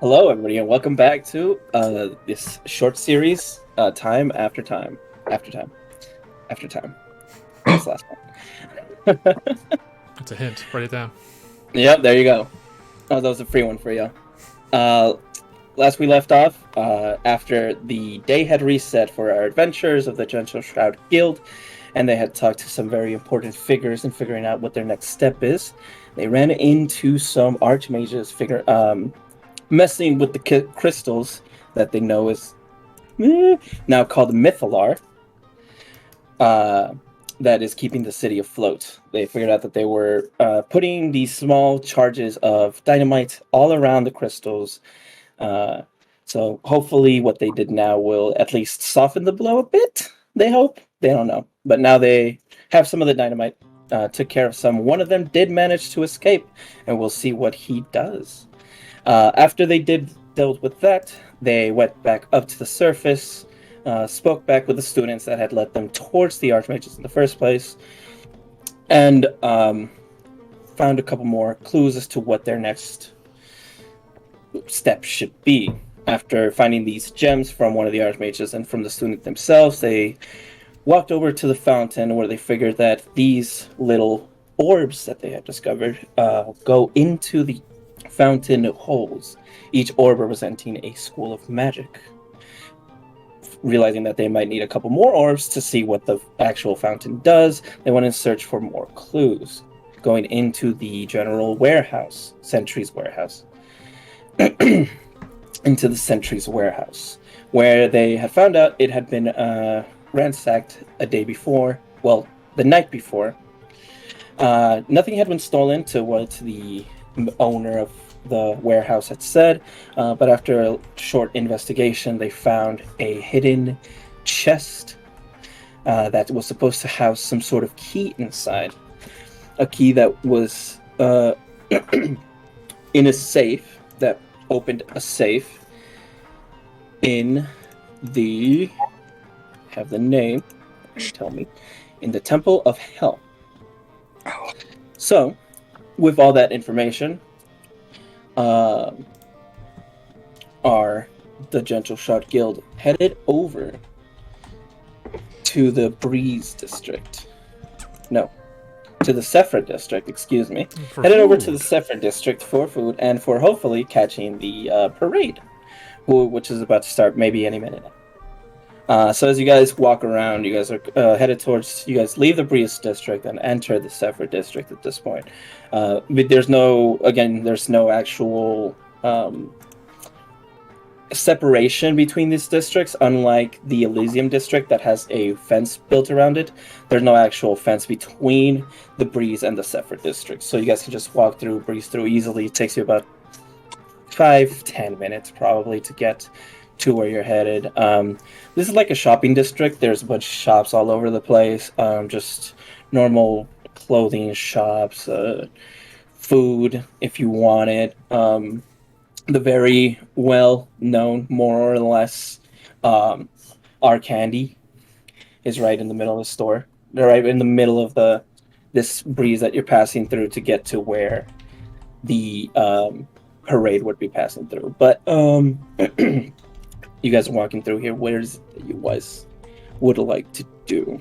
Hello, everybody, and welcome back to this short series, time after time after time after time. That's the last one. It's a hint. Write it down. Yep, there you go. Oh, that was a free one for you. Uh, last we left off, after the day had reset for our adventures of the GentleShroud Guild, and they had talked to some very important figures in figuring out what their next step is. They ran into some archmages messing with the crystals that they know is now called Mythalar, that is keeping the city afloat. They figured out that they were putting these small charges of dynamite all around the crystals. So hopefully what they did now will at least soften the blow a bit. They hope. They don't know. But now they have some of the dynamite, took care of some. One of them did manage to escape, and we'll see what he does. After they dealt with that, they went back up to the surface, spoke back with the students that had led them towards the archmages in the first place, and found a couple more clues as to what their next step should be. After finding these gems from one of the archmages and from the student themselves, they walked over to the fountain where they figured that these little orbs that they had discovered go into the fountain holes, each orb representing a school of magic. Realizing that they might need a couple more orbs to see what the actual fountain does, they went in search for more clues, going into the general warehouse, Sentry's Warehouse. Into the Sentry's Warehouse, where they had found out it had been ransacked a day before, well, the night before. Nothing had been stolen to what the owner of the warehouse had said, but after a short investigation, they found a hidden chest that was supposed to house some sort of key inside. A key that was in a safe that opened a safe in the have the name tell me in the Temple of Hell. So with all that information, the GentleShroud Guild headed over to the Breeze District. No, to the Zephyr District, excuse me. Headed over to the Zephyr District for food and for hopefully catching the parade, which is about to start maybe any minute now. So as you guys walk around, you guys are headed towards, you guys leave the Breeze District and enter the Zephyr District at this point. But there's no actual separation between these districts, unlike the Elysium District that has a fence built around it. There's no actual fence between the Breeze and the Zephyr District. So you guys can just walk through, breeze through easily. It takes you about 5-10 minutes probably to get to where you're headed. This is like a shopping district. There's a bunch of shops all over the place. Just normal clothing shops, food if you want it. The very well-known, more or less, Arcane is right in the middle of the store. They're right in the middle of this breeze that you're passing through to get to where the parade would be passing through. But you guys are walking through here. Where is it that you guys would like to do?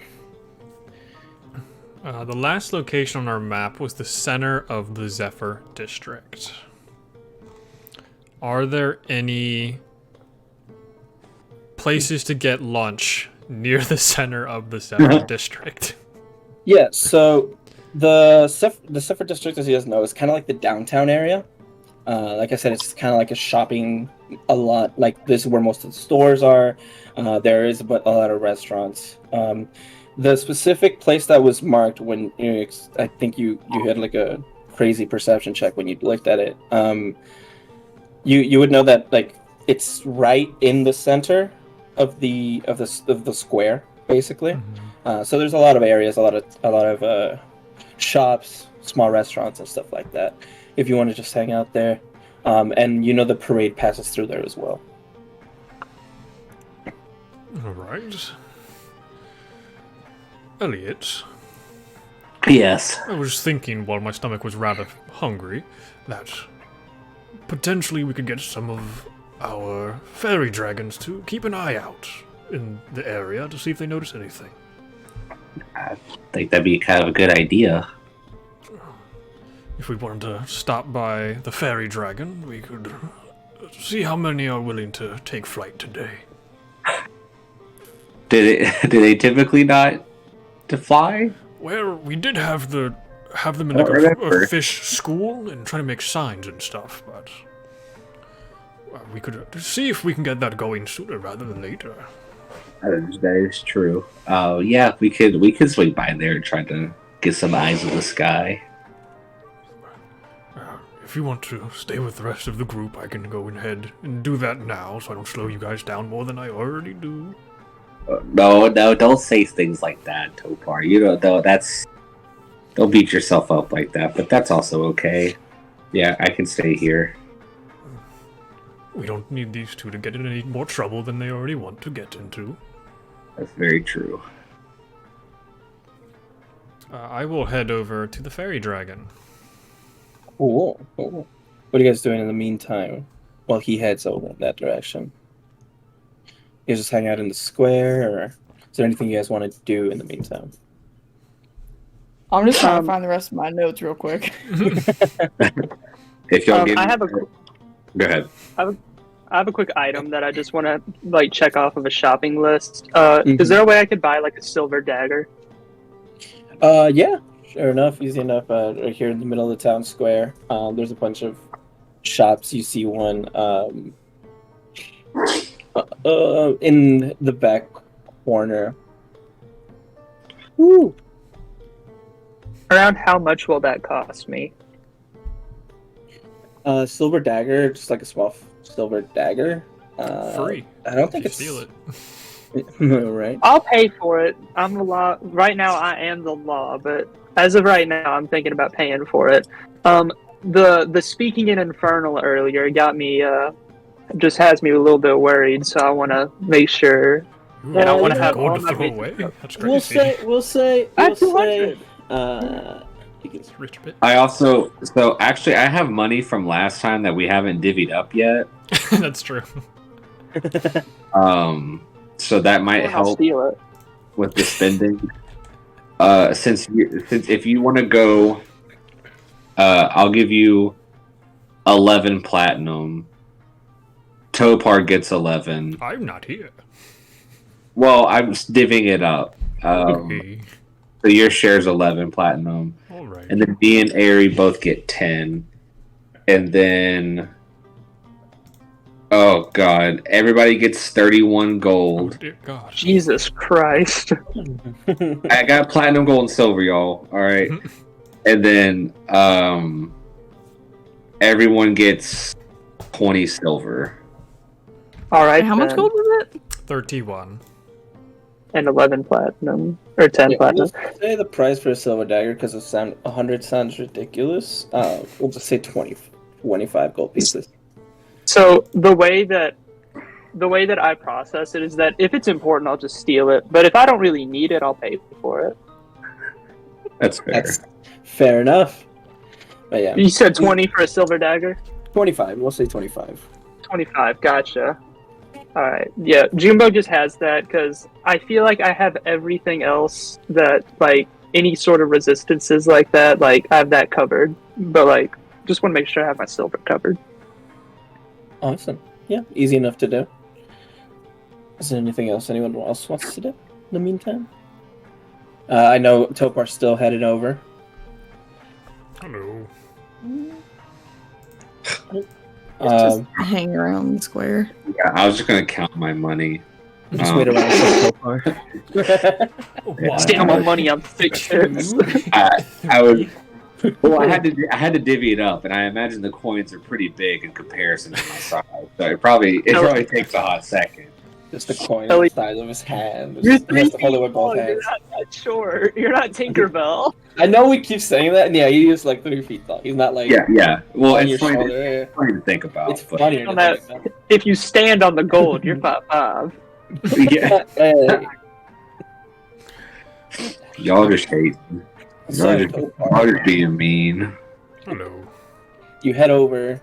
The last location on our map was the center of the Zephyr district. Are there any places to get lunch near the center of the Zephyr district? Yeah, so the Zephyr district, as you guys know, is kind of like the downtown area. Like I said, it's kind of like a shopping, a lot. Like this is where most of the stores are. There is a lot of restaurants. The specific place that was marked when I think you had like a crazy perception check when you looked at it. You would know that like it's right in the center of the square, basically. Mm-hmm. So there's a lot of areas, a lot of shops, small restaurants, and stuff like that. If you want to just hang out there, and the parade passes through there as well. All right, Elliot. Yes. I was thinking while my stomach was rather hungry that potentially we could get some of our fairy dragons to keep an eye out in the area to see if they notice anything. I think that'd be kind of a good idea. If we wanted to stop by the fairy dragon, we could see how many are willing to take flight today. Do they typically not to fly? Well, we did have them in like a fish school and try to make signs and stuff, but we could see if we can get that going sooner rather than later. That is true. Yeah, we could swing by there and try to get some eyes of the sky. If you want to stay with the rest of the group, I can go ahead and do that now, so I don't slow you guys down more than I already do. No, don't say things like that, Topar. You know, don't beat yourself up like that, but that's also okay. Yeah, I can stay here. We don't need these two to get in any more trouble than they already want to get into. That's very true. I will head over to the fairy dragon. Cool. What are you guys doing in the meantime while he heads over in that direction? You guys just hang out in the square, or is there anything you guys want to do in the meantime? I'm just trying to find the rest of my notes real quick. If y'all give I me... have a Go ahead. I have a quick item that I just want to like check off of a shopping list. Is there a way I could buy like a silver dagger? Yeah, sure enough, easy enough. Right here in the middle of the town square, there's a bunch of shops. You see one in the back corner. Woo! Around how much will that cost me? Silver dagger, just like a small silver dagger. Free. I don't think You it's steal it. right. I'll pay for it. I'm the law. Right now, I am the law, but as of right now, I'm thinking about paying for it. The speaking in Infernal earlier got me, just has me a little bit worried, so I want to make sure. Ooh, And I want to you have gold all to my throw basic away. stuff. That's We'll crazy. say. At 200. It's rich bit. I have money from last time that we haven't divvied up yet. That's true. So that might I'll help steal it. with the spending. Since if you want to go, I'll give you 11 platinum. Topar gets 11. I'm not here. Well, I'm just divvying it up. Okay. So your share's 11 platinum. All right. And then me and Ari both get 10. And then... Oh, God. Everybody gets 31 Oh, gold. dear God. Jesus Christ. I got platinum, gold, and silver, y'all. All right. And then everyone gets 20 silver. All right. How much then. gold was it? 31. And 11 platinum. Or 10 Yeah, platinum. we'll say the price for a silver dagger because 100 sounds ridiculous. We'll just say 25 gold pieces. So the way that I process it is that if it's important, I'll just steal it. But if I don't really need it, I'll pay for it. That's fair. That's fair enough. But yeah, You said 20 for a silver dagger? 25. We'll say 25. 25, gotcha. Alright, yeah, Jumbo just has that because I feel like I have everything else that, like, any sort of resistances like that, like, I have that covered. But, like, just want to make sure I have my silver covered. Awesome. Yeah, easy enough to do. Is there anything else anyone else wants to do in the meantime? I know Topar's still headed over. Hello. Just hang around the square. Yeah, I was just going to count my money. Just wait around for Topar. Yeah. Stay on my money, I'm fixed. I would... Well, I had to divvy it up, and I imagine the coins are pretty big in comparison to my size. So it probably takes a hot second. Just the coin Ellie- the size of his hand. You're He 3 has to feet hold it with both tall, you're hands. not that short. You're not Tinkerbell. I know we keep saying that, and yeah, he is like 3 feet tall. He's not like Yeah. Well, on your it's funny, shoulder. funny to think about. It's but, funnier to On that- think about. If you stand on the gold, you're 5'5". yeah, Hey, y'all just hate. so Y'all just being mean. Hello. you head over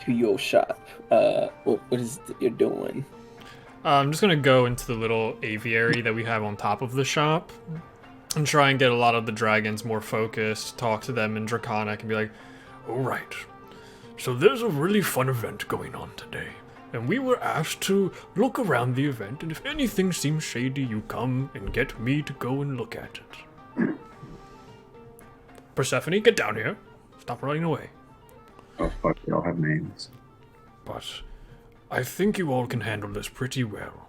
to your shop. What is it you're doing? I'm just gonna go into the little aviary that we have on top of the shop and try and get a lot of the dragons more focused, talk to them in Draconic, and be like, alright, so there's a really fun event going on today, and we were asked to look around the event, and if anything seems shady, you come and get me to go and look at it. Persephone, get down here. Stop running away. Oh fuck, they all have names. But I think you all can handle this pretty well.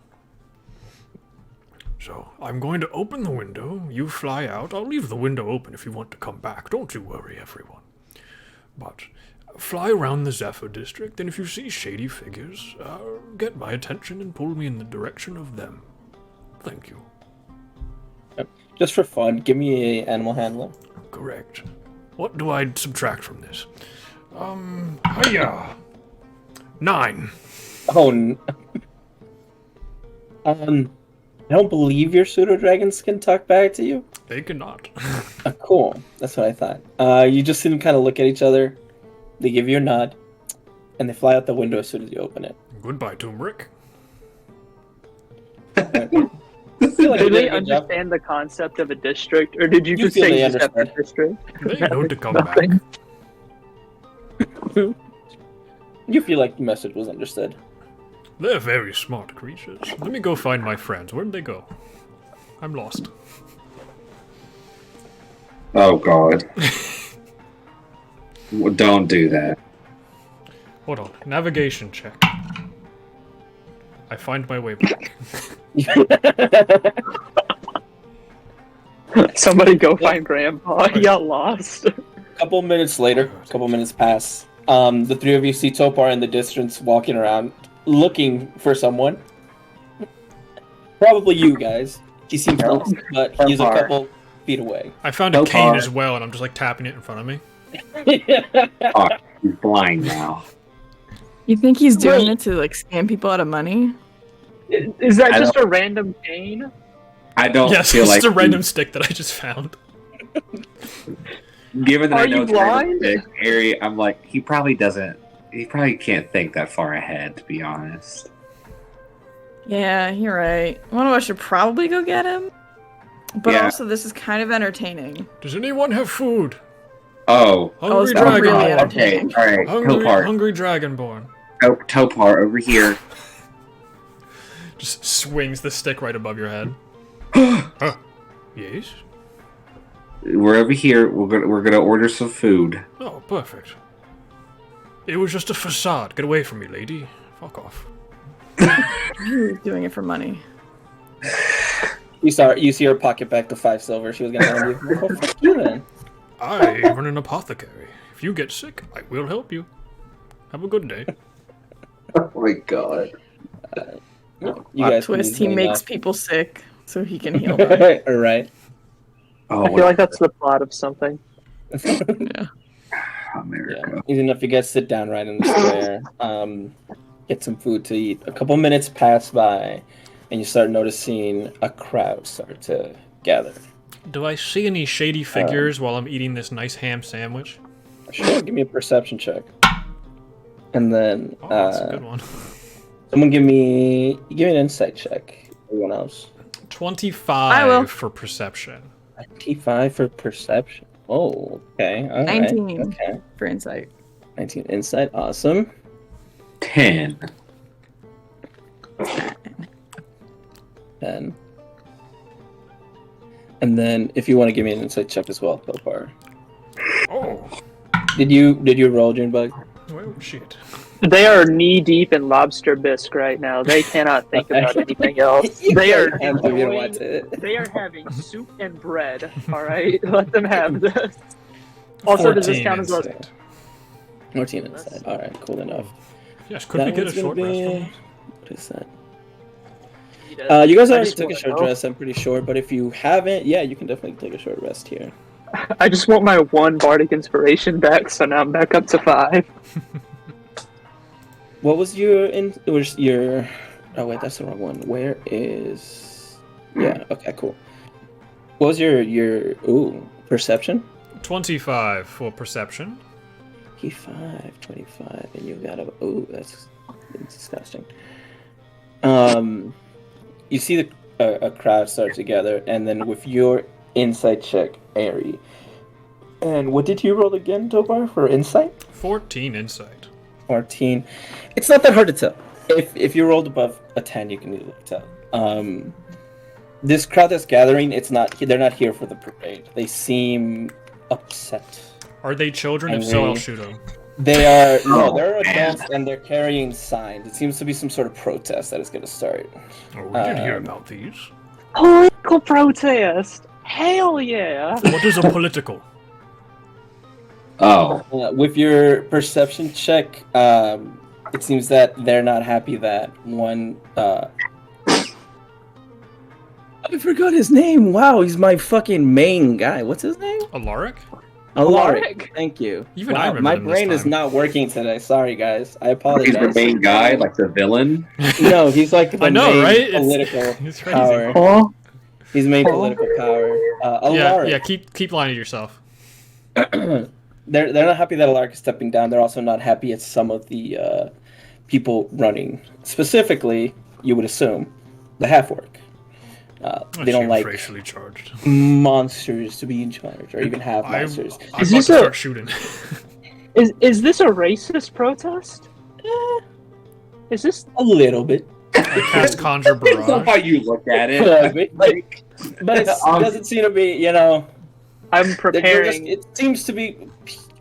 So, I'm going to open the window, you fly out. I'll leave the window open if you want to come back. Don't you worry, everyone. But fly around the Zephyr district, and if you see shady figures, get my attention and pull me in the direction of them. Thank you. Just for fun, give me a animal handler. Correct. What do I subtract from this? Hiya! 9. Oh, I don't believe your pseudo dragons can talk back to you. They cannot. Cool. That's what I thought. You just see them kind of look at each other. They give you a nod, and they fly out the window as soon as you open it. Goodbye, Turmeric. Did they understand the concept of a district, or did you just feel say they Zephyr understand. district? They know to come back. You feel like the message was understood. They're very smart creatures. Let me go find my friends. Where'd they go? I'm lost. Oh god. Well, don't do that. Hold on. Navigation check. I find my way back. Somebody go find Grandpa. He got lost. A couple minutes later, a couple minutes pass. The three of you see Topar in the distance walking around, looking for someone. Probably you guys. He seems lost, but he's a couple feet away. I found a cane as well, and I'm just like tapping it in front of me. Oh, he's blind now. You think he's doing it to like scam people out of money? Is that just a random cane? I don't Yes, feel it's like just a random stick that I just found. Given that Are I know you it's a random blind? stick area, I'm like, he probably can't think that far ahead, to be honest. Yeah, you're right. One of us should probably go get him. But Yeah. also, this is kind of entertaining. Does anyone have food? Oh, Hungry it's dragon. really okay, entertaining. alright, Topar. Hungry dragonborn. Topar, over here. Just swings the stick right above your head. Huh. Yes? We're over here. We're gonna order some food. Oh, perfect. It was just a facade. Get away from me, lady. Fuck off. He's doing it for money. You see her pocket back to 5 silver. She was gonna hand you. Oh, fuck you then. I run an apothecary. If you get sick, I will help you. Have a good day. Oh my god. You Plot guys can twist, he easily makes enough. people sick so he can heal them. Right. Oh, I feel like that's the plot of something. Yeah. America. Yeah. Easy enough. You guys sit down right in the square. Get some food to eat. A couple minutes pass by, and you start noticing a crowd start to gather. Do I see any shady figures while I'm eating this nice ham sandwich? Sure, give me a perception check. And then Oh, that's a good one. someone give me an insight check. Everyone else. 25 for perception. 25 for perception. Oh, okay. All right. 19 Okay. for insight. 19 insight. Awesome. 10. 10. And then if you want to give me an insight check as well, Popar. Oh, Did you roll, Junebug? well, shit. They are knee deep in lobster bisque right now. They cannot think about anything else. They are they are having soup and bread. All right, let them have this. Also, does this 14 count as a insight. 14 inside. All right, cool enough. Yes, could we That get a one's gonna short rest be- from this? What is that? You guys I already just took a wanna short know. rest, I'm pretty sure. But if you haven't, yeah, you can definitely take a short rest here. I just want my one bardic inspiration back, so now I'm back up to 5. What was your Oh wait, that's the wrong one. Where is? Yeah. Okay. Cool. What was your perception? 25 for perception. 25, 25, and you got a... Oh, that's disgusting. You see a crowd start together, and then with your insight check, Ari. And what did you roll again, Tobar, for insight? 14 insight. 14. It's not that hard to tell. If you rolled above a 10, you can easily tell. This crowd that's gathering, they're not here for the parade. They seem upset. Are they children? If so, I'll shoot them. They are they're man. adults and they're carrying signs. It seems to be some sort of protest that is going to start. Oh, we did hear about these. Political protest. Hell yeah. What is a political? Oh, With your perception check, it seems that they're not happy that one. I forgot his name. Wow, he's my fucking main guy. What's his name? Alaric? Alaric. Thank you. Even I remember my him this brain is time. not working today. Sorry, guys. I he's apologize. the main guy, like the villain. No, he's like the I know, main right? It's- political it's crazy. power. Oh, He's main political power. Alaric. Yeah, keep lying to yourself. They're not happy that Alaric is stepping down. They're also not happy at some of the people running. Specifically, you would assume, the half-orc. They don't like racially charged. monsters to be in charge, or even have monsters. I'm Is about this to a- start shooting. is this a racist protest? Is this? A little bit. I cast Conjure Depends on how Barrage. you look at A little bit. it. Like, But it doesn't seem to be, I'm they're preparing. it seems to be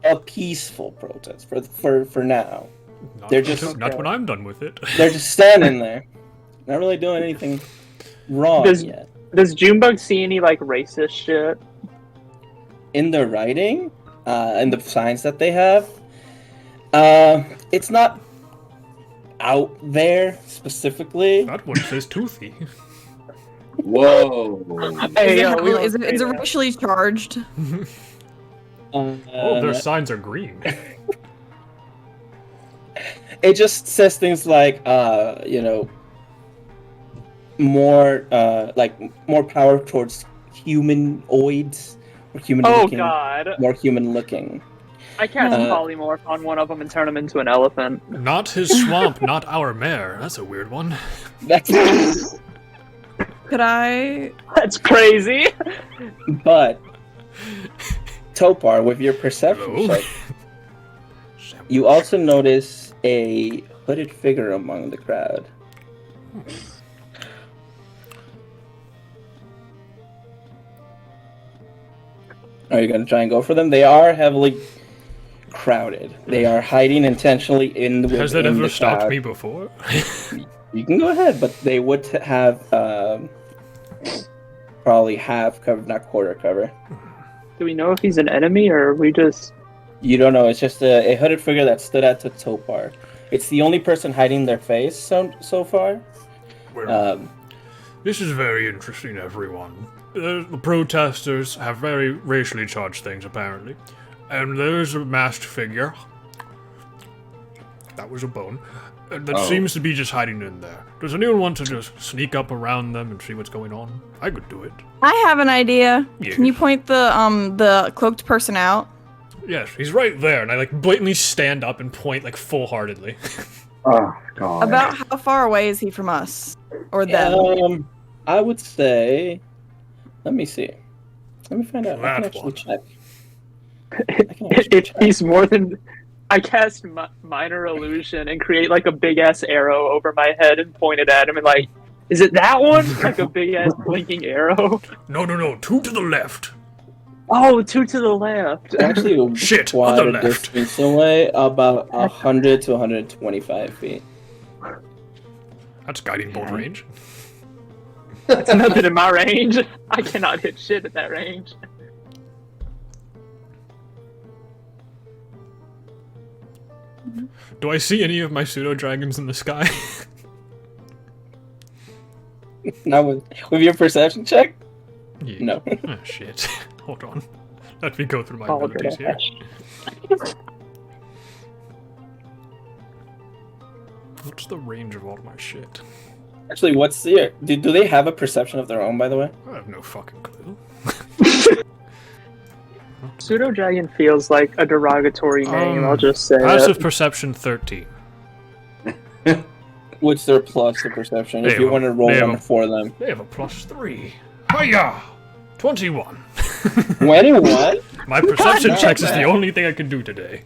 a peaceful protest for now. Not, They're just- not when I'm done with it. They're just standing there, not really doing anything wrong yet. Does Junebug see any like racist shit? In the writing, and the signs that they have, it's not out there specifically. That one says toothy. whoa. Hey, yo, we Is don't it say that. racially charged? Oh, their signs are green. It just says things like, more power towards humanoids or human Oh looking, god! more human looking. I cast Uh, polymorph on one of them and turn him into an elephant. Not his swamp, not our mare. That's a weird one. That's Could I? That's crazy. but Topar, with your perception Hello? check, you also notice a hooded figure among the crowd. Are you going to try and go for them? They are heavily crowded. They are hiding intentionally in the Has that within ever the stopped crowd. me before? You can go ahead, but they would have probably half cover, not quarter cover. Do we know if he's an enemy or are we just? You don't know. It's just a hooded figure that stood out to Topar. It's the only person hiding their face so far. Well, this is very interesting, everyone. The protesters have very racially charged things, apparently. And there's a masked figure. That was a bone. That Oh. seems to be just hiding in there. Does anyone want to just sneak up around them and see what's going on? I could do it. I have an idea. Yes. Can you point the cloaked person out? Yes, he's right there, and I blatantly stand up and point full-heartedly. Oh, God. About how far away is he from us or them? I would say. Let me see. Let me find out. I can That actually one. check. I can actually If check. he's more than, I cast minor illusion and create a big ass arrow over my head and point it at him and is it that one? Like a big ass blinking arrow. No, two to the left. Oh, two to the left. Actually, Shit, quite other a left. distance away, about 100 to 125 feet. That's guiding bolt range. That's nothing in my range. I cannot hit shit at that range. Do I see any of my pseudo-dragons in the sky? Now with your perception check? Yeah. No. Oh, shit. Hold on. Let me go through my Oh, abilities here. What's the range of all my shit? Actually, what's the do they have a perception of their own, by the way? I have no fucking clue. Pseudo dragon feels like a derogatory name. I'll just say Passive it. perception 13. What's their plus to perception? They If you have a- want to roll they have one a- for them. They have a +3. Hiya! 21. 21? My perception Not checks is the bad. only thing I can do today.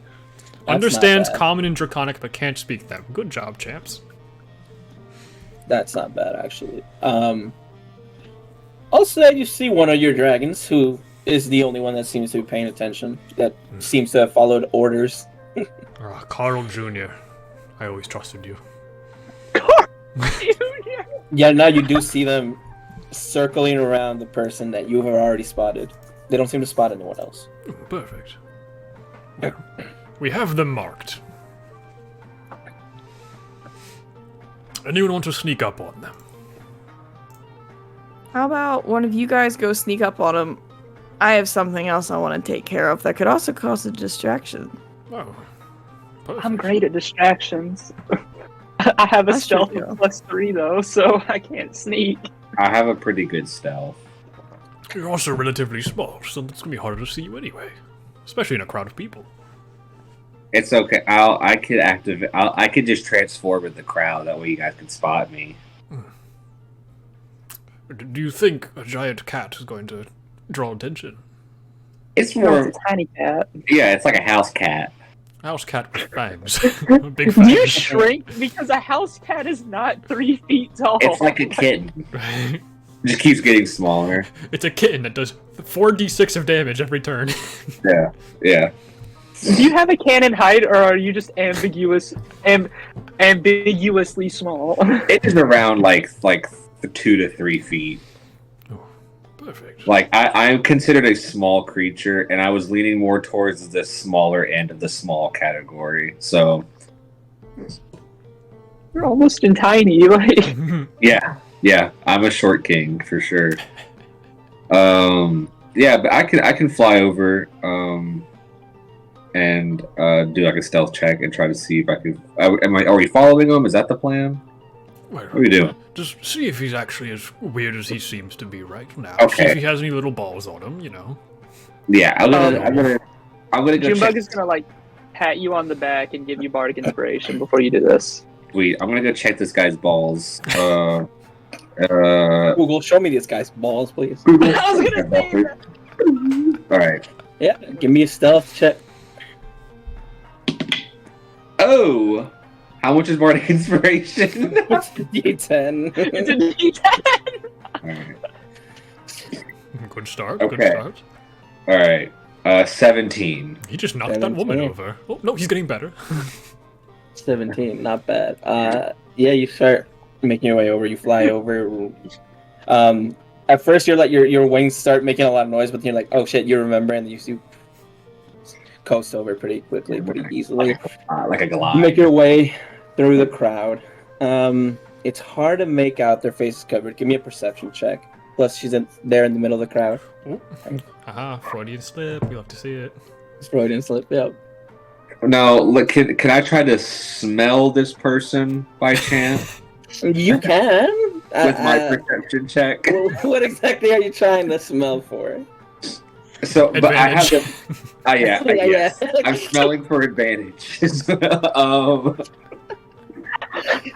not Understands bad. common and draconic, but can't speak them. Good job, champs. That's not bad, actually. Also, you see one of your dragons who is the only one that seems to be paying attention, that seems to have followed orders. Carl Jr. I always trusted you. Yeah, now you do see them circling around the person that you have already spotted. They don't seem to spot anyone else. Perfect. Well, we have them marked. Anyone want to sneak up on them? How about one of you guys go sneak up on him? I have something else I want to take care of that could also cause a distraction. Oh, perfect. I'm great at distractions. I have a That's true, stealth too. of +3 though, so I can't sneak. I have a pretty good stealth. You're also relatively small, so it's gonna be harder to see you anyway, especially in a crowd of people. It's okay. I could activate. I could just transform with the crowd. That way, you guys can spot me. Do you think a giant cat is going to draw attention? It's No, more. it's a tiny cat. Yeah, it's like a house cat. House cat with fangs. Big fangs. You shrink because a house cat is not 3 feet tall. It's like a kitten. Just keeps getting smaller. It's a kitten that does 4d6 of damage every turn. Yeah, yeah. Do you have a cannon height, or are you just ambiguously small? It is around like 2 to 3 feet. Perfect. Like I'm considered a small creature, and I was leaning more towards the smaller end of the small category. So You're almost in tiny. Like yeah, I'm a short king for sure. Yeah, but I can fly over and do like a stealth check and try to see if I can. Are we following him? Is that the plan? Well, What are we doing? just see if he's actually as weird as he seems to be right now. Okay. See if he has any little balls on him, you know. Yeah, I'm gonna go Junebug check. is gonna like pat you on the back and give you bardic inspiration before you do this. Wait, I'm gonna go check this guy's balls. Google, show me this guy's balls, please. I was gonna say that. All right. Yeah, give me a stealth check. Oh, how much is bardic inspiration? It's a D10. It's a D10. All right. Good start. Okay. Good start. All right. 17. He just knocked that woman 17. over. Oh no, he's getting better. 17, not bad. Yeah, you start making your way over. You fly over. At first, you're like your wings start making a lot of noise, but then you're like, oh shit, you remember, and then you coast over pretty quickly, pretty easily. Like a You glide. make your way through the crowd. It's hard to make out their faces covered. Give me a perception check. Plus, she's there in the middle of the crowd. Aha, Freudian slip. You'll have to see it. It's Freudian slip. Yep. Now, look, can I try to smell this person by chance You can. with my perception check? What exactly are you trying to smell for? So, but I have Advantage. the. Yeah, Yeah, yes. yeah. I'm smelling for advantage.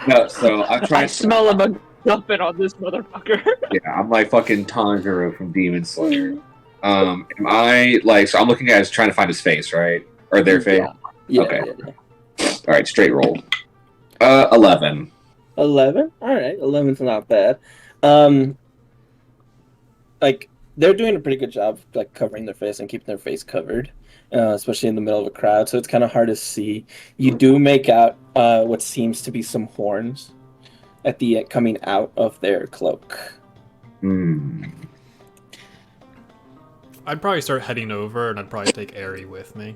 No, so I'm I trying. smell him dumping on this motherfucker. Yeah, I'm like fucking Tanjiro from Demon Slayer. Am I like? So I'm looking at, trying to find his face, right, or their face? Yeah, Okay. yeah. All right, straight roll. 11. 11. All right, 11's not bad. Like they're doing a pretty good job, like covering their face and keeping their face covered, especially in the middle of a crowd. So it's kind of hard to see. You do make out what seems to be some horns at the coming out of their cloak. Hmm. I'd probably start heading over, and I'd probably take Airy with me.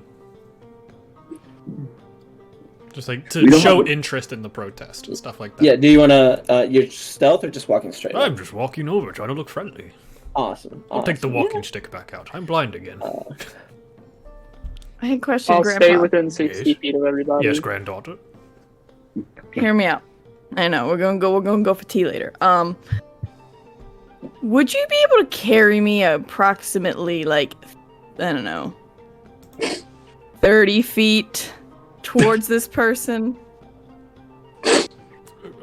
Just like We to don't show have- interest in the protest and stuff like that. Yeah. Do you want to your stealth or just walking straight? I'm just walking over, trying to look friendly. Awesome. I'll take the awesome. walking stick back out. I'm blind again. I had a question, I'll Grandpa. stay within 60 Yes. feet of everybody. Yes, granddaughter. Hear me out. I know we're gonna go for tea later. Would you be able to carry me approximately like I don't know, 30 feet towards this person.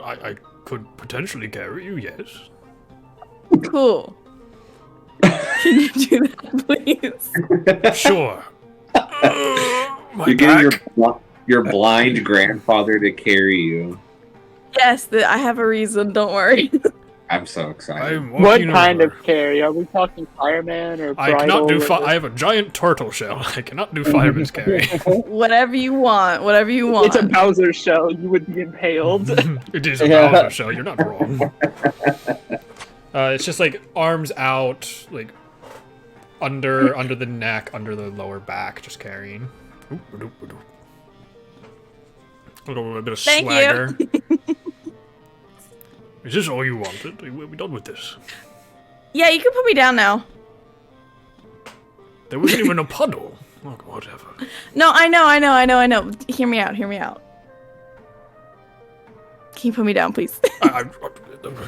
I could potentially carry you, yes. Cool. Can you do that, please? Sure. My You're getting back. your blind grandfather to carry you. Yes, I have a reason. Don't worry. I'm so excited. I'm What walking kind over. of carry? Are we talking fireman or I bridal? cannot do. or- I have a giant turtle shell. I cannot do fireman's carry. Whatever you want. Whatever you want. It's a Bowser shell. You would be impaled. It is a Yeah. Bowser shell. You're not wrong. It's just like arms out, like under the neck, under the lower back, just carrying. A little bit of Thank swagger. Is this all you wanted? We're done with this. Yeah, you can put me down now. There wasn't even a puddle. Oh, whatever. No, I know. Hear me out. Can you put me down, please?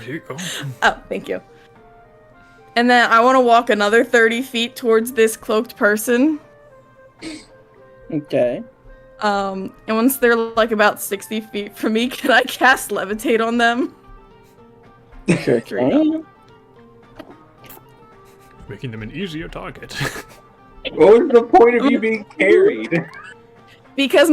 Here you go. Oh, thank you. And then I want to walk another 30 feet towards this cloaked person. Okay. And once they're like about 60 feet from me, can I cast levitate on them? Sure can. Making them an easier target. What was the point of you being carried? Because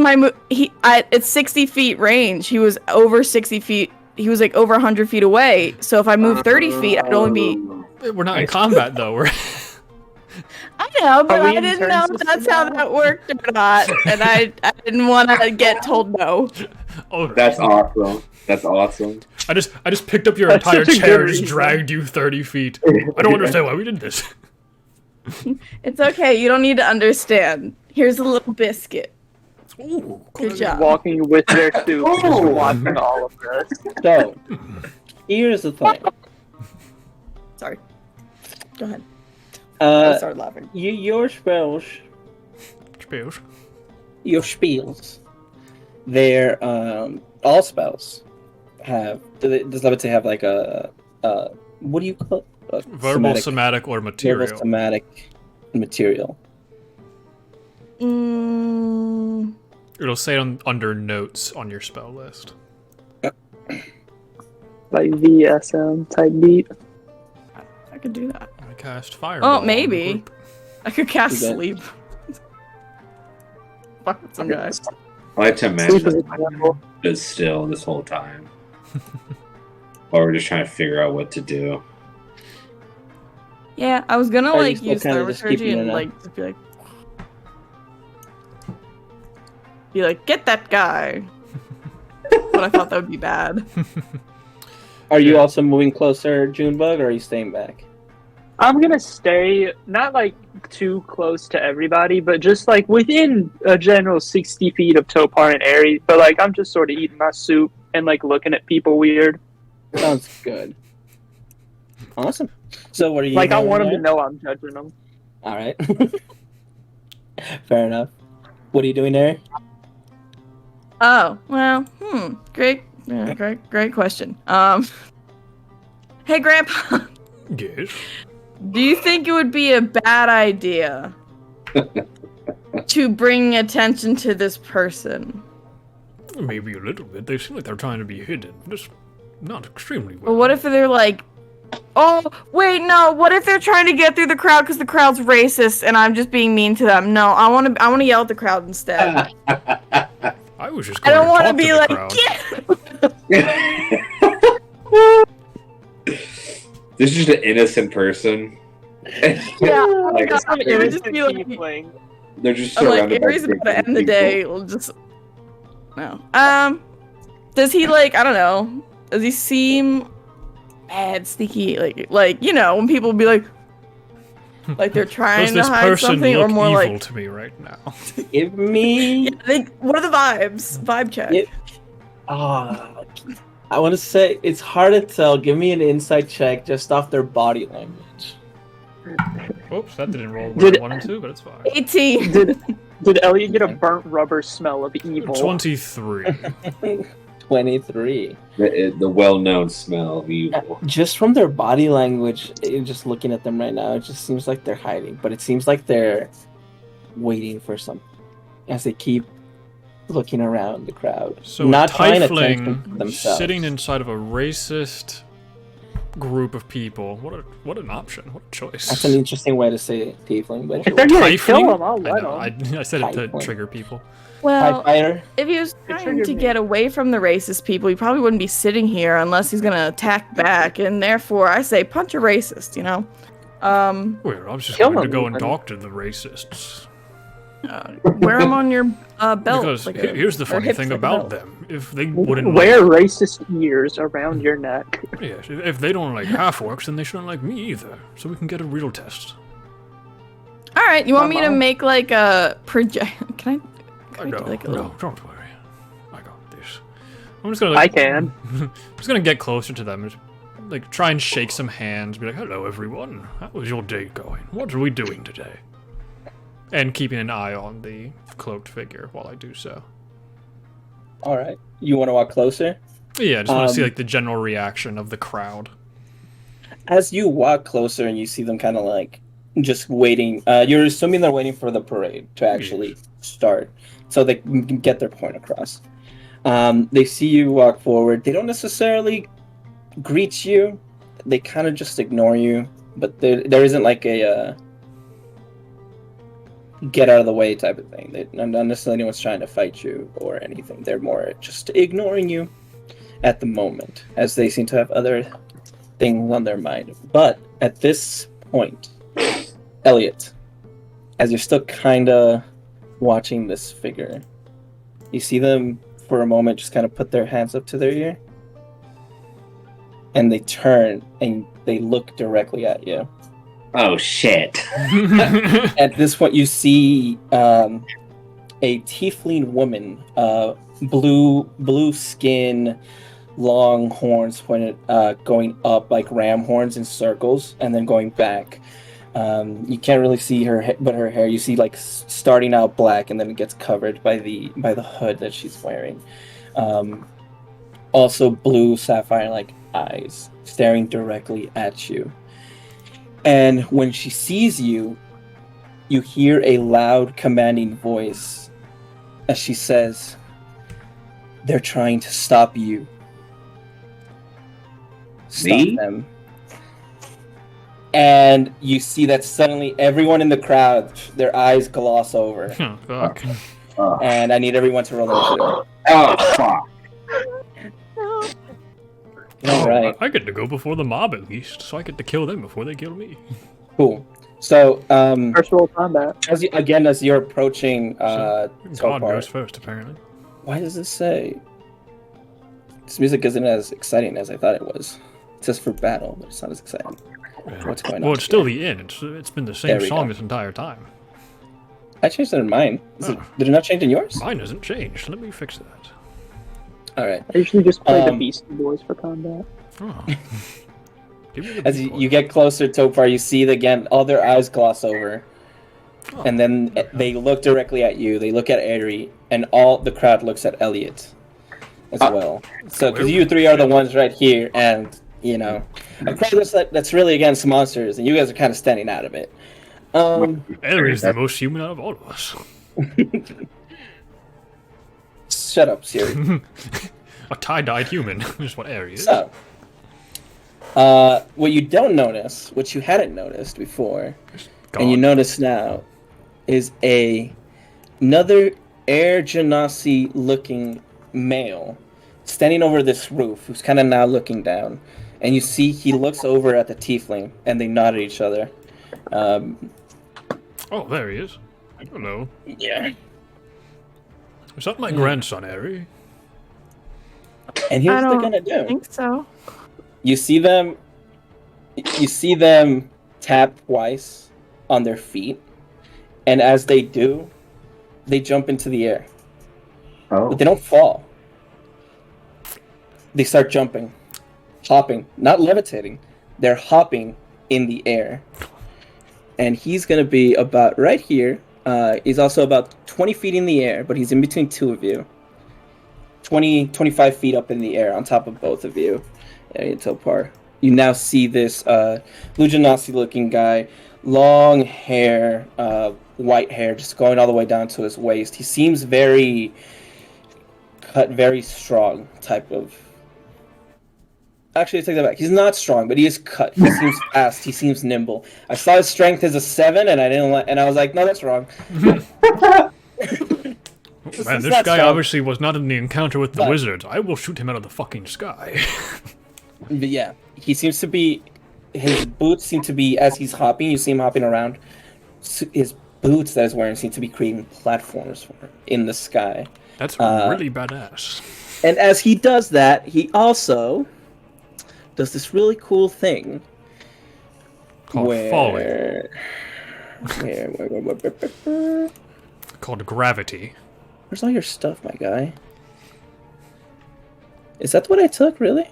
it's 60 feet range. He was over 60 feet. He was like over 100 feet away. So if I move 30 feet, I'd only be. We're not in combat though. We're I know, but Are we I in didn't turn know if that's how system that worked or not, and I didn't want to get told no. all right. That's awesome. That's awesome. I just picked up your That's entire such a chair good and just reason. dragged you 30 feet. I don't understand why we did this. It's okay. You don't need to understand. Here's a little biscuit. Ooh, Good job. Walking with their soup, just watching all of this. So, here's the thing. Sorry. Go ahead. I Uh, started laughing. your spells, Spears. your spiels, they're all spells have. Does levitate have like a what do you call it? A Verbal, somatic, or material. Verbal, somatic material. It'll say under notes on your spell list. Like VSM type beat. I could do that. I cast fireball. Oh, on the maybe. group. I could cast You got- sleep. Fuck with some guys. I like to Sleep is imagine a example. is still this whole time. While we're just trying to figure out what to do. Yeah, I was gonna Are you like still use kinda just thaumaturgy keeping and it like just be like, get that guy. But I thought that would be bad. Are you Yeah. also moving closer, Junebug, or are you staying back? I'm gonna stay not like too close to everybody, but just like within a general 60 feet of Topar and Aries. But like I'm just sort of eating my soup and like looking at people weird. Sounds good. Awesome. So what are you Like I doing want them to there? know I'm judging them. All right. Fair enough. What are you doing there? Oh, well, great question. Hey Grandpa, Yes. do you think it would be a bad idea to bring attention to this person? Maybe a little bit. They seem like they're trying to be hidden. Just not extremely well. Or what if they're like, oh, wait, no, what if they're trying to get through the crowd because the crowd's racist and I'm just being mean to them? No, I want to yell at the crowd instead. I was just I going don't want to talk be the like, crowd. yeah. This is just an innocent person. Yeah, Like, God, I'm it would just innocent be like, tiefling. they're just I'm like, surrounded by Aries is about to different end the people. day. We'll just no. Does he like? I don't know. Does he seem bad, sneaky? Like you know, when people be like they're trying Does to this hide person something, look or more evil like, to me right now? Give me. yeah, what are the vibes? Vibe check. It- I want to say it's hard to tell. Give me an insight check just off their body language. Oops, that didn't roll where Did- I wanted to, but it's fine. 18. Did Elliot get a burnt rubber smell of evil? 23. 23. The well-known smell of evil. Just from their body language, just looking at them right now, it just seems like they're hiding. But it seems like they're waiting for something as they keep looking around the crowd. So not a paying attention to tiefling themselves. sitting inside of a racist group of people. What an option. What a choice. That's an interesting way to say it, tiefling. But If they're gonna kill Tiefling? him, I'll I let know. him. I said it to Tiefling. trigger people. Well, fighter. if he was It trying triggered to me. get away from the racist people, he probably wouldn't be sitting here unless he's gonna attack back. And therefore, I say punch a racist. You know. Well, I was just Kill going to them, go and even. talk to the racists. Wear them on your belt. Because like here's the or funny hips thing like a about belt. them. If they wouldn't Wear racist ears around your neck. yes, if they don't like half orcs, then they shouldn't like me either. So we can get a real test. All right, you want me to Mom. make like a project? Can I No, do like a little? don't worry. I got this. I'm just gonna I can. I'm just gonna get closer to them and like try and shake some hands, be like, "Hello, everyone. How was your day going? What are we doing today?" And keeping an eye on the cloaked figure while I do so. All right. You want to walk closer? Yeah, I just want to see Um, like the general reaction of the crowd. As you walk closer and you see them kind of like just waiting, you're assuming they're waiting for the parade to actually start so they can get their point across. They see you walk forward. They don't necessarily greet you. They kind of just ignore you, but there isn't like a get out of the way type of thing. Not necessarily anyone's trying to fight you or anything. They're more just ignoring you at the moment, as they seem to have other things on their mind. But at this point, Elliot, as you're still kind of watching this figure, you see them for a moment just kind of put their hands up to their ear, and they turn and they look directly at you. Oh shit! At this point, you see a tiefling woman, blue skin, long horns pointed, going up like ram horns in circles, and then going back. You can't really see but her hair. You see like starting out black, and then it gets covered by the hood that she's wearing. Also, blue sapphire like eyes staring directly at you. And when she sees you, you hear a loud, commanding voice as she says, "They're trying to stop you. Stop Me? them." And you see that suddenly everyone in the crowd, their eyes gloss over. Oh, fuck. Oh, And I need everyone to roll initiative. oh fuck! All right, I get to go before the mob at least, so I get to kill them before they kill me. cool. So, First roll combat. as you're approaching God Topar, goes first, apparently. why does this say? This music isn't as exciting as I thought it was. It says for battle, but it's not as exciting. What's going on? Well, it's still the inn. It's been the same There we song go. this entire time. I changed it in mine. Oh. Did it not change in yours? Mine hasn't changed. Let me fix that. All right. I usually just play the Um, Beastie Boys for combat. Oh. Give me the As big you get closer, Topar, you see again all their eyes gloss over, one. and then they look directly at you. They look at Aerie, and all the crowd looks at Elliot as well. So, because you three are the ones right here, and you know, a crowd that's really against monsters, and you guys are kind of standing out of it. Ares is the most human out of all of us. Shut up, Siri. A tie-dyed human is what Ares is. So, what you don't notice, what you hadn't noticed before, and you God. notice now, is another Air Genasi looking male standing over this roof, who's kind of now looking down, and you see he looks over at the tiefling, and they nod at each other. Oh, there he is. Hello. Yeah. Is that my grandson, Ares? And here's I what they're don't gonna do. think so. You see them tap twice on their feet, and as they do, they jump into the air. Oh, But they don't fall. They start jumping, hopping, not levitating. They're hopping in the air. And he's going to be about right here. He's also about 20 feet in the air, but he's in between two of you. 25 feet up in the air on top of both of you. Topar. You now see this Lujanasi looking guy, long hair, white hair, just going all the way down to his waist. He seems very cut, very strong type of. Actually, I take that back. He's not strong, but he is cut. He seems fast. He seems nimble. I saw his strength as a 7, and I was like, no, that's wrong. Man, this guy obviously was not in the encounter with the wizard. I will shoot him out of the fucking sky. But yeah, he seems to be. His boots seem to be, as he's hopping, you see him hopping around. His boots that he's wearing seem to be creating platforms for him in the sky. That's really badass. And as he does that, he also does this really cool thing. Called falling. Where? Called gravity. Where's all your stuff, my guy? Is that what I took, really?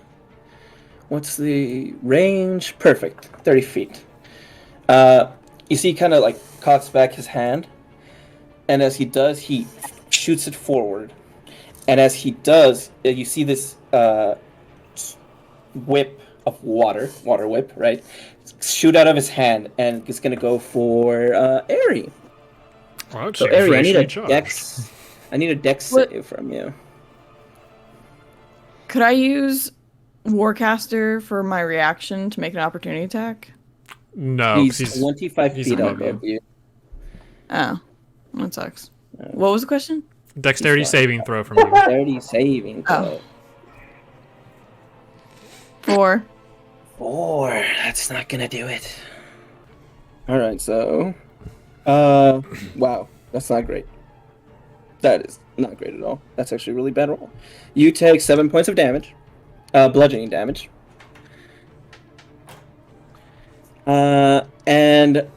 What's the range? Perfect. 30 feet. You see he kind of like cocks back his hand. And as he does, he shoots it forward. And as he does, you see this whip of water whip, right? Shoot out of his hand. And it's going to go for Ari. Well, So Ari, I need a dex. I need a dex save from you. Could I use Warcaster for my reaction to make an opportunity attack? No, he's 25 feet up of you. Oh, that sucks. What was the question? Dexterity saving throw from you. Dexterity saving throw. Oh. 4. That's not gonna do it. Alright, so... wow. That's not great. That is not great at all. That's actually a really bad roll. You take 7 points of damage. Bludgeoning damage. And...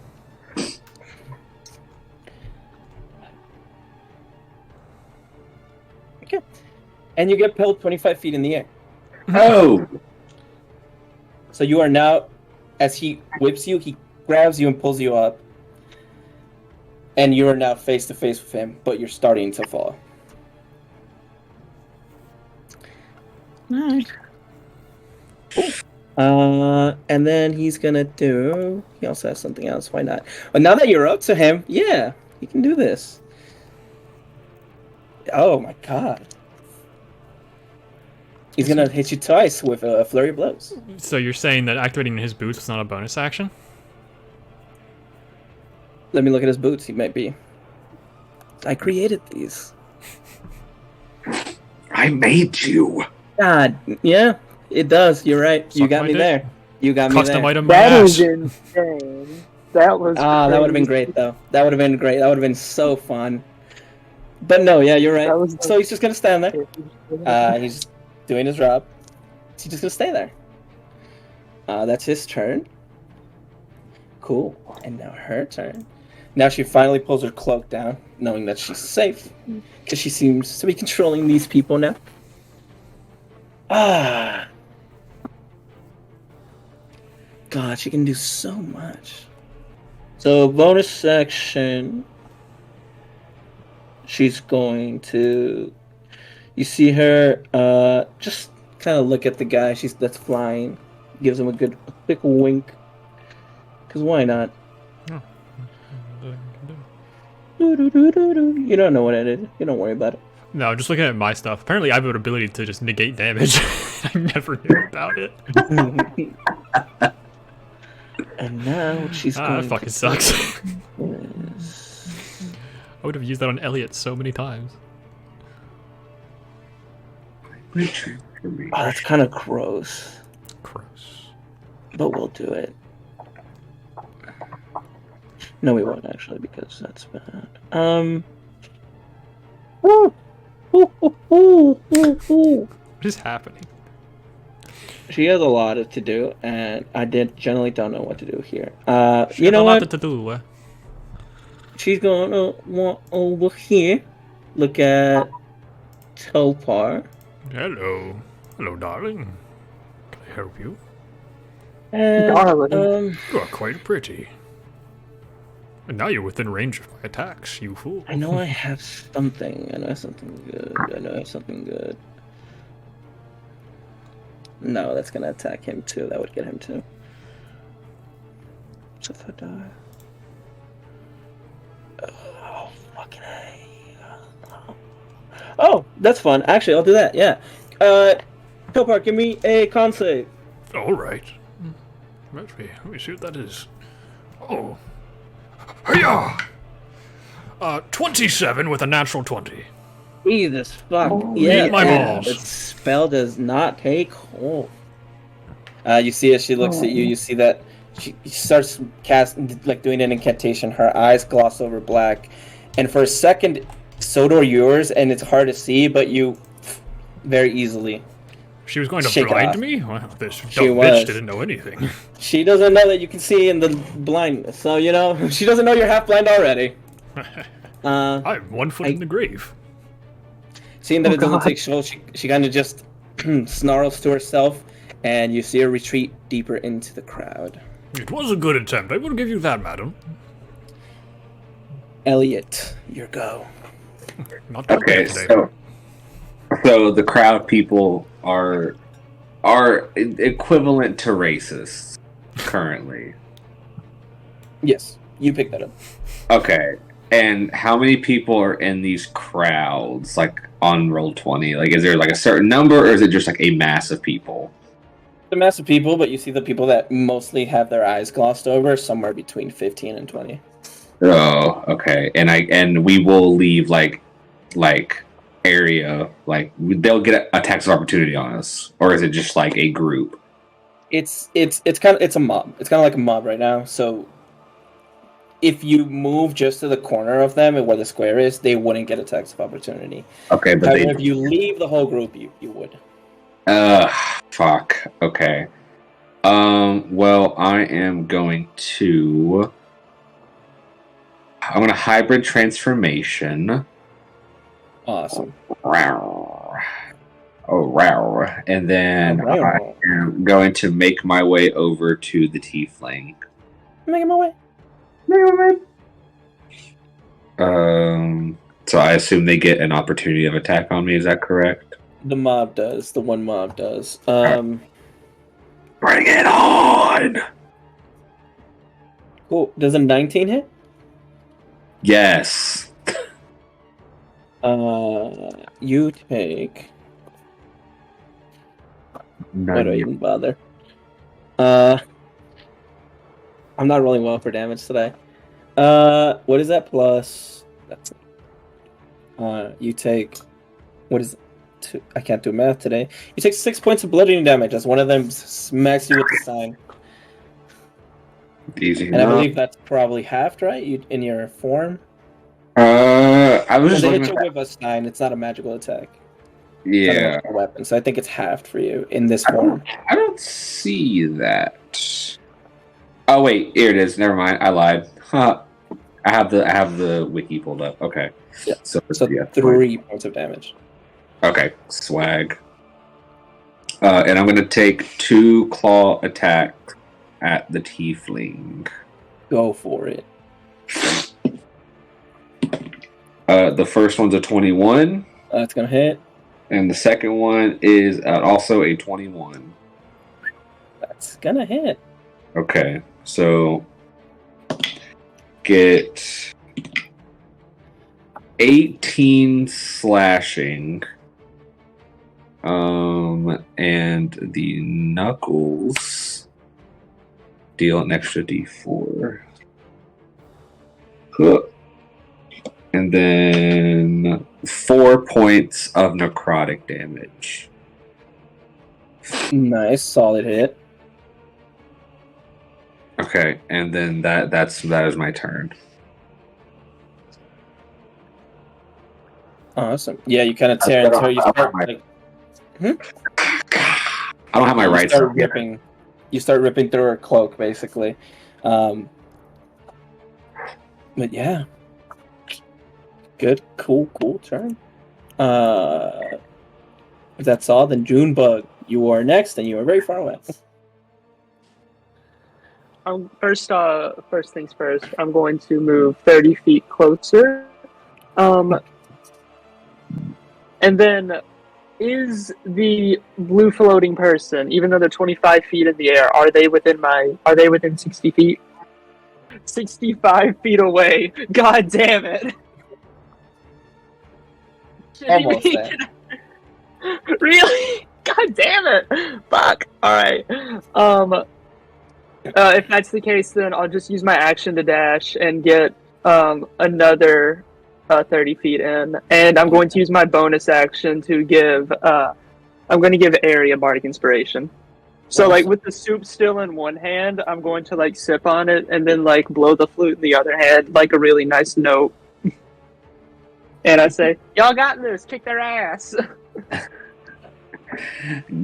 Okay. And you get pulled 25 feet in the air. Oh! So you are now, as he whips you, he grabs you and pulls you up. And you are now face to face with him, but you're starting to fall. Nice. And then he's gonna do. He also has something else. Why not? But now that you're up to him, yeah, he can do this. Oh my god. He's gonna hit you twice with a flurry of blows. So you're saying that activating his boots is not a bonus action? Let me look at his boots. He might be. I created these. I made you. God, yeah, it does. You're right. You Suck got my me dick. there. You got me Custom there. item my That ass. is insane. That was. Ah, that would have been crazy. great though. That would have been great. That would have been so fun. But no, yeah, you're right. That was So he's just gonna stand there. He's doing his job. He's just gonna stay there. That's his turn. Cool. And now her turn. Now she finally pulls her cloak down, knowing that she's safe, because she seems to be controlling these people now. God, she can do so much. So bonus section. She's going to. You see her just kind of look at the guy that's flying. Gives him a quick wink. Because why not? You don't know what it is. You don't worry about it. No, just looking at my stuff. Apparently I have an ability to just negate damage. I never knew about it. And now she's That going fucking to sucks. Yes. I would have used that on Elliot so many times. Oh, that's kind of gross. Gross. But we'll do it. No, we won't actually, because that's bad. What is happening? She has a lot to do, and I generally don't know what to do here. You know what? To do. She's going to want over here. Look at Topar. Hello. Hello, darling. Can I help you? And, Darling. You are quite pretty. And now you're within range of my attacks, you fool. I know I have something. I know I have something good. No, that's gonna attack him too. That would get him too. So if I die. Oh, fucking A. Oh, that's fun. Actually, I'll do that. Yeah. Topar, give me a con save. All right. Let me see what that is. Oh. Hiya! 27 with a natural 20. Jesus fuck. Eat my balls. The spell does not take hold. You see as she looks at you, you see that she starts doing an incantation. Her eyes gloss over black. And for a second, so do yours, and it's hard to see, but you very easily. She was going to Shake blind off. me? Well, this She dumb was. bitch didn't know anything. She doesn't know that you can see in the blindness. So, she doesn't know you're half blind already. I'm 1 foot in the grave. Seeing that it doesn't take show, she kind of just snarls to herself, and you see her retreat deeper into the crowd. It was a good attempt. I will give you that, madam. Elliot, your go. Not too Okay, bad today. so the crowd people are equivalent to racists currently. Yes, you picked that up. Okay, and how many people are in these crowds? Like on Roll20, like is there like a certain number, or is it just like a mass of people? The mass of people, but you see the people that mostly have their eyes glossed over, somewhere between 15 and 20. Oh, okay. And we will leave like area, like they'll get attacks of opportunity on us, or is it just like a group? It's a mob. It's kind of like a mob right now. So if you move just to the corner of them and where the square is, they wouldn't get attacks of opportunity. Okay, but However, if you leave the whole group, you would. Fuck. Okay. Well, I'm going to hybrid transformation. Awesome. Oh, wow. And then Wow. I am going to make my way over to the tiefling. Making my way. So I assume they get an opportunity of attack on me, is that correct? The mob does. The one mob does. Bring it on! Cool. Does a 19 hit? Yes. You take. Why do I even bother? I'm not rolling well for damage today. What is that plus? That's. You take. What is? I can't do math today. You take 6 points of bludgeoning damage as one of them smacks you with the sign. Easy And enough. I believe that's probably halved, right? In your form. I was Because just they looking hit at you that. with a sign. It's not a magical attack. It's not a Yeah. magical weapon. So I think it's halved for you in this form. I don't see that. Oh wait, here it is. Never mind. I lied. Huh. I have the wiki pulled up. Okay. Yeah. So yeah. 3 points of damage. Okay. Swag. And I'm gonna take 2 claw attacks at the tiefling. Go for it. The first one's a 21, That's gonna hit. and the second one is also a 21. That's gonna hit. Okay, so get 18 slashing. And the knuckles deal an extra d4. Huh. And then 4 points of necrotic damage. Nice, solid hit. Okay, and then that is my turn. Awesome. Yeah, you kind of tear into her. You start like I don't have my you right start side yet. ripping. You start ripping through her cloak, basically. But yeah, good, cool turn. If that's all, then Junebug, you are next, and you are very far away. first things first. I'm going to move 30 feet closer. And then, is the blue floating person, even though they're 25 feet in the air, are they within 60 feet? 65 feet away. God damn it. Almost there. Really? God damn it. Fuck. Alright. If that's the case, then I'll just use my action to dash and get another 30 feet in. And I'm going to use my bonus action to give I'm going to give Ari a bardic inspiration. So, Awesome. like, with the soup still in one hand, I'm going to, like, sip on it and then, like, blow the flute in the other hand, like a really nice note. And I say, y'all got this, kick their ass.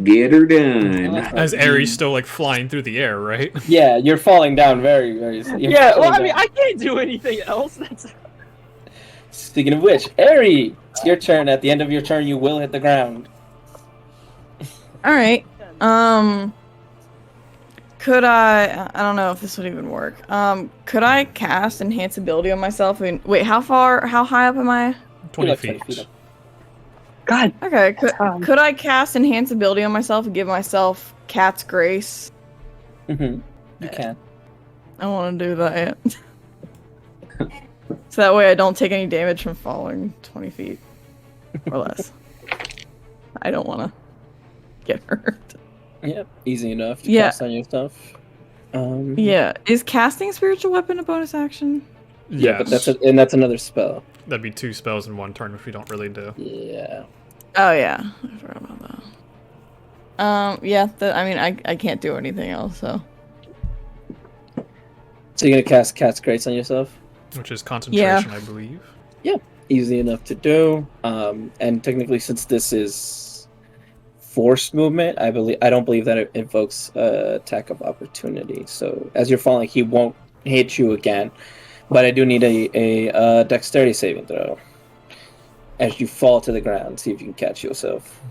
Get her done. As Ares still like flying through the air, right? Yeah, you're falling down very, very. Yeah, well, I mean, I can't do anything else. Speaking of which, Ari, it's your turn. At the end of your turn, you will hit the ground. All right. Could I don't know if this would even work. Could I cast enhance ability on myself? I mean, wait, how high up am I? 20 You're like feet. 20 feet up. God. Okay, could I cast enhance ability on myself and give myself Cat's Grace? You can. I want to do that. So that way I don't take any damage from falling 20 feet or less. I don't want to get hurt. Yep, easy enough to Yeah. cast on your stuff. Yeah, is casting spiritual weapon a bonus action? Yeah, but Yes. that's another spell. That'd be 2 spells in 1 turn, which we don't really do. Yeah. Oh yeah, I forgot about that. Yeah, I mean, I can't do anything else, so. So you're gonna cast Cat's Grace on yourself? Which is concentration, I believe. Easy enough to do. And technically, since this is forced movement, I don't believe that it invokes attack of opportunity. So as you're falling, he won't hit you again. But I do need a dexterity saving throw as you fall to the ground. See if you can catch yourself.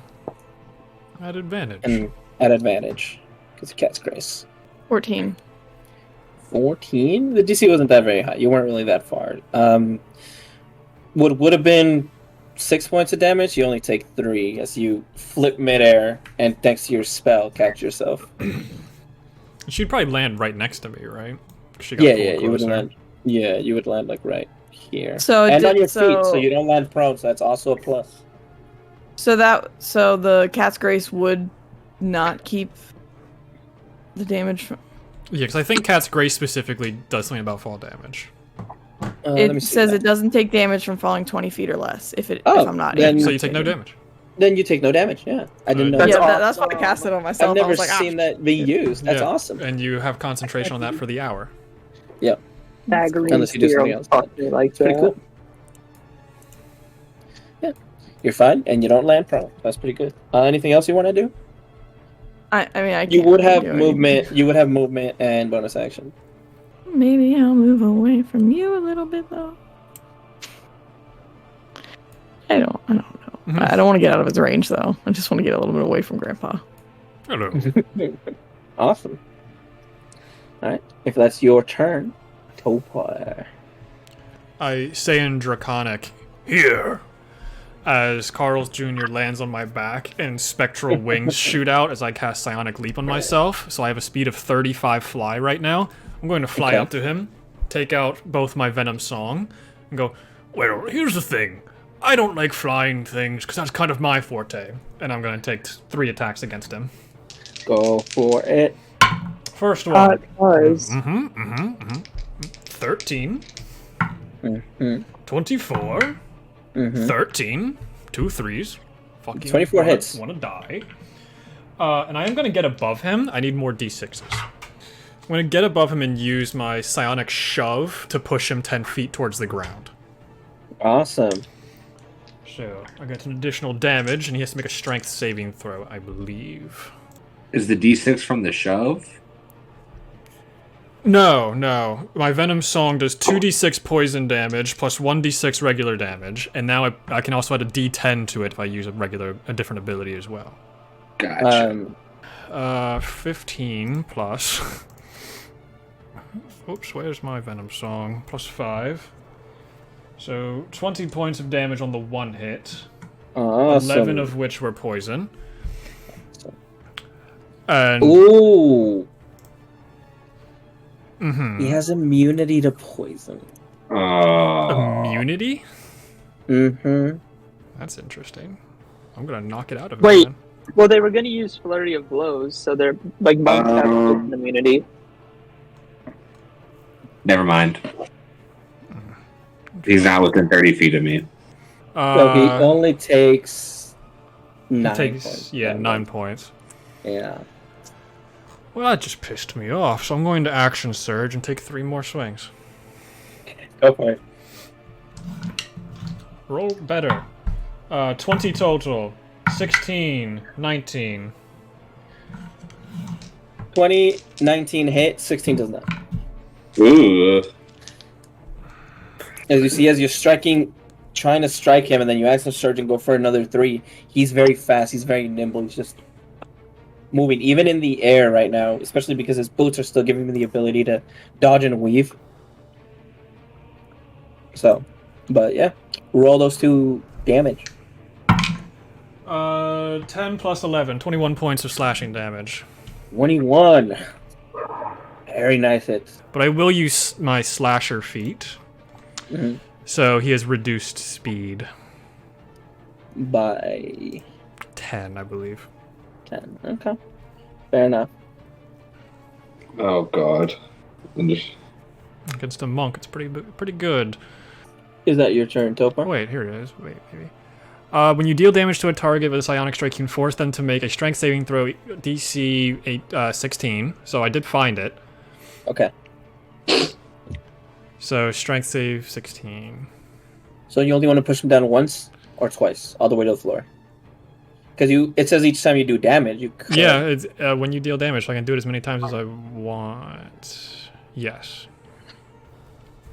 At advantage. And at advantage, because Cat's Grace. 14. 14? The DC wasn't that very high. You weren't really that far. Would have been 6 points of damage. You only take 3 as you flip midair and thanks to your spell, catch yourself. She'd probably land right next to me, right? She got Yeah, pulled you would closer. land. Yeah, you would land like right here. So and on your feet, so so you don't land prone. So that's also a plus. so the Cat's Grace would not keep the damage from. Yeah, because I think Cat's Grace specifically does something about fall damage. Let me It see says that. it doesn't take damage from falling 20 feet or less. If Oh, I'm not then- in. So you take no damage. Then you take no damage. Yeah, I didn't know. That's Yeah, that. that's why I cast it on myself. I've I never was like, seen that be used. That's Yeah, awesome. And you have concentration on that for the hour. Unless you do something else. Like Pretty cool. Yeah, you're fine, and you don't land prone. That's pretty good. Anything else you want to do? I mean, I can't You would really have do movement. anything. You would have movement and bonus action. Maybe I'll move away from you a little bit though. I don't know. Mhm. I don't want to get out of his range though. I just want to get a little bit away from Grandpa. Hello. Awesome. All right, if that's your turn, Topar. I say in Draconic, here, as Carl's Jr. lands on my back and spectral wings shoot out as I cast Psionic Leap on myself. So I have a speed of 35 fly right now. I'm going to fly Okay. up to him, take out both my Venom Song, and go, well, here's the thing. I don't like flying things because that's kind of my forte. And I'm going to take 3 attacks against him. Go for it. First one. was. 13, Mhm. 24, Mhm. 13, 2 3s. Fucking 24 hits. Want to die. And I am going to get above him. I need more d6s. I'm going to get above him and use my psionic shove to push him 10 feet towards the ground. Awesome. So I get an additional damage, and he has to make a strength saving throw, I believe. Is the D6 from the shove? No. My Venom Song does 2d6 poison damage plus 1d6 regular damage, and now I can also add a d10 to it if I use a different ability as well. Gotcha. 15 plus Oops, where's my Venom Song? +5. So 20 points of damage on the one hit. Awesome. 11 of which were poison. And Ooh. mhm. He has immunity to poison. Immunity? Mm-hmm. That's interesting. I'm gonna knock it out of him. Wait. Then. Well, they were going to use Flurry of Blows, so they're like bumped out of poison immunity. Never mind. He's not within 30 feet of me. So he only takes he 9 takes points. 9 points. Yeah. Well, that just pissed me off. So I'm going to action surge and take 3 more swings. Go for it. Roll better. 20 total. 16, 19. 20, 19 hit, 16 does not. Ooh. As you see, as you're trying to strike him, and then you accidentally surge and go for another 3, he's very fast, he's very nimble, he's just moving, even in the air right now, especially because his boots are still giving him the ability to dodge and weave. So, but yeah, roll those 2 damage. 10 plus 11, 21 points of slashing damage. 21. Very nice hits. But I will use my slasher feat. Mm-hmm. So he has reduced speed. By 10, I believe. 10. Okay. Fair enough. Oh god. Against a monk, it's pretty good. Is that your turn, Topar? Oh, wait, here it is. Wait, maybe. When you deal damage to a target with a psionic strike, you can force them to make a strength saving throw DC 16. So I did find it. Okay. So strength save 16. So you only want to push him down once or twice, all the way to the floor? Because it says each time you do damage, you could. Yeah, it's, when you deal damage, I can do it as many times as I want. Yes.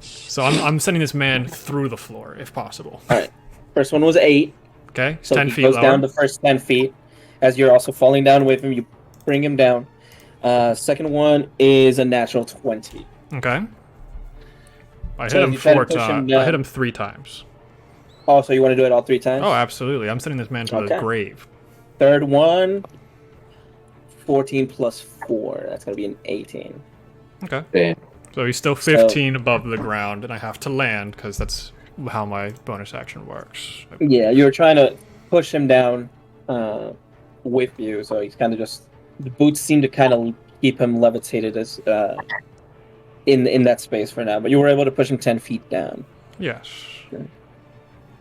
So I'm sending this man through the floor, if possible. All right. First one was 8. Okay, So 10 he feet goes lower. down the first 10 feet. As you're also falling down with him, you bring him down. Second one is a natural 20. Okay. I So hit him you try to 4 push him times. down. I hit him 3 times. Oh, so you want to do it all 3 times? Oh, absolutely. I'm sending this man to the Okay. grave. Third one, 14 plus 4. That's going to be an 18. Okay. Damn. So he's still 15 above the ground, and I have to land, because that's how my bonus action works. Yeah, you were trying to push him down with you, so he's kind of just... The boots seem to kind of keep him levitated as in that space for now, but you were able to push him 10 feet down. Yes.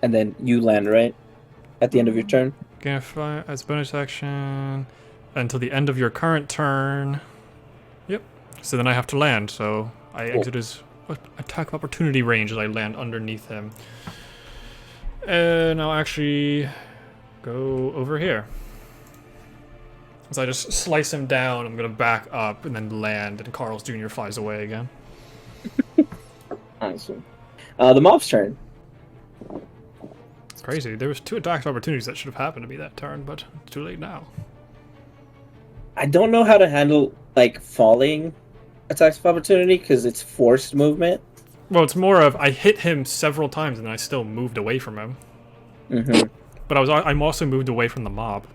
And then you land, right? At the end of your turn? Gain fire as bonus action until the end of your current turn. Yep. So then I have to land, so I exit his attack opportunity range as I land underneath him. And I'll actually go over here. As I just slice him down, I'm going to back up and then land, and Carl's Jr. flies away again. Awesome. The mob's turn. It's crazy. There was 2 attack opportunities that should have happened to me that turn, but it's too late now. I don't know how to handle, like, falling attacks of opportunity, because it's forced movement. Well, it's more of I hit him several times and I still moved away from him. Mm-hmm. But I'm also moved away from the mob.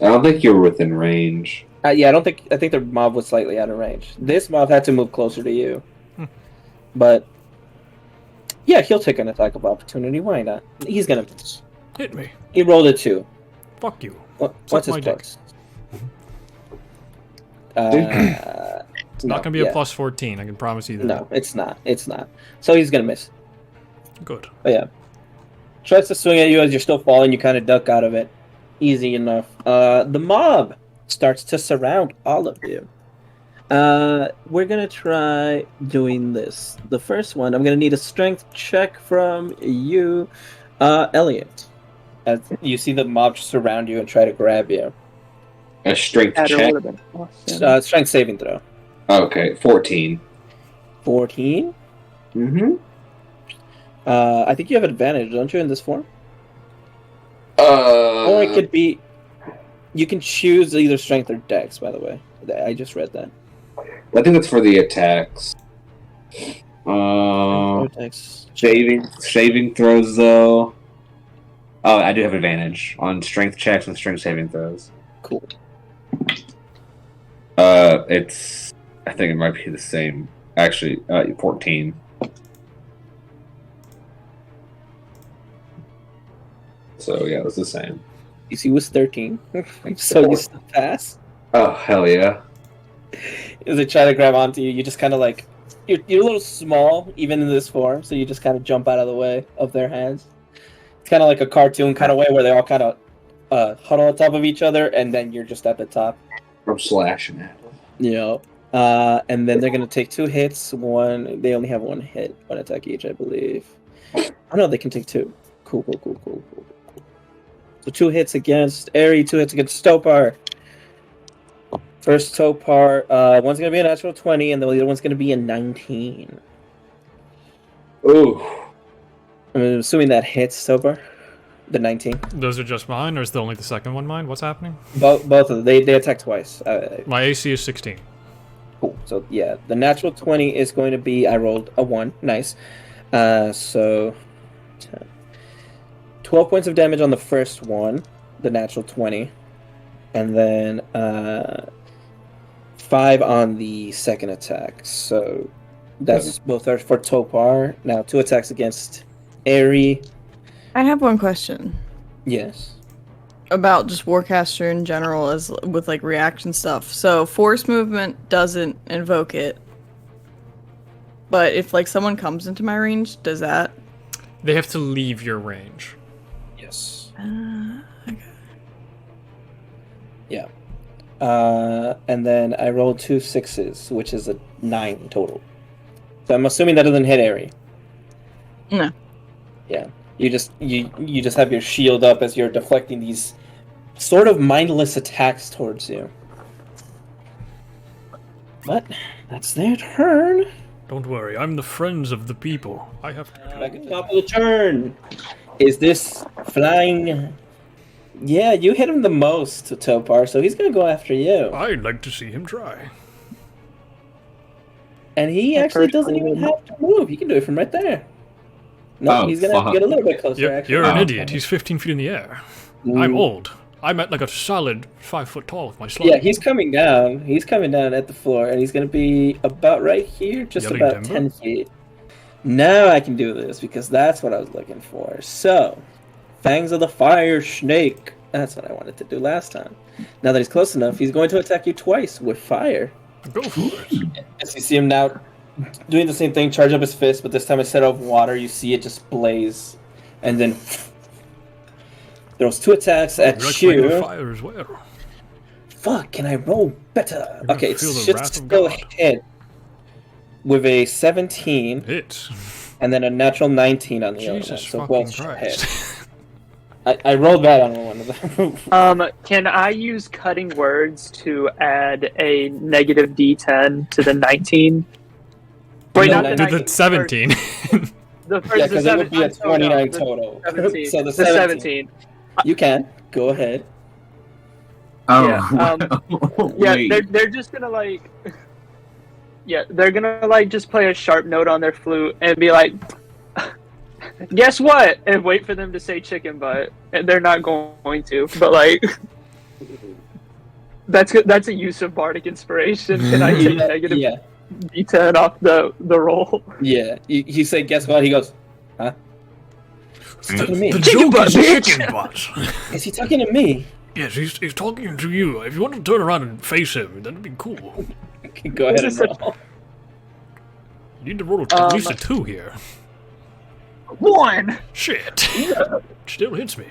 I don't think you were within range. Yeah, I think the mob was slightly out of range. This mob had to move closer to you. But, yeah, he'll take an attack of opportunity. Why not? He's going to miss. Hit me. He rolled a 2. Fuck you. What's his my dick. plus? It's not going to be a plus 14, I can promise you that. No, it's not. It's not. So he's going to miss. Good. But yeah. Tries to swing at you as you're still falling. You kind of duck out of it. Easy enough. The mob starts to surround all of you. We're going to try doing this. The first one, I'm going to need a strength check from you, Elliot. As you see the mob surround you and try to grab you. A strength That check. would have been awesome. Strength saving throw. Okay, 14. 14? Mm-hmm. I think you have advantage, don't you, in this form? Or it could be... You can choose either strength or dex, by the way. I just read that. I think that's for the attacks. Vortex. Shaving throws though. Oh, I do have advantage on strength checks and strength saving throws. Cool. It's. I think it might be the same. Actually, 14. So yeah, it was the same. DC was 13, so you still pass. Oh hell yeah! As they try to grab onto you, you just kind of like you're a little small even in this form, so you just kind of jump out of the way of their hands. It's kind of like a cartoon kind of way where they all kind of huddle on top of each other, and then you're just at the top. I'm slashing at them. Yeah. And then they're gonna take 2 hits. They only have 1 hit, 1 attack each, I believe. Oh no, they can take 2. Cool. So 2 hits against Airy, 2 hits against Stopar. First Topar, one's gonna be a natural 20, and the other one's gonna be a 19. Ooh. I'm assuming that hits Topar. The 19. Those are just mine, or is only the second one mine? What's happening? Both of them. They attack twice. My AC is 16. Cool. So yeah, the natural 20 is going to be. I rolled a 1. Nice. So 10. 12 points of damage on the first one, the natural 20, and then 5 on the second attack. So that's both are for Topar. Now 2 attacks against Airy. I have one question Yes. about just Warcaster in general, as with like reaction stuff. So force movement doesn't invoke it, but if like someone comes into my range, does that? They have to leave your range. Yes. Okay. Yeah. And then I rolled 2 6s, which is a 9 total. So I'm assuming that doesn't hit Airy. No. Yeah. You just have your shield up as you're deflecting these sort of mindless attacks towards you. But that's their turn. Don't worry, I'm the friends of the people. I have to. Back at the top of the turn. Is this flying? Yeah, you hit him the most, Topar, so he's gonna go after you. I'd like to see him try. And he actually doesn't even have to move. He can do it from right there. No, he's gonna have to get a little bit closer. Actually, You're an idiot. He's 15 feet in the air. I'm old. I'm at like a solid 5 foot tall with my slug. Yeah, he's coming down. He's coming down at the floor, and he's gonna be about right here, just Yelling about timber? 10 feet. Now I can do this because that's what I was looking for. So, Fangs of the Fire Snake. That's what I wanted to do last time. Now that he's close enough, he's going to attack you twice with fire. Go for it. As you see him now doing the same thing, charge up his fist, but this time instead of water, you see it just blaze, and then throws 2 attacks at you. Fire as well. Fuck, can I roll better? gonna Okay, it feel the should wrath of still God. hit with a 17 Hit. and then a natural 19 on the other one. Jesus So fucking both should Christ. hit. I rolled bad on one of them. Can I use cutting words to add a negative D10 to the 19? Wait, No, not the no, 19. The 17. The first, Yeah, the because it would be a 29 the total. 17. So the The 17. You can. Go ahead. Oh. Yeah, Wait. they're just gonna like. Yeah, they're gonna like just play a sharp note on their flute and be like, "Guess what?" and wait for them to say chicken butt, and they're not going to. But like, that's a use of bardic inspiration. Can I get negative Yeah. D10 off the roll? Yeah. You say, guess what? He goes, huh? He's talking to me. The Chicken joke butt, is bitch! chicken butt. Is he talking to me? Yes, he's talking to you. If you want to turn around and face him, that'd be cool. Go ahead This and is roll. You need to roll at least a 2 here. 1! Shit. Still hits me.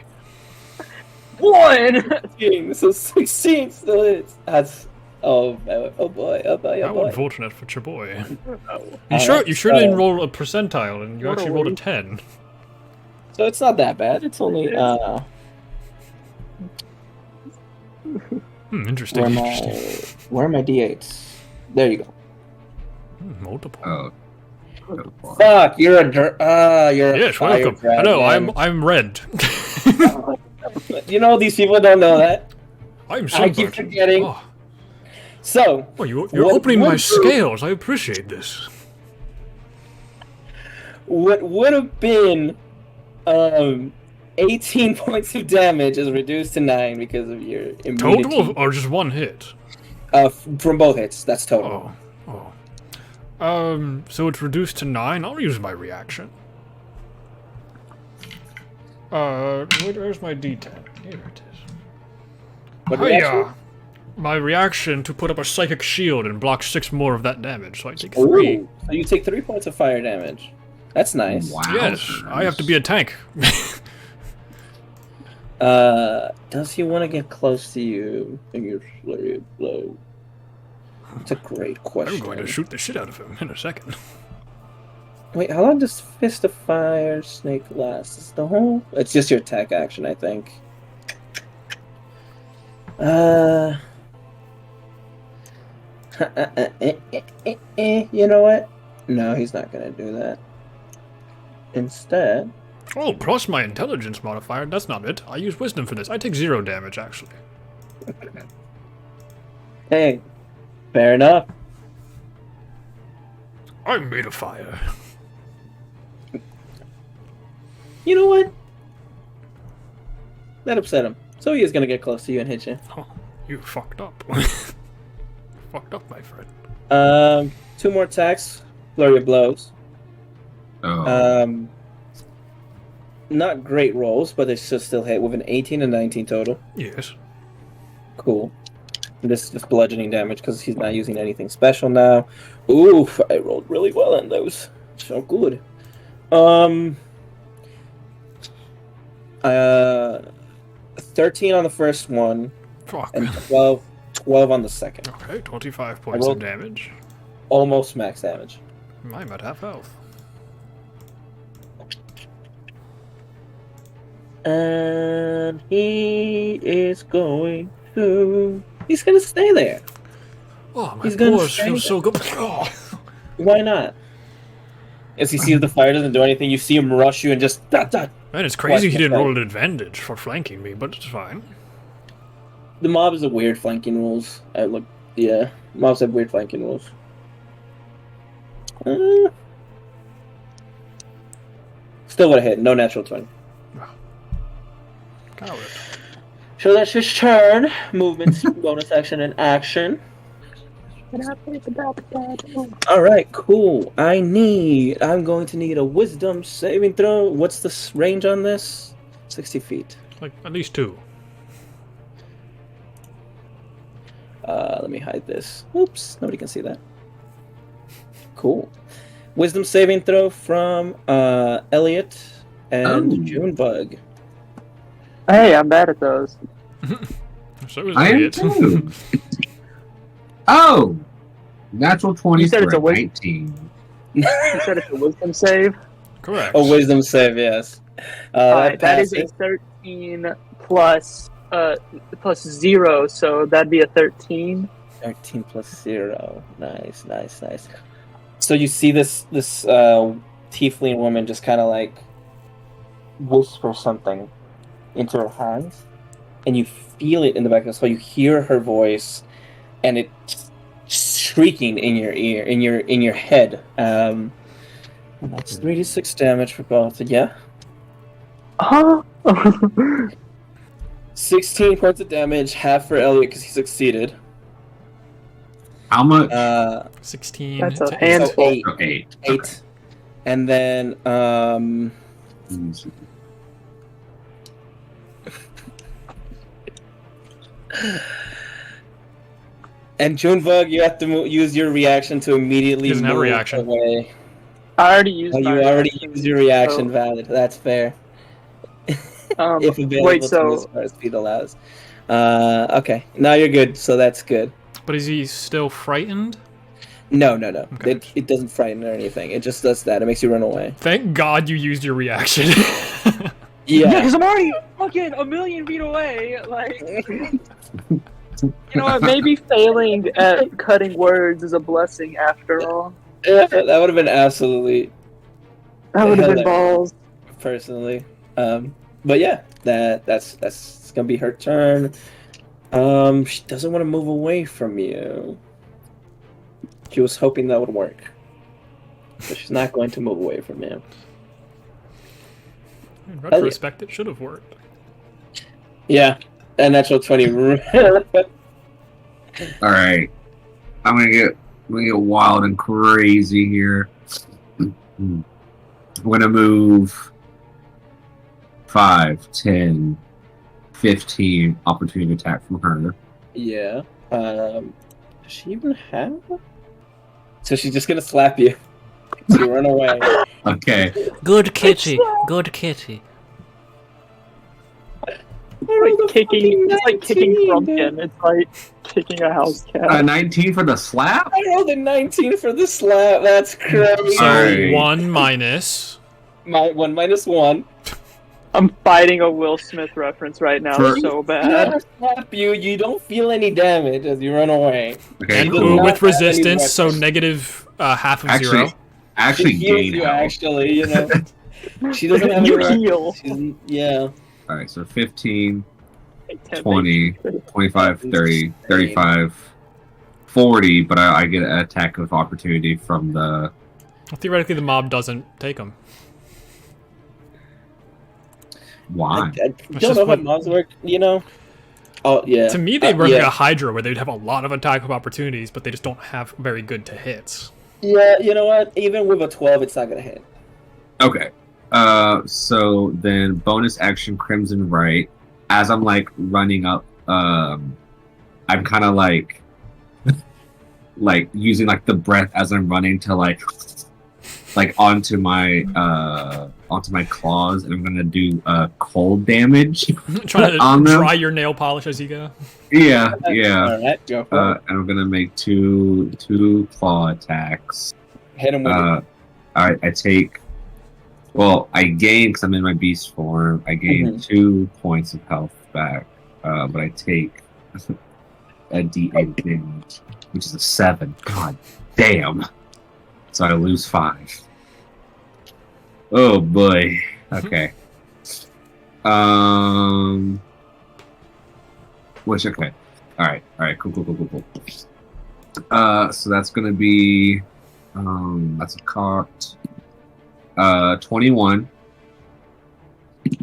1! This is 16 still is. That's oh boy, oh boy, oh boy, oh How boy. unfortunate for your boy. Alright, You sure didn't roll a percentile and you What a actually rolled a waste. 10. So it's not that bad. It's only Interesting. where are my d8s? There you go. Multiple. Oh. Fuck, you're a you're a Yes, fire welcome. dragon. Hello, I'm red. You know these people don't know that. I'm I sunburned. keep forgetting. Oh, So, Oh, you're what opening my would- scales. I appreciate this. what would have been 18 points of damage is reduced to 9 because of your immunity. Total or just one hit? From both hits. That's total. So it's reduced to 9. I'll use my reaction. Where's my D10? Here it is. What Hiya! reaction? My reaction to put up a psychic shield and block 6 more of that damage, so I take 3. Ooh, so you take 3 points of fire damage. That's nice. Wow. Yes, I have to be a tank. Does he want to get close to you in your flurry of blow? It's a great question. I'm going to shoot the shit out of him in a second. Wait, how long does Fist of Fire Snake last? Is the whole? It's just your attack action, I think. You know what? No, he's not gonna do that. Instead, Oh, plus my intelligence modifier. That's not it. I use wisdom for this. I take 0 damage, actually. hey, fair enough. I'm made of fire. You know what? That upset him. So he is gonna get close to you and hit you. Oh, you fucked up. Fucked up, my friend. 2 more attacks. Flurry of blows. Oh. Not great rolls, but they should still hit with an 18 and 19 total. Yes. Cool. And this is just bludgeoning damage because he's not using anything special now. Oof, I rolled really well on those. So good. 13 on the first one Fuck. and 12 on the second. Okay, 25 points rolled- of damage. Almost max damage. I'm at half health. And he's gonna stay there. Oh, my He's gonna pores stay feel there. so good. Oh. Why not? As he sees the fire doesn't do anything, you see him rush you and just dot. Man, it's crazy he What the didn't fuck? roll an advantage for flanking me, but it's fine. The mob is a weird flanking rules. Mobs have weird flanking rules. Still would have hit. No natural 20. Coward. So that's his turn. Movements, bonus action, and action. Alright, cool. I'm going to need a wisdom saving throw. What's the range on this? 60 feet. Like, at least 2. Let me hide this. Oops, nobody can see that. Cool. Wisdom saving throw from Elliot and Oh. Junebug. Hey, I'm bad at those. So is I am Elliot. too. Oh! Natural 20 You said it's for a win- 19. You said it's a wisdom save. Correct. Oh, wisdom save, yes. That is a passes. 13 plus 0, so that'd be a 13. 13 plus 0. Nice. So you see this tiefling woman just kind of like whisper something into her hands, and you feel it in the back of the skull. You hear her voice, and it's shrieking in your ear, in your head. And that's 3d6 damage for both. Yeah, Huh? 16 points of damage, half for Elliot because he succeeded. How much? 16 That's a to hand- So 8, Oh, 8. 8, and then and Junebug, you have to use your reaction to immediately He doesn't have a move reaction. away. I already used Oh, my you already reaction, used your reaction, so, valid. That's fair. If available wait, to so as far as speed allows. Okay, now you're good, so that's good. But is he still frightened? No. Okay. It doesn't frighten or anything. It just does that. It makes you run away. Thank God you used your reaction. yeah, Yeah. because I'm already fucking a million feet away. Like, you know what? Maybe failing at cutting words is a blessing after all. That would have been absolutely That would have been Hilarious. balls. personally. But yeah, that's gonna be her turn. She doesn't want to move away from you. She was hoping that would work. But she's not going to move away from you. In retrospect, it should have worked. Yeah, a natural 20. Alright. I'm gonna get wild and crazy here. I'm gonna move 5, 10, 15 opportunity attack from her. Yeah. Does she even have? So she's just gonna slap you. So you run away. Okay. Good kitty. Good kitty. It's like kicking Frumpkin. It's like kicking a house cat. 19 for the slap? I rolled a 19 for the slap. That's crazy. So Alright. 1 minus. My 1 minus 1. I'm fighting a Will Smith reference right now so bad. Never slap you. You don't feel any damage as you run away. Okay, And cool. with Not any resistance, so weapons. negative half of Actually, 0. actually She heals gain you, health. actually, you know. She doesn't have You any heal. Yeah. Alright, so 15, Like 10 20, 25, 30, 35, 40, but I get an attack of opportunity from the... Theoretically, the mob doesn't take them. Why? I just don't know how what- mobs work, you know? Oh, yeah. To me, they work like yeah. a Hydra, where they'd have a lot of attack of opportunities, but they just don't have very good to hits. Yeah, you know what? Even with a 12, it's not gonna hit. Okay. So then bonus action Crimson Right. As I'm like running up, I'm kind of like using like the breath as I'm running to like onto my claws, and I'm gonna do cold damage. Trying On to them? dry your nail polish as you go. Yeah. Alright, go for it. And I'm gonna make two claw attacks. Hit him with it. I take. Well, I gain because I'm in my beast form. I gain 2 points of health back, but I take a D8 damage, which is a 7. God damn! So I lose 5. Oh boy. Okay. Which okay. All right. Cool. So that's gonna be. That's a cart. 21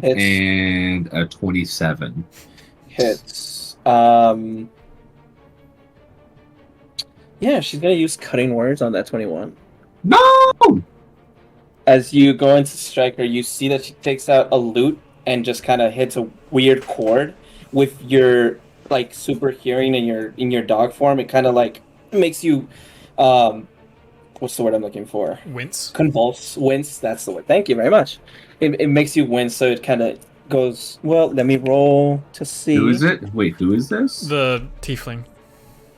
Hits. and a 27. Hits. Yeah, she's gonna use cutting words on that 21. No! As you go into strike her, you see that she takes out a lute and just kind of hits a weird chord with your like super hearing in your dog form. It kind of like makes you what's the word I'm looking for? Wince. Convulse, wince. That's the word. Thank you very much. It makes you wince, so it kind of goes. Well, let me roll to see. Who is it? Wait, who is this? The tiefling.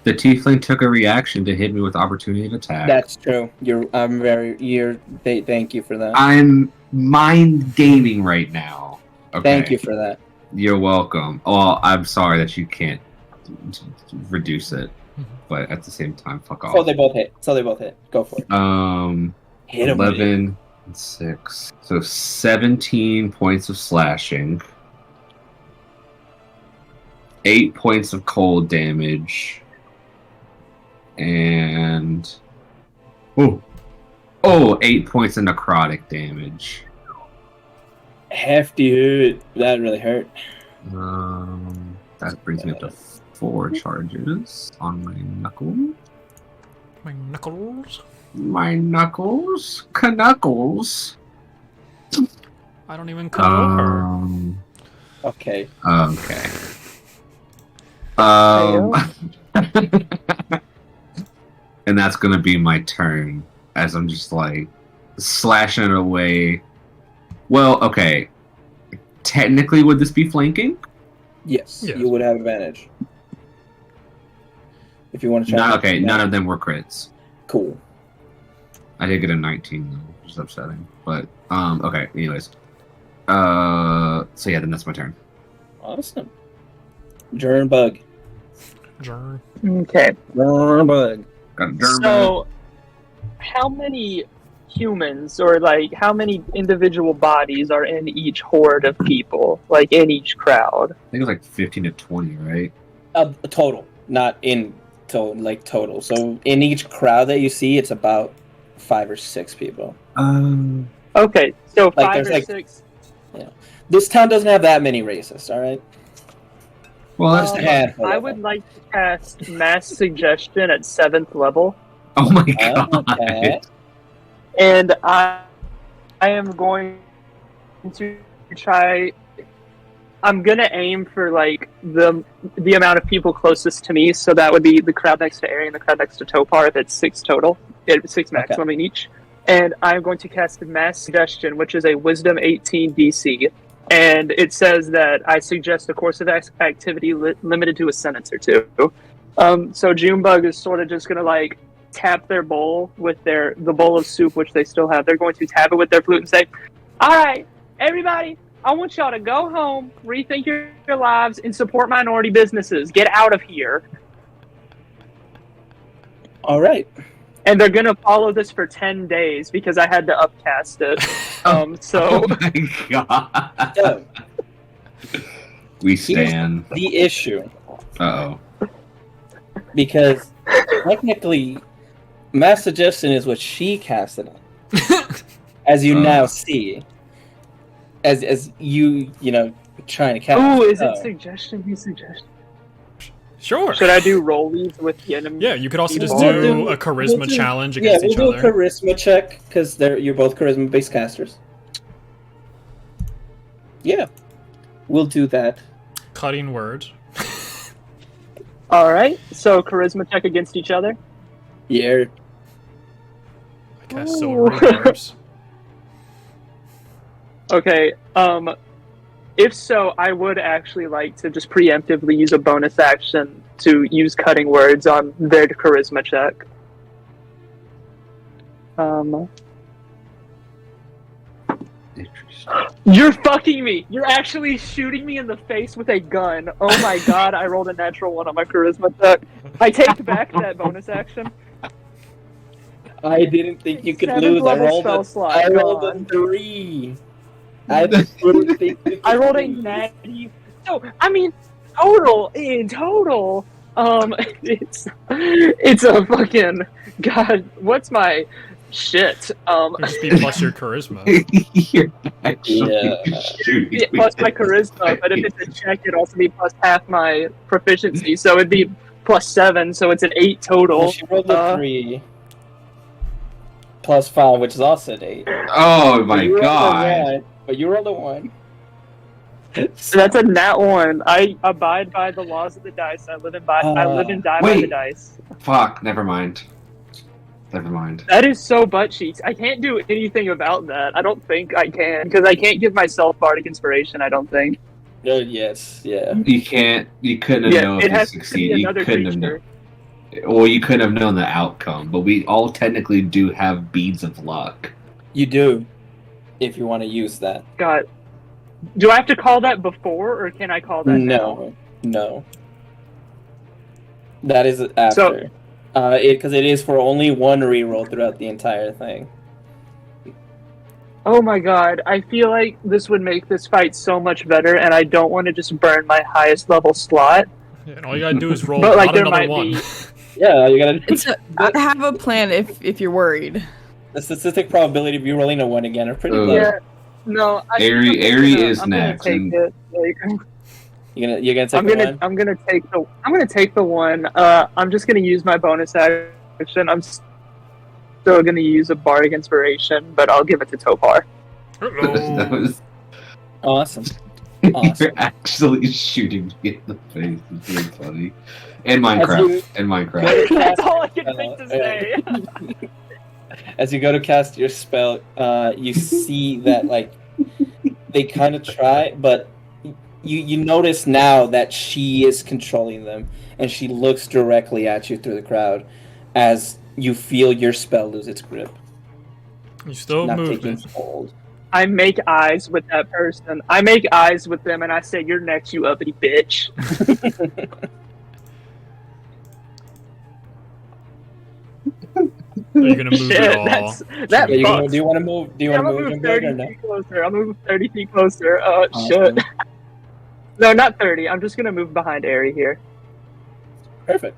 The tiefling took a reaction to hit me with opportunity of attack. That's true. Thank you for that. I'm mind gaming right now. Okay. Thank you for that. You're welcome. Well, I'm sorry that you can't reduce it, but at the same time, fuck off. So they both hit. Go for it. Hit 'em with it. 11 and 6. So 17 points of slashing. 8 points of cold damage. And 8 points of necrotic damage. Hefty hit. That really hurt. That brings me up to 4 charges on my knuckle. My knuckles. My knuckles? Knuckles? I don't even call her. Okay. Okay. And that's gonna be my turn as I'm just like slashing it away. Well, okay. Technically, would this be flanking? Yes, Yes. you would have advantage. If you want to try. Okay, none of them were crits. Cool. I did get a 19 though, which is upsetting. But okay. Anyways, so yeah, then that's my turn. Awesome. Jern bug. Jern. Okay. Jern bug. Got a derm. So, how many humans, or like how many individual bodies are in each horde of people, like in each crowd? I think it was like 15 to 20, right? Total, not in total, like total. So in each crowd that you see, it's about 5 or 6 people. Okay, so Like, 5 there's, or like- 6. This town doesn't have that many racists. All right. Well, that's a handful I of would them. like to cast Mass Suggestion at 7th level, oh my god. Okay. and I am going to try. I'm gonna aim for like the amount of people closest to me, so that would be the crowd next to Ari and the crowd next to Topar. If it's 6 total, it's 6 maximum in each. And I'm going to cast Mass Suggestion, which is a Wisdom 18 DC, and it says that I suggest a course of activity limited to a sentence or 2. So Junebug is sort of just gonna like tap their bowl with the bowl of soup, which they still have. They're going to tap it with their flute and say, "All right, everybody, I want y'all to go home, rethink your lives, and support minority businesses. Get out of here." All right. And they're gonna follow this for 10 days because I had to upcast it. So Oh my god. So We stand. the issue, Uh-oh. because technically, Mass Suggestion is what she casted on, as you now see, as you trying to cast. ooh, is it Oh. suggestion? Be suggestion. Sure. Should I do rollies with the enemy? Yeah, you could also just We'll do a charisma challenge Yeah, against we'll each do a other. charisma check because you're both charisma-based casters. Yeah, we'll do that. Cutting words. All right. So charisma check against each other. Yeah. I cast silver bars. Okay. If so, I would actually like to just preemptively use a bonus action to use cutting words on their charisma check. You're fucking me! You're actually shooting me in the face with a gun. Oh my god, I rolled a natural 1 on my charisma check. I take back that bonus action. I didn't think you could 7th lose. I level rolled spell a, slot, I rolled a gone. 3. I didn't think you could I rolled a lose. natty. So I mean, in total, it's a fucking god. What's my shit? It'd just be plus your charisma. You're actually Yeah. shooting. Yeah, plus my charisma, but if it's a check, it'd also be plus half my proficiency, so it'd be plus 7, so it's an 8 total. Well, she rolled a 3. Plus 5, which is also an 8. Oh But my you rolled a god. 1, but you rolled a 1. So that's a nat 1. I abide by the laws of the dice. I live and die by wait. the dice. Fuck, never mind. Never mind. That is so butt cheeks. I can't do anything about that. I don't think I can, because I can't give myself bardic inspiration, I don't think. Yes, yeah. You couldn't have Yeah, known it if you has to be succeeded. You another couldn't have creature. known. Well, you couldn't have known the outcome, but we all technically do have beads of luck. You do, if you want to use that. God. Do I have to call that before, or can I call that now? No. That is after. Because it is for only 1 reroll throughout the entire thing. Oh my god, I feel like this would make this fight so much better, and I don't want to just burn my highest level slot. And all you gotta do is roll But, like, not there another might one. be- Yeah, you gotta. I have a plan if you're worried. The statistic probability of you rolling a 1 again are pretty low. Yeah. No, I think Ari- I'm just Ari gonna- is I'm gonna next, take and- it. Like, You're gonna take the 1? I'm gonna take the 1. I'm just gonna use my bonus action. I'm still gonna use a bardic inspiration, but I'll give it to Topar. that Hello. was. Awesome. You're Awesome. actually shooting me in the face. It's really funny. In Minecraft. In Minecraft. That's all I can think to say. As you go to cast your spell, you see that like they kind of try, but you notice now that she is controlling them, and she looks directly at you through the crowd as you feel your spell lose its grip, You still not moving. taking hold. I make eyes with that person. I make eyes with them, and I say, "You're next, you uppity bitch." Are you gonna move Shit, at all? that Do fucks. you want to move? Do you Yeah, want I'm to gonna move move your 30 or no? feet closer. I'm gonna move 30 feet closer. Awesome. Shit. No, not 30. I'm just gonna move behind Ari here. Perfect.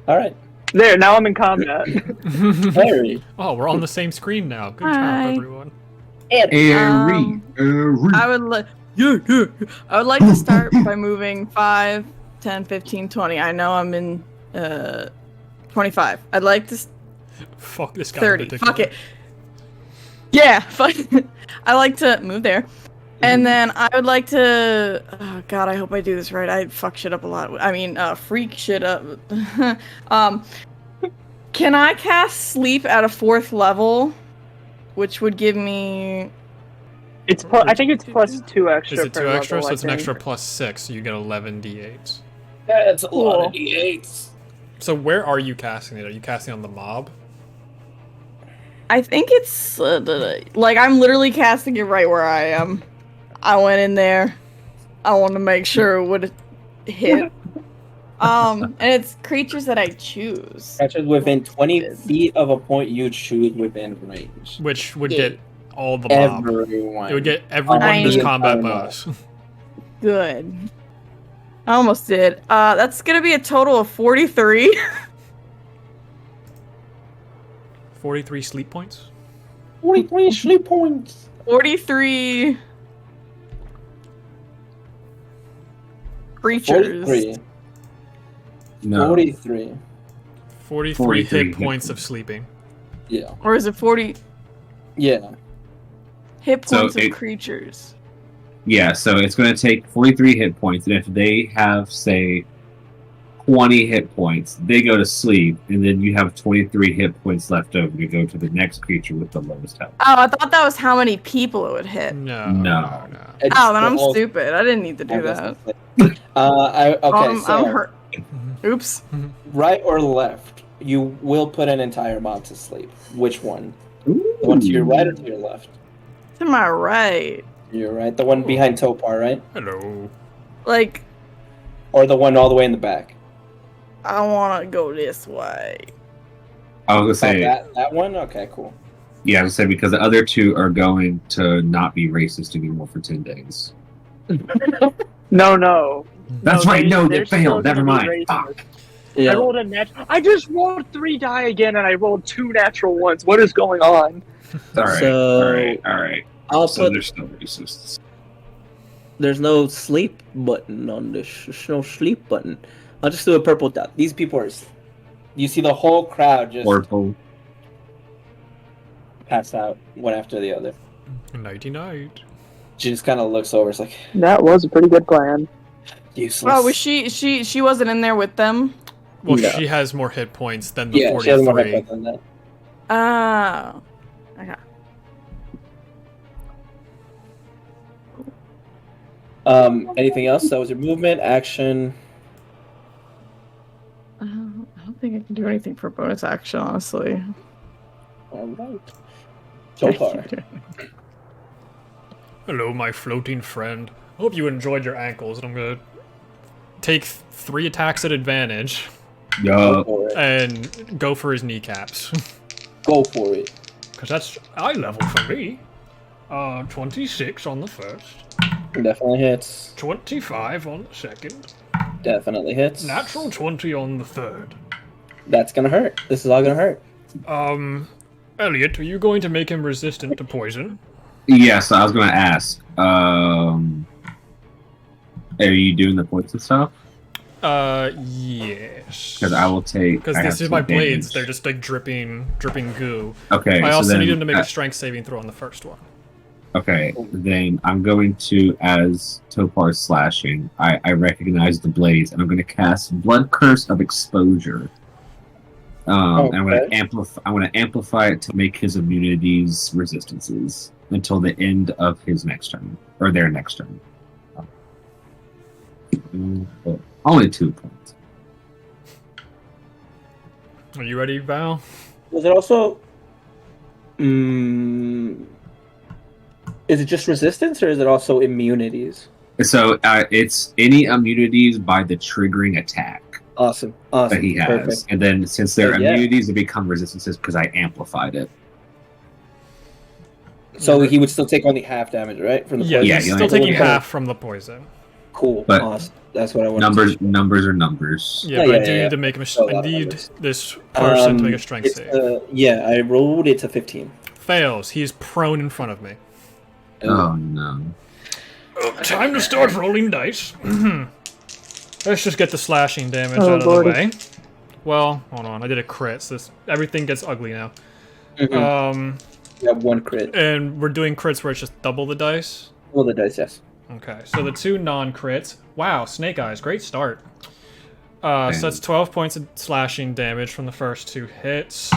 All right. There, now I'm in combat. Very. Oh, we're on the same screen now. Good Hi. job, everyone. I would like I would like to start by moving 5, 10, 15, 20. I know I'm in 25. I'd like to Fuck this guy. 30. Fuck it. Yeah, fuck. I like to move there. And then I would like to oh god, I hope I do this right. I fuck shit up a lot. I mean, freak shit up. Can I cast sleep at a 4th level? Which would give me I think it's +2 extra. Is it 2 per extra? level, So it's I an think. extra +6, so you get 11 d8s. That's a lot Cool. of d8s. So where are you casting it? Are you casting on the mob? I think it's like I'm literally casting it right where I am. I went in there. I want to make sure it would hit. And it's creatures that I choose. Creatures within 20 feet of a point you choose within range. Which would get all the mob. Everyone. It would get everyone in this Nice. combat Nice. bonus. Good. I almost did. That's gonna be a total of 43. 43 sleep points? 43 sleep points. 43 creatures. 43. No. 43. 43 43 hit points of sleeping. Yeah. Or is it 40 Yeah. hit So points of it- creatures? Yeah, so it's going to take 43 hit points, and if they have, say, 20 hit points, they go to sleep, and then you have 23 hit points left over to go to the next creature with the lowest health. Oh, I thought that was how many people it would hit. No. It's Oh, then I'm all- stupid. I didn't need to do I guess that. that's it. Okay, so I'm hurt. Oops. right or left, you will put an entire mob to sleep. Which one? The one to your right or to your left? To my right. You're right. The one behind Topar, right? Hello. Like, Or the one all the way in the back? I want to go this way. I was going to say, That one? Okay, cool. yeah, I was going to say, because the other two are going to not be racist anymore for 10 days. No. That's right, no, they they're still failed. Never gonna be mind. racist. Fuck. Yeah. I rolled a natural. I just rolled 3 die again, and I rolled 2 natural ones. What is going on? Alright, So- alright. I'll So put. they're still racists. There's no sleep button on this. There's no sleep button. I'll just do a purple dot. These people are. You see the whole crowd just Purple. pass out one after the other. Nighty night. She just kind of looks over. It's like That was a pretty good plan. useless. Oh, was she wasn't in there with them? Well, No. she has more hit points than the Yeah, she has more 43. hit than that. Oh. Okay. Anything else? That was your movement, action. I don't think I can do anything for bonus action, honestly. All right. So far. Hello, my floating friend. Hope you enjoyed your ankles, and I'm gonna take 3 attacks at advantage Yo. Go for it. and go for his kneecaps. Go for it. Because that's eye level for me. 26 on the first, Definitely hits. 25 on the second, Definitely hits. natural 20 on the third. That's gonna hurt. This is all gonna hurt. Elliot, are you going to make him resistant to poison? Yes, I was going to ask. Are you doing the points and stuff? Yes. Because I will take. Because I this have is my some blades. damage. They're just like dripping goo. Okay. I so also then, need him to make a strength saving throw on the first one. Okay, then I'm going to, as Topar's slashing, I recognize the blades, and I'm going to cast Blood Curse of Exposure. And I'm going to amplify it to make his immunities resistances until the end of his next turn, or their next turn. But only 2 points. Are you ready, Val? Was it also? Is it just resistance, or is it also immunities? So it's any immunities by the triggering attack Awesome. that he has, Perfect. and then since they're Yeah. immunities, they become resistances because I amplified it. So he would still take only half damage, right? From the Yeah, poison? Yeah, he's you still only- taking half from the poison. Cool. But Awesome. That's what I wanted. Numbers are numbers. Yeah, Oh, but yeah, I do yeah, need to make a So a I lot of need numbers. this person to make a strength It's, save. yeah, I rolled it to 15. Fails. He is prone in front of me. Oh no. Time to start rolling dice. Let's just get the slashing damage Oh, out of Lordy. the way. Well, hold on. I did a crit. So everything gets ugly now. Mhm. You have one crit. And we're doing crits where it's just double the dice. Roll the dice, yes. Okay, so the 2 non-crits. Wow, Snake Eyes, great start. So that's 12 points of slashing damage from the first 2 hits,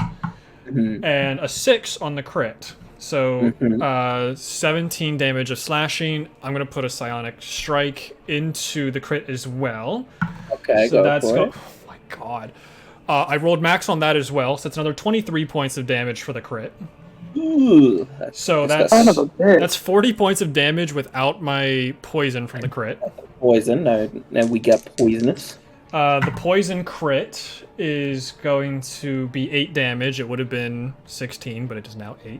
and a 6 on the crit. So 17 damage of slashing. I'm gonna put a psionic strike into the crit as well. Okay, So go that's for it. oh my god. I rolled max on that as well, so it's another 23 points of damage for the crit. Ooh, So Son of a bitch. that's 40 points of damage without my poison from the crit. poison. Now we get poisonous. The poison crit is going to be 8 damage. It would have been 16, but it is now 8.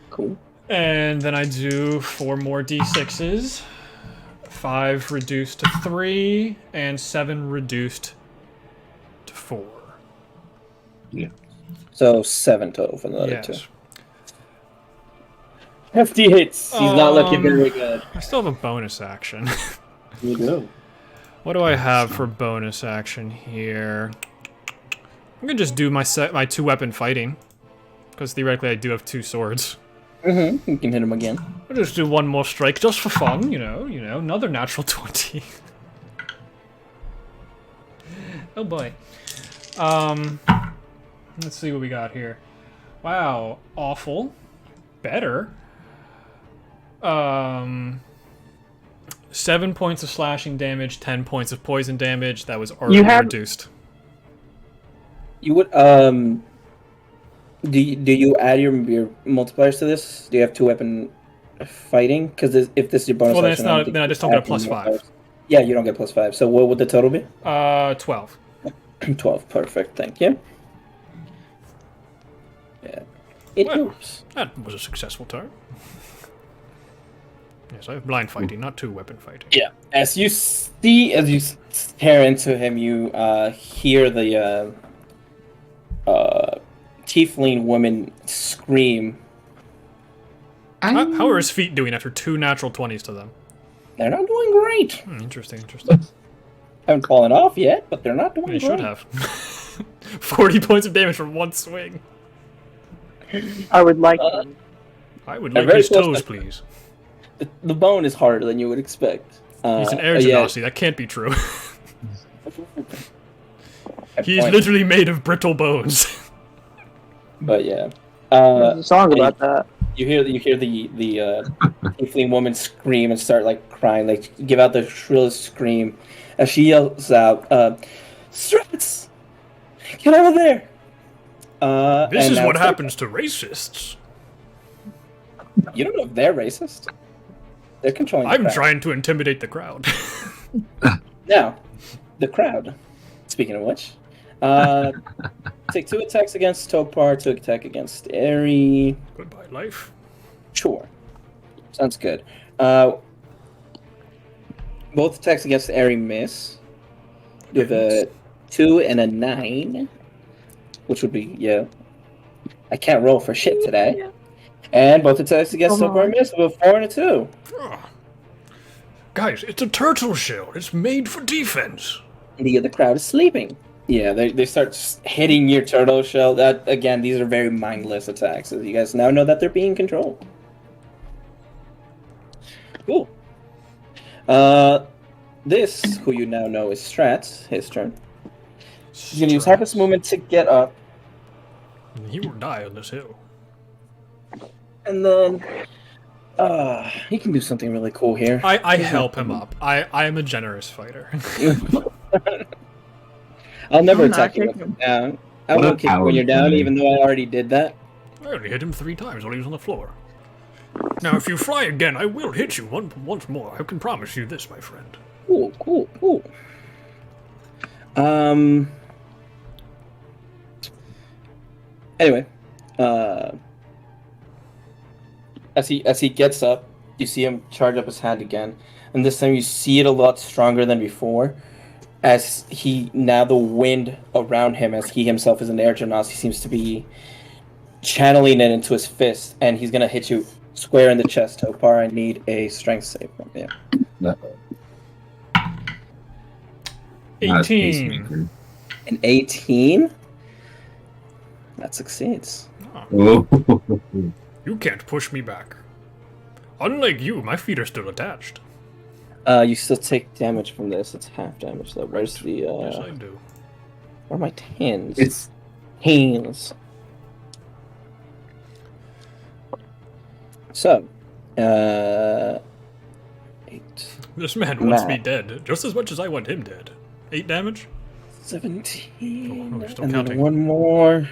Cool. And then I do 4 more d6s. 5 reduced to 3, and 7 reduced to 4. Yeah. So 7 total for the other two. Yes. Hefty hits. He's not looking very good. I still have a bonus action. You do. What do I have for bonus action here? I'm gonna just do my 2-weapon fighting, because theoretically I do have 2 swords. You can hit him again. I'll just do one more strike just for fun, you know, another natural 20. Oh boy. Let's see what we got here. Wow, awful. Better. 7 points of slashing damage, 10 points of poison damage. That was already reduced. You would do you add your multipliers to this? Do you have 2-weapon fighting? Because if this is your bonus Well, then action, it's not. think Then I you just don't get a add plus your 5. multipliers. Yeah, you don't get plus 5. So what would the total be? 12. 12. Perfect. Thank you. Yeah. It Well. moves. That was a successful turn. Yes, I have blind fighting, not 2-weapon fighting. Yeah. As you stare into him, you hear the tiefling woman scream. How are his feet doing after 2 natural 20s to them? They're not doing great. Interesting. Haven't fallen off yet, but they're not doing They great. should have. 40 points of damage from 1 swing. I would like them. I would They're lick very his close toes, to- please. The bone is harder than you would expect. He's an air yeah, genasi. That can't be true. at He's point. literally made of brittle bones. But yeah, There's a song about that. you hear the tiefling woman scream and start like crying, like give out the shrillest scream as she yells out, "Strats, get over there!" This and is now what it's like- happens to racists. You don't know if they're racist. They're controlling. The I'm crowd. trying to intimidate the crowd. Now, the crowd. Speaking of which, take 2 attacks against Topar, 2 attack against Airy. Goodbye, life. Sure. Sounds good. Both attacks against Airy miss. You have a 2 and a 9, which would be, yeah. I can't roll for shit today. And both attacks against Topar miss with a 4 and a 2. Oh. Guys, it's a turtle shell. It's made for defense. The other crowd is sleeping. Yeah, they start hitting your turtle shell. That again, these are very mindless attacks. As you guys now know that they're being controlled. Cool. This, who you now know is Strat, his turn. He's gonna use half his movement to get up, He will die on this hill. and then he can do something really cool here. I help him up. I am a generous fighter. I'll never I'm not attack you kicking when you're down. I What a won't kick you when you're coward. down, even though I already did that. I only hit him 3 times while he was on the floor. Now, if you fly again, I will hit you once more. I can promise you this, my friend. Cool. Anyway, as he gets up, You see him charge up his hand again, and this time you see it a lot stronger than before. As now the wind around him, as he himself is an air genasi, seems to be channeling it into his fist, and he's gonna hit you square in the chest. Topar, I need a strength save from you. Not a 18. pacemaker. An 18. That succeeds. Oh. You can't push me back. Unlike you, my feet are still attached. You still take damage from this. It's half damage though. Where's the Yes, I do. where are my tens? It's Hands. So, 8. This man wants me Matt. dead, just as much as I want him dead. 8 damage? 17. Oh, you're still and counting. then one more.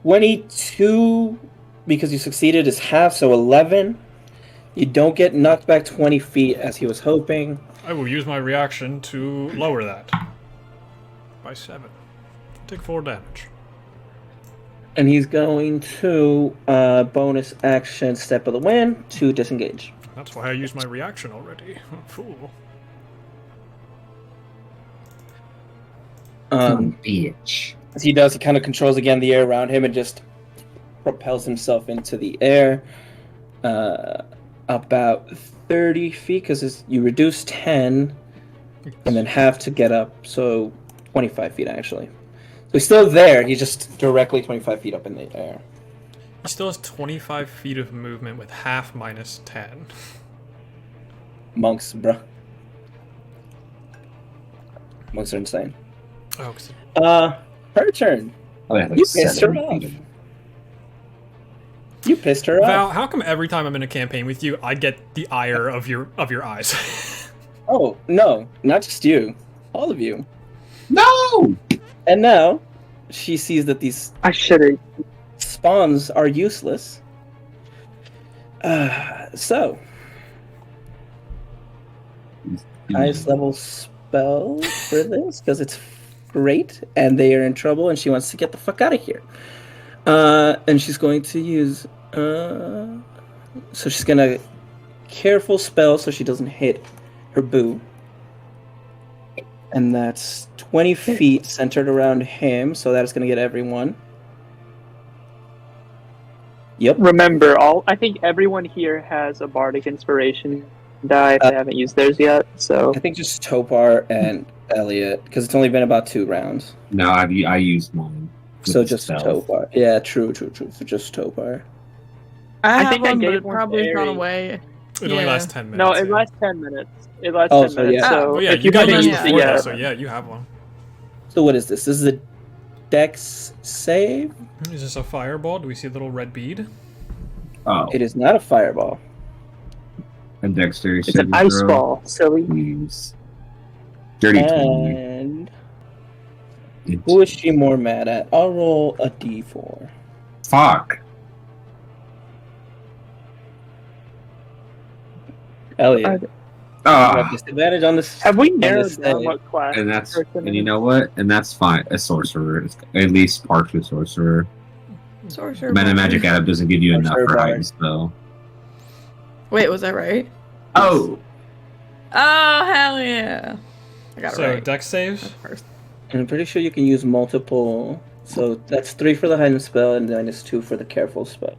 22, because you succeeded, is half, so 11. You don't get knocked back 20 feet as he was hoping. I will use my reaction to lower that. By 7. Take 4 damage. And he's going to bonus action Step of the Wind to disengage. That's why I used my reaction already. Fool. bitch. As he does, he kind of controls again the air around him and just propels himself into the air about 30 feet, because you reduce 10 and then half to get up, so 25 feet actually. So he's still there, he's just directly 25 feet up in the air. He still has 25 feet of movement with half minus 10. Monks, bruh. Monks are insane. Oh, 'cause Her turn. Oh, yeah, like You pissed her 7 off. feet. You pissed her Val, off. how come every time I'm in a campaign with you, I get the ire of your eyes? Oh, no, not just you. All of you. No! And now, she sees that these I should have. spawns are useless. So, highest level spell for this, because it's great, and they are in trouble, and she wants to get the fuck out of here. And she's going to use... so she's going to careful spell so she doesn't hit her boo. And that's 20 feet centered around him, so that is going to get everyone. Yep. Remember, I think everyone here has a bardic inspiration die if they haven't used theirs yet. So I think just Topar and Elliot, because it's only been about 2 rounds. No, I used mine. So With just stealth. Topar. Yeah, true. So just Topar. I I have think I one, but gave it one probably to gone Aries. away. It only Yeah. lasts 10 minutes. no, it yeah. lasts 10 minutes. It lasts Oh, 10 so minutes. yeah. So Oh yeah, if you got haven't those used used it it before yet, this, so yeah, you have one. So what is this? This is a Dex save. Is this a fireball? Do we see a little red bead? Oh, It is not a fireball. a dexterity it's an saving ice throw. ball. Silly. Please. Dirty 20. And who is she more mad at? I'll roll a d4. Fuck. Elliot, you Ah, have disadvantage on this. Have we on narrowed this down save. what class? and that's person and you is? know what? And that's fine. A sorcerer, it's at least partially sorcerer. Sorcerer. Meta bard. magic adept doesn't give you enough Sorcerer for bard. heightened spell. Wait, was that right? Oh, Oh, hell yeah. I got it So right. dex saves. First. And I'm pretty sure you can use multiple. So that's 3 for the heightened spell, and then it's 2 for the careful spell.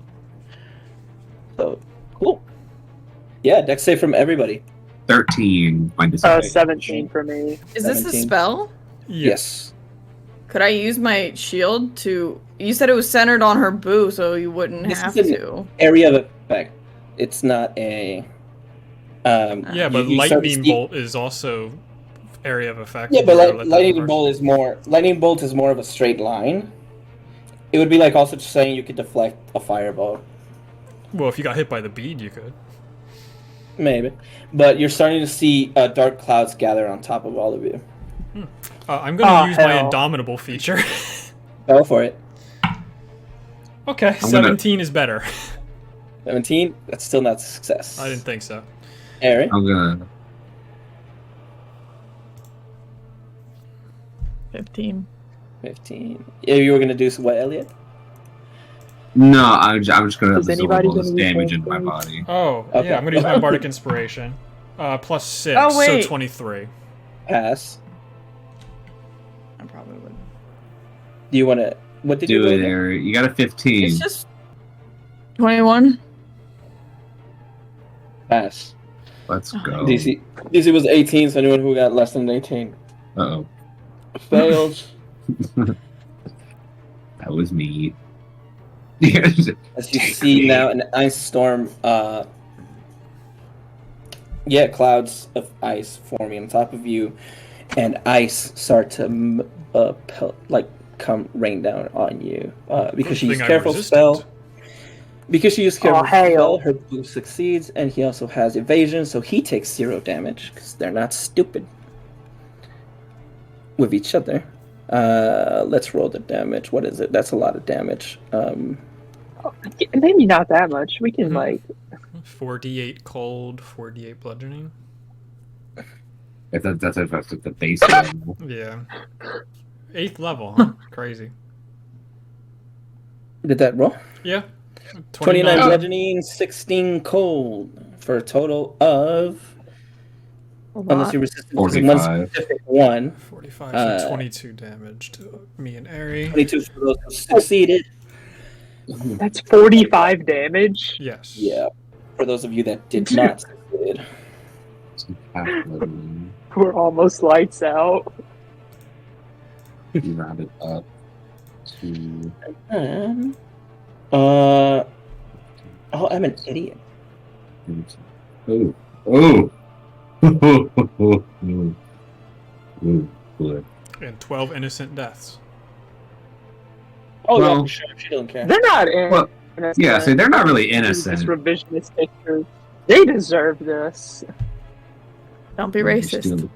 So cool. Yeah, Dex save from everybody. 13. My disadvantage. 17 for me. Is this a 17. spell? Yes. Could I use my shield to... You said it was centered on her boo, so you wouldn't This have is an- to. Area of effect. It's not a. Yeah, but you start to lightning see- bolt is also area of effect. Yeah, if but you're gonna let that lightning reverse. bolt is more. Lightning bolt is more of a straight line. It would be like also just saying you could deflect a fireball, Well, if you got hit by the bead, you could. maybe. But you're starting to see dark clouds gather on top of all of you. I'm gonna Oh, use my hell. indomitable feature. Go for it. Okay, gonna- 17 is better. 17. That's still not a success. I didn't think so. Aaron. I'm gonna. 15. 15. Yeah, you were gonna do what, Elliot? No, I'm just gonna Has anybody absorb all this been damage using into my those? body. Oh, Okay. yeah, I'm gonna use my bardic inspiration. Plus 6, Oh, so wait. 23. Pass. I probably would. Do you want to? What did you Do do it, Eric. You got a 15. It's just 21. Pass. Let's Oh. go. DC was 18, so anyone who got less than 18 Uh-oh. fails. That was me. As you see now, an ice storm. Clouds of ice forming on top of you, and ice start to come rain down on you. Because she Good used thing I careful resisted. spell. Because she used careful hail. spell, her boost succeeds, and he also has evasion, so he takes 0 damage because they're not stupid with each other. Let's roll the damage. What is it? That's a lot of damage. Maybe not that much. We can like 48 cold, 48 bludgeoning. That's the base level. Yeah. 8th level, huh? Crazy. Did that roll? Yeah. 29 bludgeoning, 16 cold, for a total of, A lot. unless you resist one 45. specific one, 45, so 22 damage to me and Ari. 22 for those who succeeded. that's 45 damage. Yes. Yeah, for those of you that did not succeed. We're almost lights out. You round it up to And, I'm an idiot. Oh. Oh. Oh. Good. And 12 innocent deaths. Oh, Well- yeah, for sure. She doesn't care. They're not in. Well, yeah, so they're not really This innocent. revisionist history. They deserve this. Don't be racist.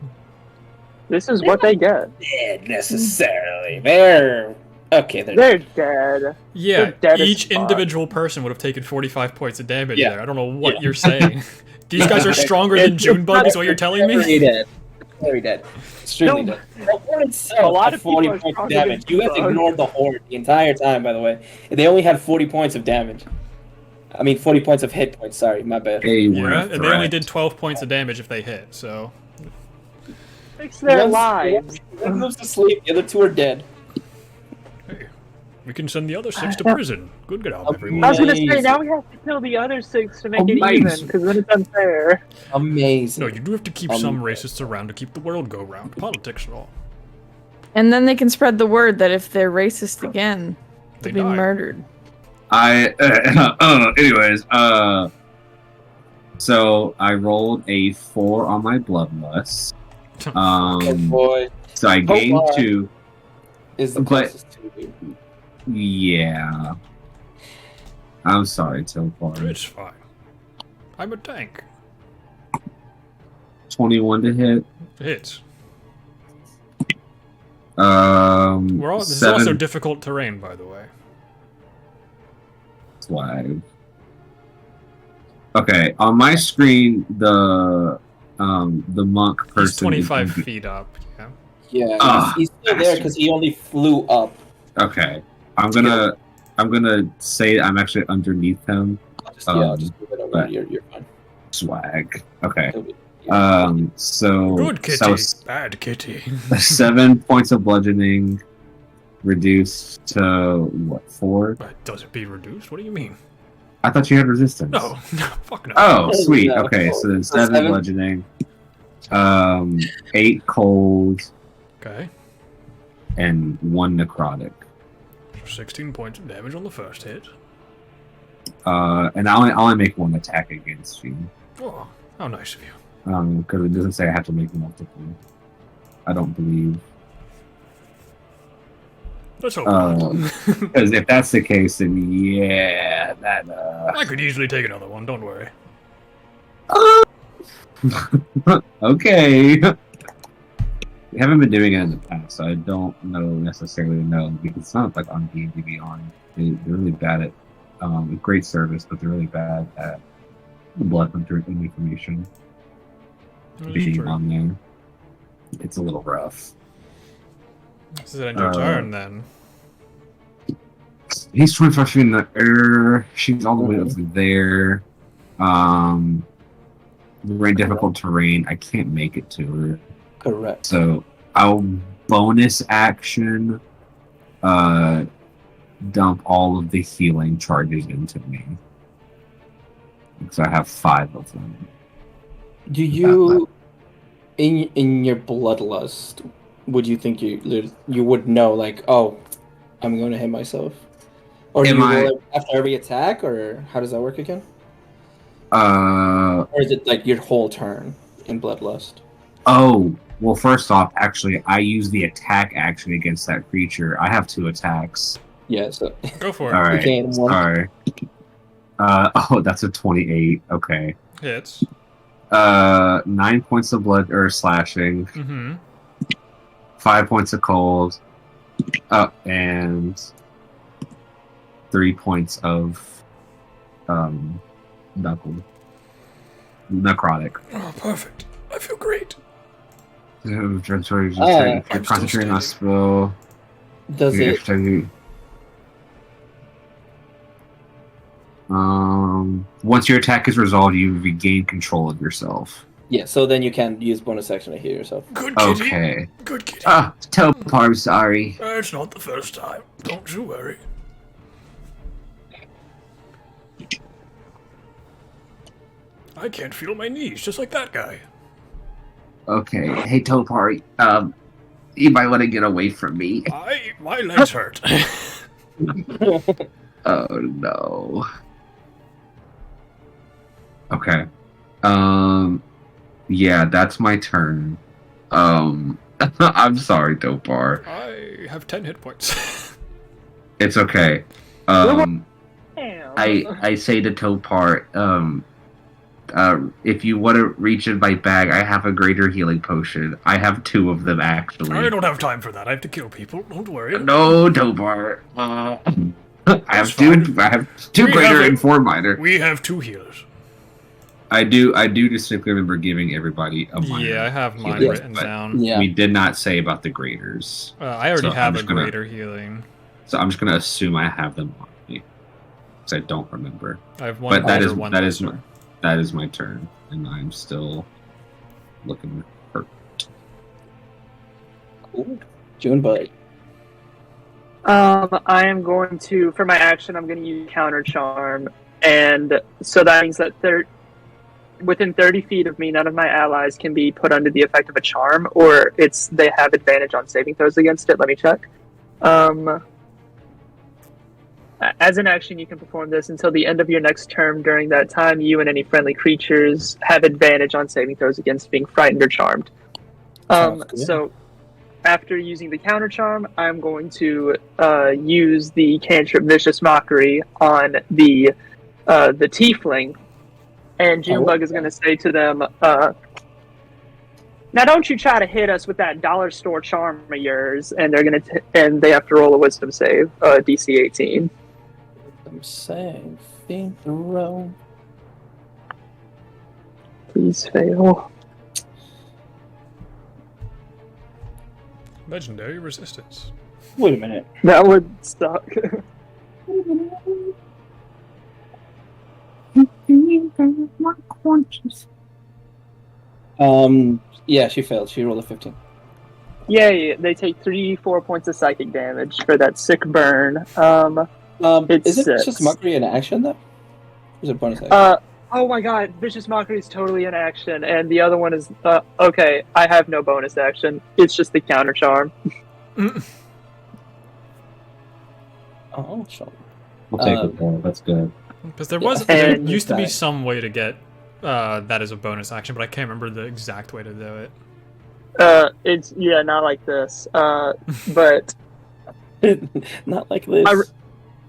This is what they get. Dead necessarily. They're okay. They're dead. Yeah, They're dead as each fuck. individual person would have taken 45 points of damage Yeah. there. I don't know what Yeah. you're saying. These guys are stronger than Junebug, is what you're telling Very me? dead. Very dead. Extremely No. dead. The horde itself A lot had of people 40 are points of stronger than damage. You guys Junebug. ignored the horde the entire time, by the way. They only had 40 points of damage. I mean, 40 points of hit points. Sorry, my bad. They were Yeah, a and they only threat. did 12 points of damage if they hit, so... Fix their One's- lives. One moves to sleep. The other two are dead. We can send the other 6 to prison. Good job, everyone. I was gonna say, Amazing. now we have to kill the other 6 to make it Amazing. even, because then it's unfair. Amazing. No, you do have to keep some racists around to keep the world go round. Politics and all. And then they can spread the word that if they're racist again, They they'll be die. murdered. Anyways, so I rolled a 4 on my bloodlust. Oh boy, So I gained far. 2. is the But- closest to you. Yeah. I'm sorry, Tilpar. It's fine. I'm a tank. 21 to hit. Hits. This is 7 also difficult terrain, by the way. swag. Okay, on my screen, the monk person. He's 25 is- feet up. Yeah. Yeah, Ah, he's still there because he only flew up. Okay, I'm gonna say I'm actually underneath him. I'll just move it over. but- You're fine. Swag. Okay. It'll be- yeah. So Good kitty. so s- Bad kitty. 7 points of bludgeoning, reduced to what, 4? But does it be reduced? What do you mean? I thought you had resistance. No, no, fuck no. Oh, sweet. No. Okay, so then So 7 7? bludgeoning, 8 cold, Okay. and 1 necrotic. 16 points of damage on the first hit. And I only make 1 attack against you. Oh, how nice of you. Because it doesn't say I have to make multiple. I don't believe. Let's hope not. Because if that's the case, then yeah, that. I could easily take another one, don't worry. Okay. We haven't been doing it in the past, so I don't necessarily know because it's not like on D&D Beyond. They're really bad at great service, but they're really bad at blood hunter information That's being true. on there. It's a little rough. This is end your turn then. He's 25 feet in the air. She's all the way over there. We're in difficult terrain. I can't make it to her. Correct. So I'll bonus action dump all of the healing charges into me. Because I have 5 of them. Do you, in your bloodlust, would you think you would know, like, oh, I'm going to hit myself? Or do you roll it after every attack, or how does that work again? Or is it like your whole turn in bloodlust? Oh, well, first off, actually, I use the attack action against that creature. I have 2 attacks. Yeah, so Go for it. All right. Okay, Sorry. Oh, that's a 28. Okay. Hits. 9 points of blood or slashing. Mm-hmm. 5 points of cold. And 3 points of necrotic. Oh, perfect. I feel great. You're concentrating I'm on still spell. does it? Once your attack is resolved, you regain control of yourself. Yeah, so then you can use bonus action to heal yourself. Good kitty. Okay. Good kitty. Topar, I'm sorry. It's not the first time. Don't you worry. I can't feel my knees, just like that guy. Okay. Hey, Topar, you might want to get away from me. My legs hurt. Oh, no. Okay. Yeah, that's my turn. I'm sorry, Topar. I have 10 hit points. It's okay. Damn. I say to Topar, if you want to reach in my bag, I have a greater healing potion. I have 2 of them, actually. I don't have time for that. I have to kill people. Don't worry. No, Topar. I have fine. two. I have 2 We greater have and 4 minor. We have 2 healers. I do distinctly remember giving everybody a minor. Yeah, I have mine healing, written but down. Yeah. We did not say about the graders. I already So have I'm a just gonna- greater healing. So I'm just gonna assume I have them on me. Because I don't remember. I have one But that greater, is one that is lesser. that is my turn, and I'm still looking hurt. Cool. Junebug. I am going to, for my action, I'm going to use Counter Charm, and so that means that within 30 feet of me, none of my allies can be put under the effect of a charm, or they have advantage on saving throws against it. Let me check. As an action, you can perform this until the end of your next turn. During that time, you and any friendly creatures have advantage on saving throws against being frightened or charmed. Sounds good. So, after using the counter charm, I'm going to use the cantrip Vicious Mockery on the tiefling, and Junebug is going to say to them, "Now, don't you try to hit us with that dollar store charm of yours." And they're going to and they have to roll a Wisdom save, DC 18. I'm saying, think throw. Please fail. Legendary resistance. Wait a minute. That would suck. Yeah, she failed. She rolled a 15. Yay! They take 3-4 points of psychic damage for that sick burn. It's Is it 6. just mockery in action though? Or is it bonus action? Oh my god, Vicious Mockery is totally in action, and the other one is, okay, I have no bonus action. It's just the counter charm. Oh, sure. We'll take it there. That's good. Because there Yeah. there And used to be that. some way to get that as a bonus action, but I can't remember the exact way to do it. It's, yeah, not like this. But Not like this.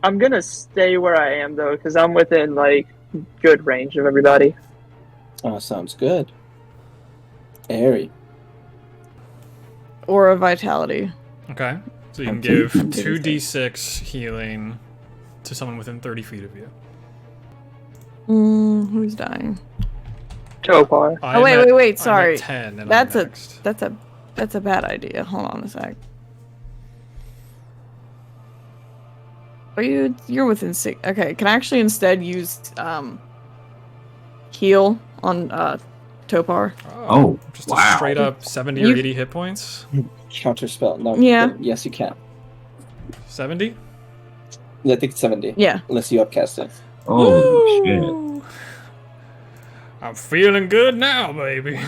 I'm gonna stay where I am, though, because I'm within, like, good range of everybody. Oh, sounds good. Airy. Or a vitality. Okay. So you can Okay. give 2d6 healing to someone within 30 feet of you. Who's dying? Topar. I'm wait, at- wait, wait, I'm sorry. at 10 and That's I'm a next. that's a bad idea. Hold on a sec. Are you? You're within 6. Okay, can I actually instead use heal on Topar? Oh, Just wow. a straight up 70 or 80 hit points. Counter spell. No. Yeah. Yes, you can. 70. I think it's 70. Yeah. Unless you upcast it. Holy shit. Woo! I'm feeling good now, baby.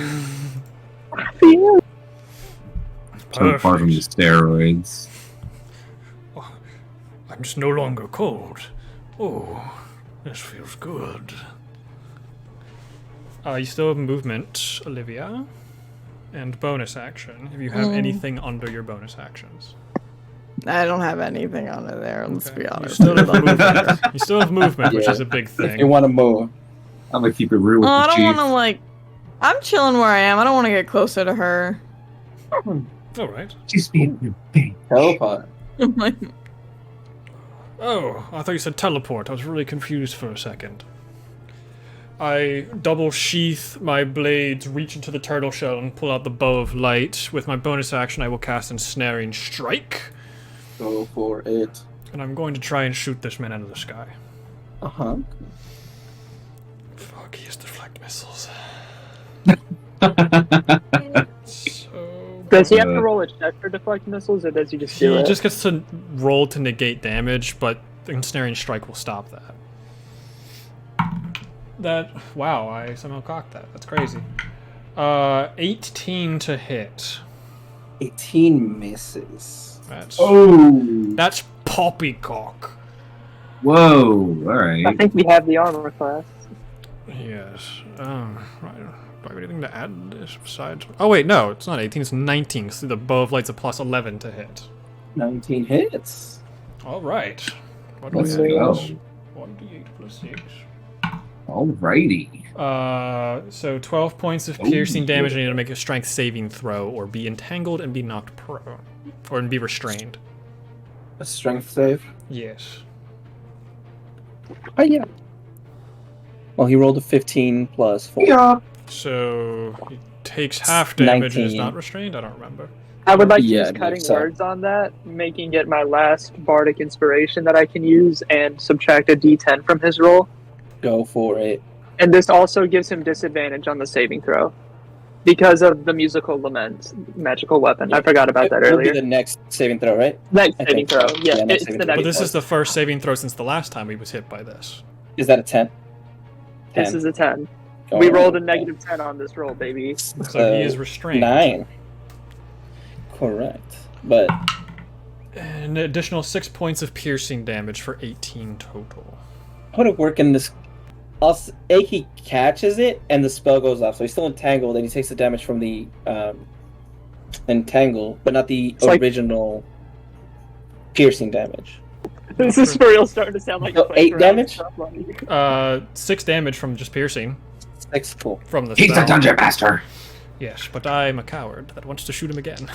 So apart from the steroids. I'm just no longer cold. Oh, this feels good. You still have movement, Olivia, and bonus action. If you have anything under your bonus actions. I don't have anything under there. Let's Okay. be honest. You still have movement. You still have movement, which Yeah. is a big If you thing. want to move. I'm gonna keep it real with I the don't chief. want to like. I'm chilling where I am. I don't want to get closer to her. All right. Just being a bitch. Teleport. Oh, I thought you said teleport. I was really confused for a second. I double sheath my blades, reach into the turtle shell, and pull out the bow of light. With my bonus action, I will cast Ensnaring Strike, Go for it. and I'm going to try and shoot this man out of the sky. Uh-huh. Fuck, he has deflect missiles. So... Does he have to roll a check for deflect missiles, or does he just do He it? just gets to roll to negate damage, but the Ensnaring Strike will stop that. Wow, I somehow cocked that. That's crazy. 18 to hit. 18 misses. That's poppycock. Whoa, I alright. think we have the armor class. Yes. Right. Do I have anything to add to this besides? Oh wait, no, it's not 18. It's 19. So the bow of light's a plus 11 to hit. 19 hits. All right. What do Let's we have? go. 1d8 plus 6. Alrighty. So 12 points of piercing damage. I need to make a strength saving throw, or be entangled and be knocked prone, or be restrained. A strength save. Yes. Oh, yeah. Well, he rolled a 15 plus 4. Yeah. So he takes half damage and is 19. not restrained. I don't remember. I would like to Yeah, use I believe cutting so. words on that, making it my last bardic inspiration that I can use, and subtract a d10 from his roll. Go for it. And this also gives him disadvantage on the saving throw because of the musical lament magical weapon. I forgot about that It will be earlier. the next saving throw, right? Next I saving think so. throw. Yeah, Yeah, next it's saving the throw. But next this one. is the first saving throw since the last time he was hit by this. Is that a 10? This 10. is a 10. Go We on. rolled a negative 10 on this roll, baby. So he is restrained. 9. Correct. But An additional 6 points of piercing damage for 18 total. how would it work in this? He catches it and the spell goes off, so he's still entangled and he takes the damage from the entangle, but not the It's like- original piercing damage. This is for real starting to sound like Oh, a 8 damage? 6 damage from just piercing 6, cool. from the He's a spell. dungeon master. Yes, but I'm a coward that wants to shoot him again.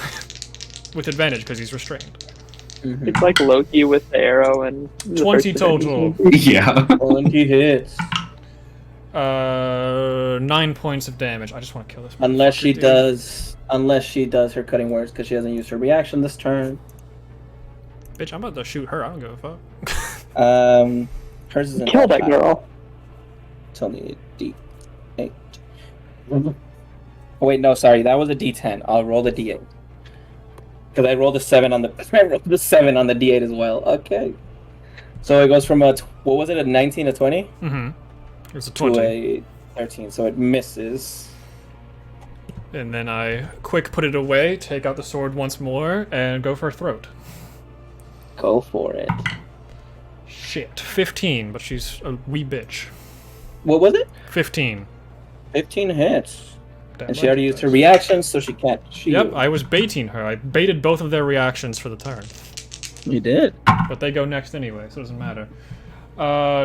With advantage because he's restrained. Mm-hmm. It's like Loki with the arrow and the 20 first total. Yeah. 20 hits. 9 points of damage. I just want to kill this man. Unless she does her cutting words because she hasn't used her reaction this turn. Bitch, I'm about to shoot her. I don't give a fuck. Hers is in Kill that high. girl. It's only a D8. Oh, wait, no, sorry, that was a D10. I'll roll the D8. Because I rolled a 7 on the I rolled the 7 on the D8 as well. Okay. So it goes from a what was it, a 19 to 20? Mm-hmm. It's a To 20. a 13, so it misses. And then I quick put it away, take out the sword once more, and go for her throat. Go for it. Shit. 15, but she's a wee bitch. What was it? 15. 15 hits. Damn And she right already it used her does. reaction, so she can't shield. Yep, I was baiting her. I baited both of their reactions for the turn. You did. But they go next anyway, so it doesn't matter.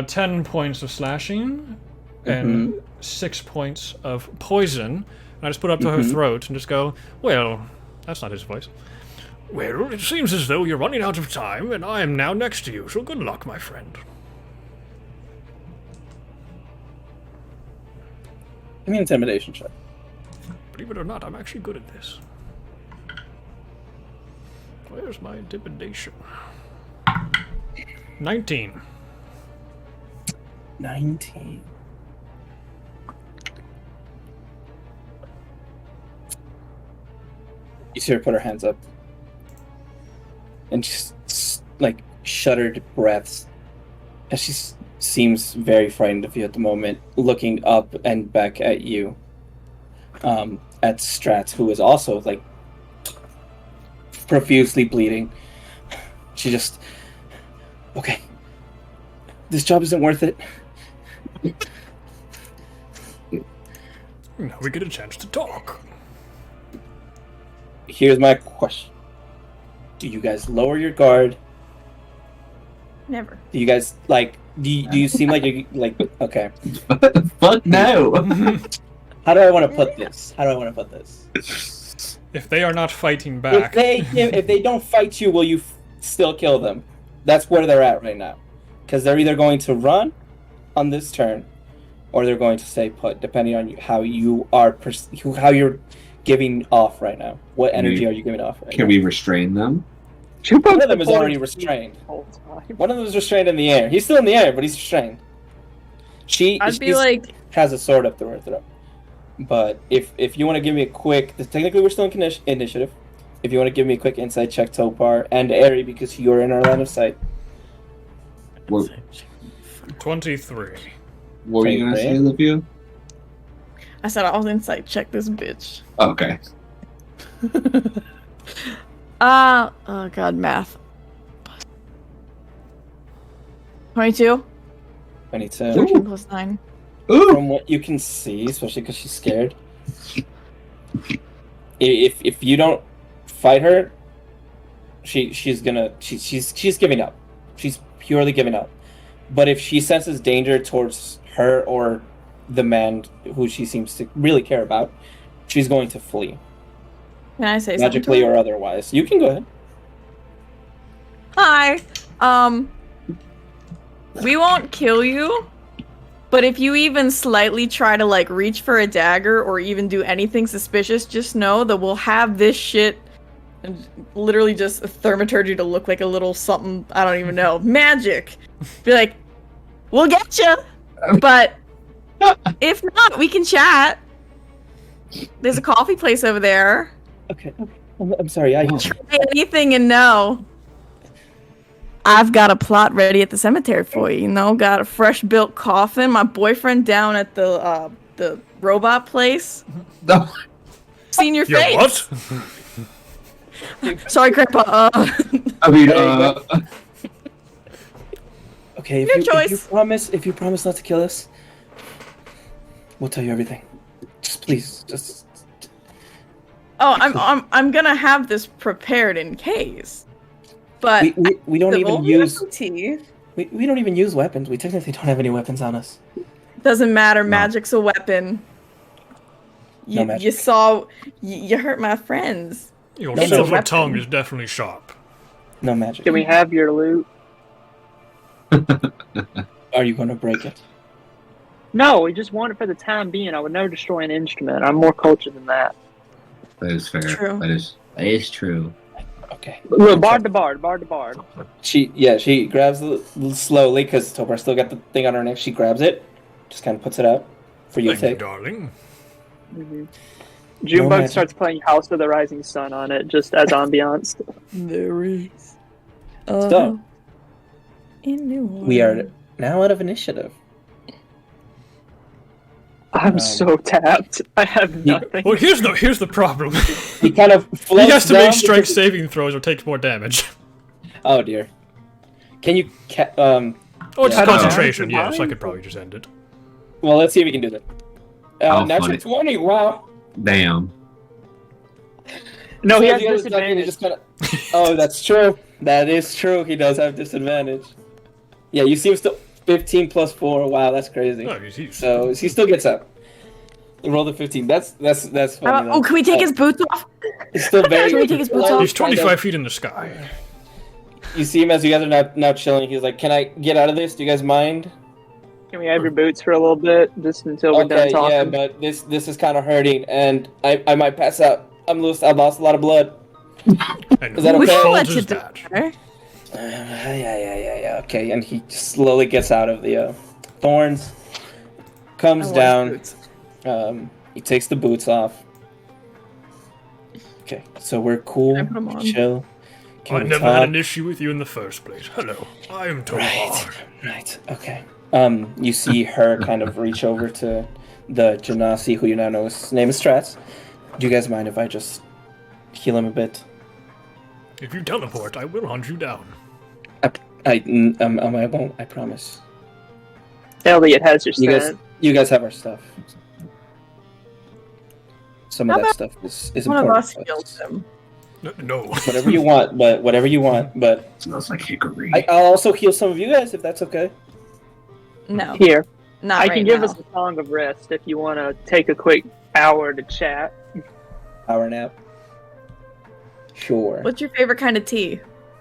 10 points of slashing, and 6 points of poison. And I just put up to her throat and just go, well, that's not his voice. Well, it seems as though you're running out of time, and I am now next to you, so good luck, my friend. Give me an intimidation check. Believe it or not, I'm actually good at this. Where's my intimidation? 19. 19. You see her put her hands up. And just like shuddered breaths. And she seems very frightened of you at the moment, looking up and back at you. At Stratz, who is also like profusely bleeding. She just, okay, this job isn't worth it. Now we get a chance to talk. Here's my question. Do you guys lower your guard? Never. Do you guys, like, do you seem like you, like, okay. Fuck no! How do I want to put this? If they are not fighting back, If they don't fight you, will you still kill them? That's where they're at right now. Because they're either going to run on this turn, or they're going to stay put, depending on how you are, how you're giving off right now. What energy are you giving off right now? Can we restrain them? One of them is already restrained. One of them is restrained in the air. He's still in the air, but he's restrained. I'd be like, has a sword up through her throat. But if you want to give me a quick, technically we're still in initiative. If you want to give me a quick insight check, Topar and Ari, because you're in our line of sight. What, 23. what were you gonna say, Olivia? I said I'll insight check this bitch. Okay. Oh god, math. 22? 22. 13 plus 9. Ooh! From what you can see, especially because she's scared, if you don't fight her, she's giving up. She's purely giving up. But if she senses danger towards her or the man who she seems to really care about, she's going to flee. Can I say Magically something? or otherwise. You can go ahead. Hi. We won't kill you, but if you even slightly try to like reach for a dagger or even do anything suspicious, just know that we'll have this shit and literally just thaumaturgy to look like a little something, I don't even know, magic. Be like, we'll get you, but if not, we can chat. There's a coffee place over there. Okay. I'm sorry. Try anything and no. I've got a plot ready at the cemetery for you. You know, got a fresh built coffin. My boyfriend down at the robot place. No. Seen your Yo, face. what? Sorry, Grandpa. I mean, Okay, Your if choice. you promise not to kill us, we'll tell you everything. Just please, just. Oh, I'm gonna have this prepared in case. But We don't even use tea. we don't even use weapons. We technically don't have any weapons on us. Doesn't matter. Magic's a weapon. No magic. You saw. You hurt my friends. Your It's a silver weapon. tongue is definitely sharp. No magic. Can we have your loot? Are you going to break it? No, we just want it for the time being. I would never destroy an instrument. I'm more cultured than that. that is fair. True. That is true. Okay. Look, bard to bard, bard to bard. She grabs it slowly because Topar still got the thing on her neck. She grabs it, just kind of puts it out for you to Thank you, take. darling. Mm-hmm. No Junebug magic. starts playing House of the Rising Sun on it, just as ambiance. There is. So In New we are now out of initiative. I'm so tapped. I have nothing. Well, here's the problem. He kind of He floats has to down make strength because- saving throws or takes more damage. Oh dear. Can you? Oh, it's Yeah. concentration. Yeah. Yes, I could probably just end it. Well, let's see if we can do that. Oh, Natural funny. 20. Wow. Damn. No, he So has the other second, he disadvantage. just kinda... Oh, that's true. That is true. He does have disadvantage. Yeah, you see him still 15 plus 4. Wow, that's crazy. Oh, he's So he still gets up. Roll the 15. That's funny. Oh, can we take his boots off? It's still very. Can we take his boots off? He's 25 feet in the sky. You see him as you guys are now chilling. He's like, "Can I get out of this? Do you guys mind?" Can we have your boots for a little bit, just until we're done Okay, talking? yeah, but this is kind of hurting, and I might pass out. I lost a lot of blood. And Is that whose okay? fault Let you is do that? it. Yeah. Okay, and he slowly gets out of the thorns, comes I like down. boots. He takes the boots off. Okay, so we're cool, Can I put 'em on? chill. Can I we never had talk? an issue with you in the first place. Hello, I am Tovar. Right. Okay. You see her kind of reach over to the Genasi, who you now know his name is Strats. Do you guys mind if I just heal him a bit? If you teleport, I will hunt you down. I won't. I promise. Elliot has your You scent. guys have our stuff. Some of How that about stuff is One of important. us heals him. No. Whatever you want, whatever you want. But Smells like hickory. I'll also heal some of you guys if that's okay. No, Here, not I right can give now. us a song of rest if you want to take a quick hour to chat. Hour nap. Sure. What's your favorite kind of tea?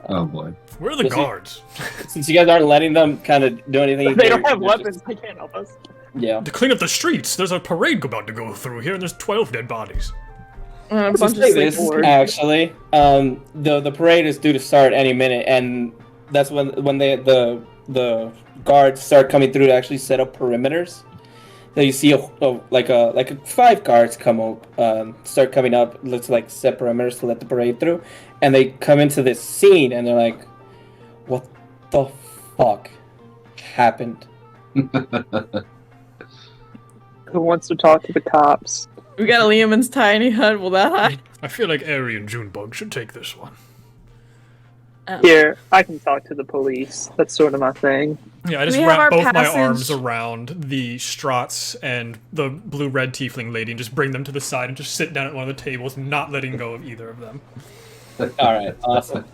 Oh boy. Where are the Was he- guards? Since you guys aren't letting them kind of do anything, They don't have they're weapons. just- They can't help us. yeah. To clean up the streets. There's a parade about to go through here, and there's 12 dead bodies. And a Let's bunch of say this, sleepwalkers. actually, the parade is due to start any minute, and that's when the guards start coming through to actually set up perimeters. So you see a 5 guards start coming up, looks like set perimeters to let the parade through, and they come into this scene and they're like, "What the fuck happened?" Who wants to talk to the cops? We got a Liam's tiny hut. Will that hide? I feel like Airy and Junebug should take this one. Here, I can talk to the police. That's sort of my thing. Yeah, I Do just we have wrap our both my passage? arms around the Strats and the blue-red tiefling lady and just bring them to the side and just sit down at one of the tables, not letting go of either of them. All right, awesome.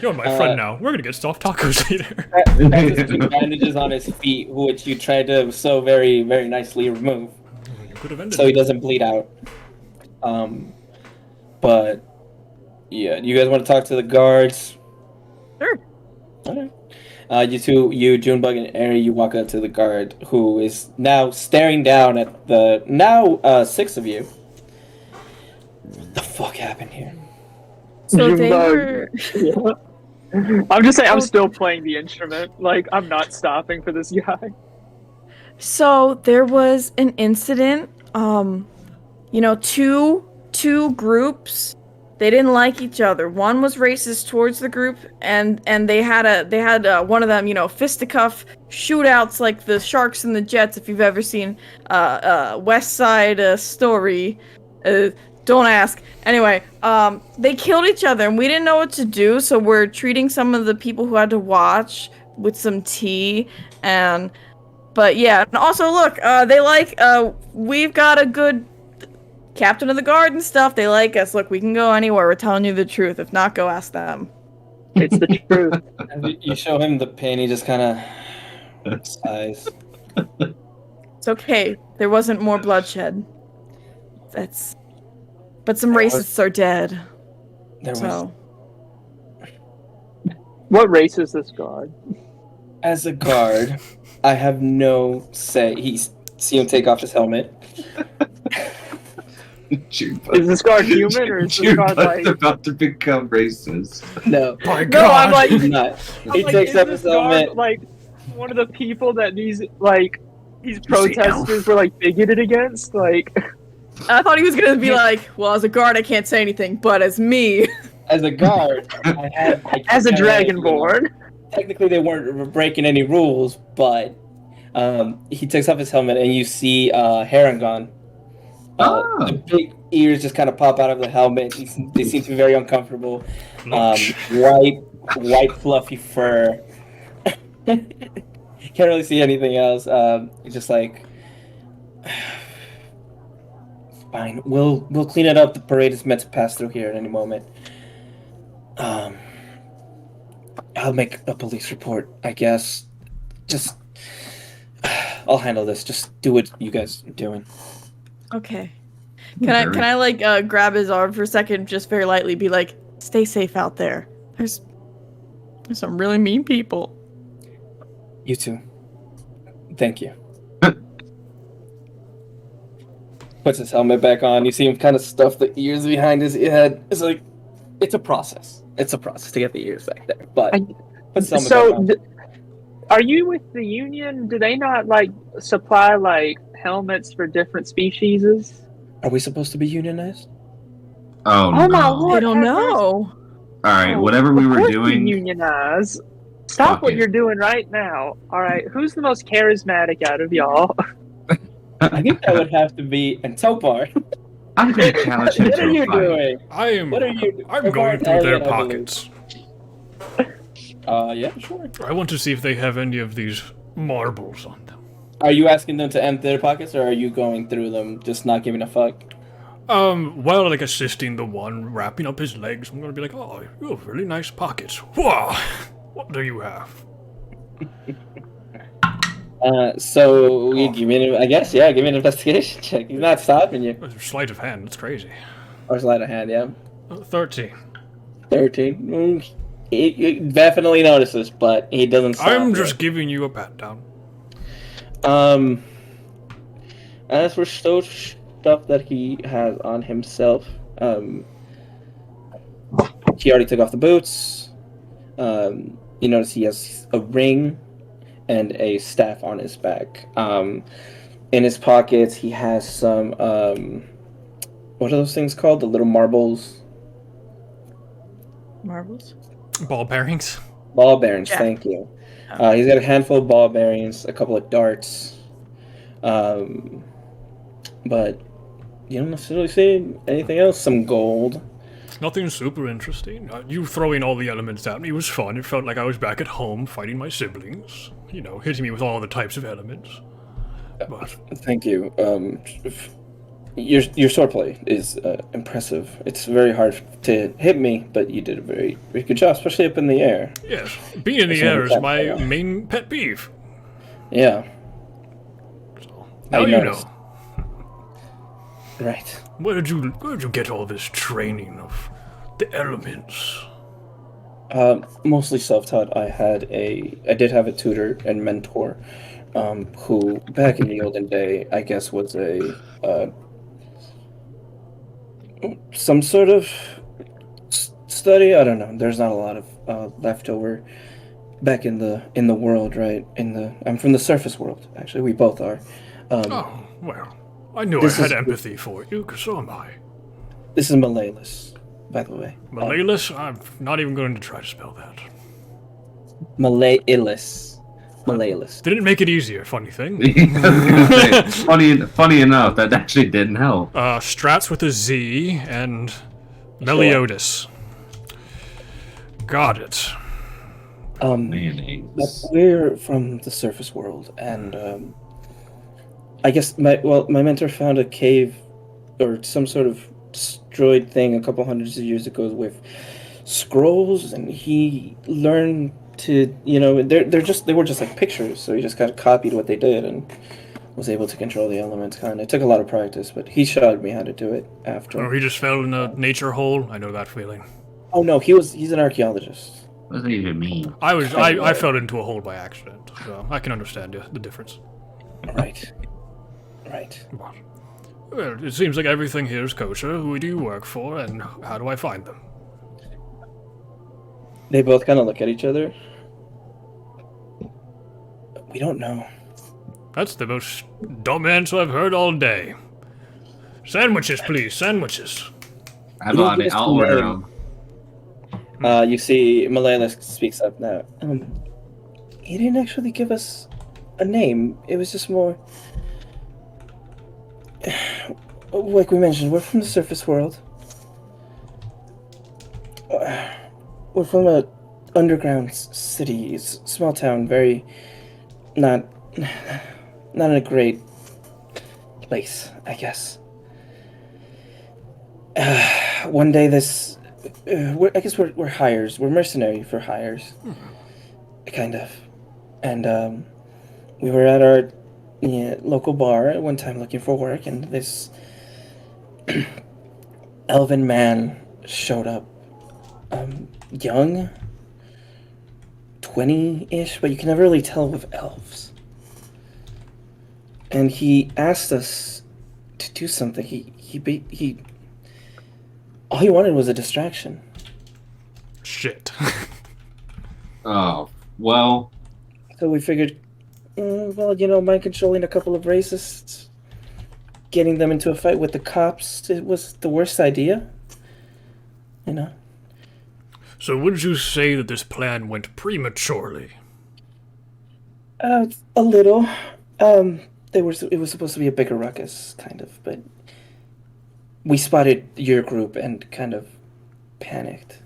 You're my friend now. We're gonna get soft tacos later. That's just bandages on his feet, which you tried to so very, very nicely remove, You could have ended so he it. doesn't bleed out. But yeah, you guys want to talk to the guards? Sure. Alright. You, Junebug and Airy, you walk up to the guard, who is now staring down at the 6 of you. What the fuck happened here? So they Junebug. were. Yeah. I'm just saying, I'm still playing the instrument. Like, I'm not stopping for this guy. So there was an incident. Two groups. They didn't like each other. One was racist towards the group, and they had one of them, fisticuff shootouts like the Sharks and the Jets. If you've ever seen West Side Story, don't ask. Anyway, they killed each other, and we didn't know what to do. So we're treating some of the people who had to watch with some tea, but yeah. And also, look, we've got a good captain of the guard and stuff. They like us. Look, we can go anywhere. We're telling you the truth. If not, go ask them. It's the truth. You show him the pin, he just kind of sighs. It's okay. There wasn't more bloodshed. But some racists are dead. There was, So What race is this guard? as a guard, I have no say. See him take off his helmet. Is this guard human or is this guard like? about to become racist. No, My No, God. I'm like, he's not. I'm He like, takes is up this his helmet. guard like one of the people that these protesters were like bigoted against? Like, I thought he was gonna be like, well, as a guard, I can't say anything, but as me, As a guard, as a I had, dragonborn. technically they weren't breaking any rules, but he takes off his helmet and you see Harangon. The big ears just kind of pop out of the helmet. They seem to be very uncomfortable. Lunch. White fluffy fur. Can't really see anything else. It's just like, fine. We'll clean it up. The parade is meant to pass through here at any moment. I'll make a police report, I guess. Just, I'll handle this. Just do what you guys are doing. okay. Can I grab his arm for a second, just very lightly, be like, stay safe out there. There's some really mean people. You too. Thank you. Puts his helmet back on. You see him kind of stuff the ears behind his head. It's like, It's a process. It's a process to get the ears back there, but I- put some of So, them on. are you with the Union? Do they not like supply like helmets for different species? Are we supposed to be unionized? Oh, Oh my no. lord! I don't have mercy. know. All right, Oh, whatever we of were course doing. you unionize. Stop Fuck what it. you're doing right now. All right, who's the most charismatic out of y'all? I think that would have to be. And Topar, I'm gonna challenge him what are to a you fight. doing? I'm What are you? I'm Topar going and through their Elliot, I believe. pockets. Yeah, sure. I want to see if they have any of these marbles on them. Are you asking them to empty their pockets, or are you going through them, just not giving a fuck? While like assisting the one wrapping up his legs, I'm gonna be like, oh, you have really nice pockets. Wow, what do you have? So you give me, I guess, yeah, give me an investigation check. He's not stopping you. Sleight of hand, that's crazy. Or sleight of hand, yeah. 13. 13. He definitely notices, but he doesn't stop. I'm you. just giving you a pat down. As for stuff that he has on himself, he already took off the boots. You notice he has a ring and a staff on his back. In his pockets, he has some, what are those things called? The little marbles? Marbles. Ball bearings. Ball bearings, Yeah. thank you. He's got a handful of ball bearings, a couple of darts. But you don't necessarily see anything else. Some gold. Nothing super interesting. You throwing all the elements at me was fun. It felt like I was back at home fighting my siblings. You know, hitting me with all the types of elements. But Thank you. Your swordplay is impressive. It's very hard to hit me, but you did a very, very good job, especially up in the air. yes, being in the That's air is what my I'm talking main pet peeve. Yeah, So, I now you noticed. know. right. Where did you get all this training of the elements? Mostly self-taught. I did have a tutor and mentor, who back in the olden day, I guess, was a some sort of study. I don't know. There's not a lot of leftover back in the world, right? I'm from the surface world. Actually, we both are. Oh, well, I knew I This had is- empathy for you, because so am I. This is Malalis, by the way. Malalis? I'm not even going to try to spell that. Malalis. Didn't make it easier, funny thing. Funny enough, that actually didn't help. Strats with a Z and Meliodas. Got it. Mayonnaise. But we're from the surface world, and I guess my mentor found a cave or some sort of destroyed thing a couple hundreds of years ago with scrolls, and he learned to, they were just like pictures, so he just kind of copied what they did and was able to control the elements. Kind of, it took a lot of practice, but he showed me how to do it after. Or he just fell in a nature hole. I know that feeling. Oh no, he's an archaeologist. What does that even mean? I fell into a hole by accident, so I can understand the difference. Right. But, well, it seems like everything here is kosher. Who do you work for, and how do I find them? They both kind of look at each other. We don't know. That's the most dumb answer I've heard all day. Sandwiches, please, sandwiches. I'm on it. I'll order them. You see, Malalis speaks up now. He didn't actually give us a name. It was just more, like we mentioned, we're from the surface world. We're from a underground city, small town, very not in a great place, I guess. One day, I guess we're hires. We're mercenary for hires, kind of. And we were at our local bar at one time looking for work, and this elven man showed up. Young, 20-ish, but you can never really tell with elves. And he asked us to do something. He all he wanted was a distraction. shit. Oh, well, So we figured, well, mind controlling a couple of racists, getting them into a fight with the cops, it was the worst idea. You know? So would you say that this plan went prematurely? A little. It was supposed to be a bigger ruckus, kind of, but we spotted your group and kind of panicked.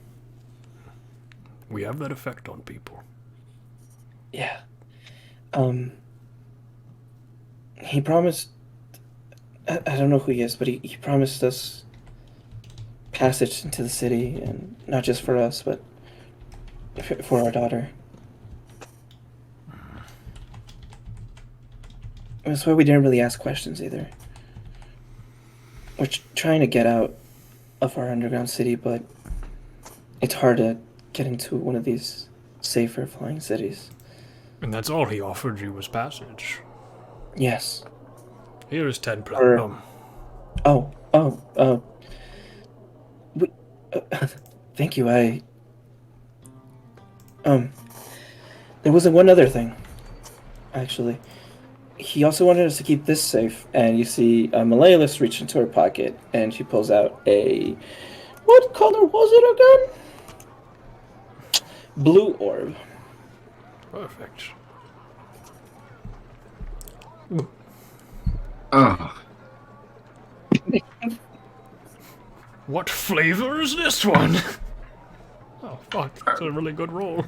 We have that effect on people. Yeah. He promised. I don't know who he is, but he promised us passage into the city, and not just for us, but for our daughter. That's why we didn't really ask questions either. We're trying to get out of our underground city, but it's hard to get into one of these safer flying cities. And that's all he offered you was passage. Yes. Here is 10 platinum. We, thank you. There was one other thing, actually. He also wanted us to keep this safe, and you see Malalis reach into her pocket, and she pulls out a... What color was it again? Blue orb. Perfect. oh, What flavor is this one? Oh, fuck. That's a really good roll.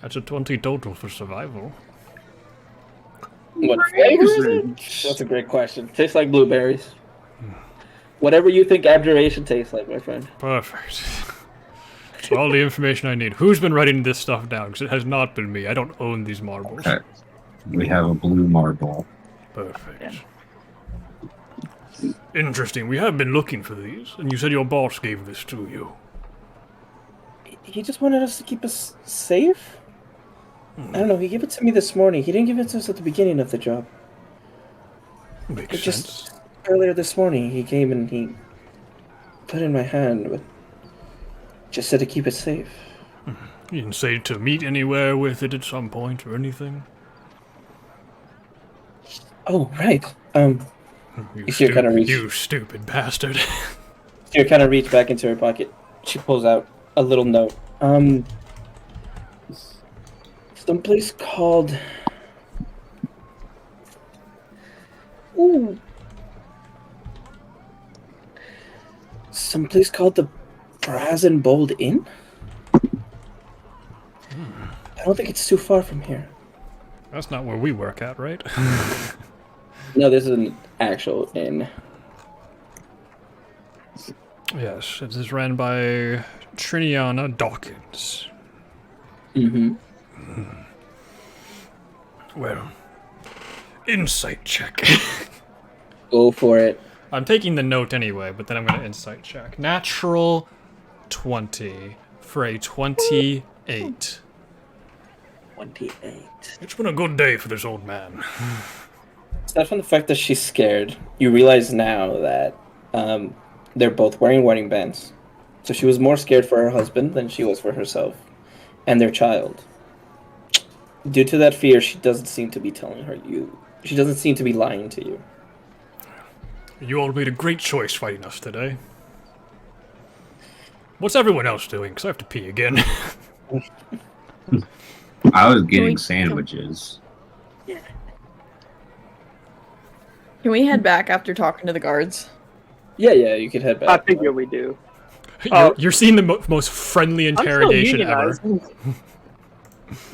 That's a 20 total for survival. What flavor is it? That's a great question. Tastes like blueberries. Whatever you think abjuration tastes like, my friend. Perfect. That's all the information I need. Who's been writing this stuff down? Because it has not been me. I don't own these marbles. okay. We have a blue marble. Perfect. Interesting. We have been looking for these, and you said your boss gave this to you. He just wanted us to keep us safe? I don't know, he gave it to me this morning. He didn't give it to us at the beginning of the job. Makes It sense. just earlier this morning he came and he put it in my hand, but just said to keep it safe. You didn't say to meet anywhere with it at some point or anything? Oh, right. You, see her kinda reach. you stupid bastard. She kind of reached back into her pocket. She pulls out a little note. Someplace called... Ooh. Someplace called the Brazen Bold Inn? I don't think it's too far from here. That's not where we work at, right? No, this is an actual inn. Yes, it is ran by Triniana Dawkins. Mm-hmm. Well, insight check. Go for it. I'm taking the note anyway, but then I'm going to insight check. Natural 20 for a 28. 28. It's been a good day for this old man. Aside from the fact that she's scared, you realize now that they're both wearing wedding bands. So she was more scared for her husband than she was for herself and their child. Due to that fear, she doesn't seem to be telling her you. She doesn't seem to be lying to you. You all made a great choice fighting us today. What's everyone else doing? Because I have to pee again. I was getting we- sandwiches. Can we head back after talking to the guards? Yeah, you could head back. I figure we do. You're seeing the most friendly interrogation ever.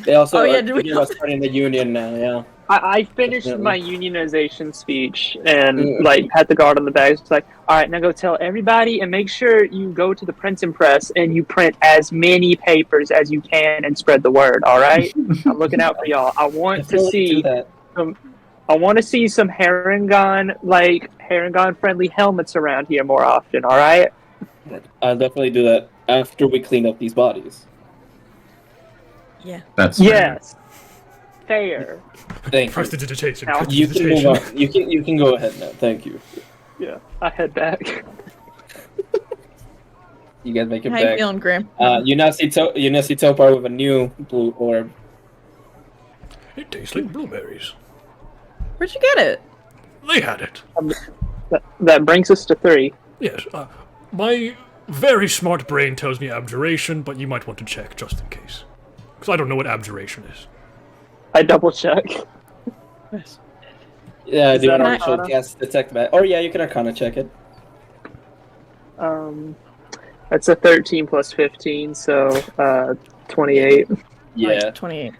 They also Oh, yeah, are did we- thinking about starting the union now, yeah. I finished Definitely. my unionization speech and like had the guard on the bag. It's like, all right, now go tell everybody and make sure you go to the printing press and you print as many papers as you can and spread the word. All right, I'm looking out for y'all. I want to Definitely see do that. I want to see some Herringon friendly helmets around here more often. All right. I'll definitely do that after we clean up these bodies. Yeah. That's Yes. Fair. Thank you. Prestidigitation. Now- You can move on. You can go ahead now. Thank you. Yeah. I head back. You guys make it How you back. feeling, Grandpa? You now see Topar with a new blue orb. It tastes like blueberries. Where'd you get it? They had it. That brings us to 3. Yes, my very smart brain tells me abjuration, but you might want to check just in case. Because I don't know what abjuration is. I double check. Yeah, Is do you that want to Arcana? cast detect that? Or yeah, you can Arcana check it. That's a 13 plus 15, so 28. Yeah, Like 28.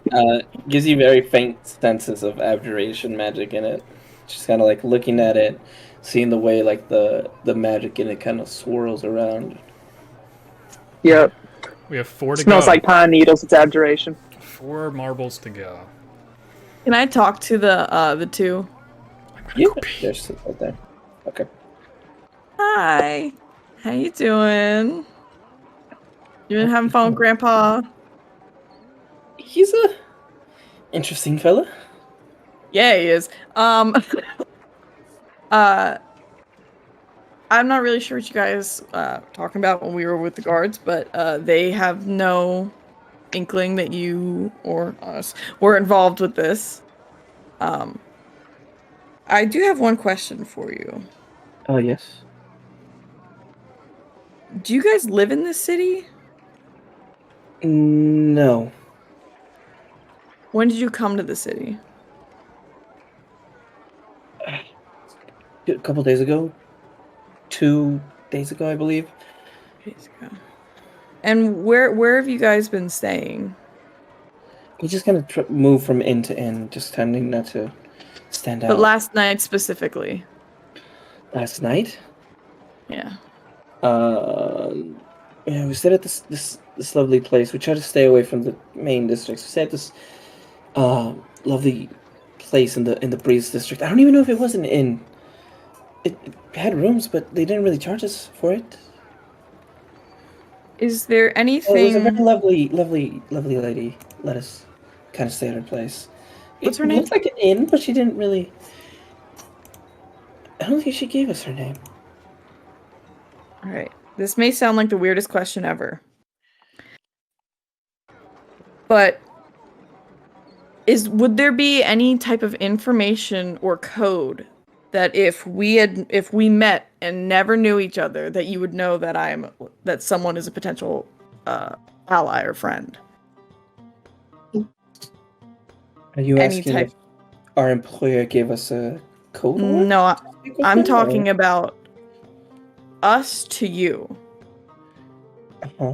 gives you very faint senses of abjuration magic in it. Just kind of like looking at it, seeing the way like the magic in it kind of swirls around. Yep. We have 4 to Smells go. like pine needles. It's abjuration. 4 marbles to go. Can I talk to the two? Yeah, there's right there. Okay. Hi. How you doing? You been having fun with Grandpa? He's a interesting fella. Yeah, he is. I'm not really sure what you guys talking about when we were with the guards, but they have no inkling that you or us were involved with this. I do have one question for you. Oh yes. Do you guys live in this city? No. When did you come to the city? A couple days ago. 2 days ago, I believe. Days ago. And where have you guys been staying? We just kind of move from inn to inn, just tending not to stand out. But last night specifically. Last night? Yeah. Yeah, we stayed at this lovely place. We try to stay away from the main districts. We stayed at this lovely place in the Breeze district. I don't even know if it was an inn. It had rooms, but they didn't really charge us for it. Is there Oh, it was a anything? very lovely lady. Let us kind of stay at her place. What's her It name? looked like an inn, but she didn't really. I don't think she gave us her name. All right. This may sound like the weirdest question ever. But would there be any type of information or code that if we met and never knew each other, that you would know that someone is a potential ally or friend? Are you Any asking type- if our employer gave us a code? word? No, Speak with I'm them, talking or- about us to you. Uh-huh.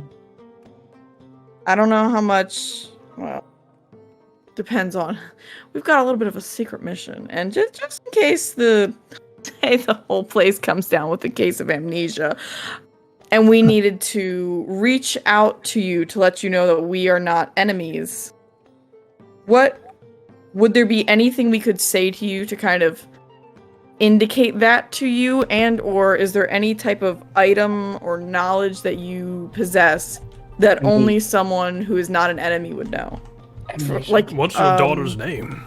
I don't know how much. Well, depends on. We've got a little bit of a secret mission, and just in case the whole place comes down with a case of amnesia, and we needed to reach out to you to let you know that we are not enemies. What would there be anything we could say to you to kind of indicate that to you, and or is there any type of item or knowledge that you possess that only someone who is not an enemy would know? Like, What's your daughter's name?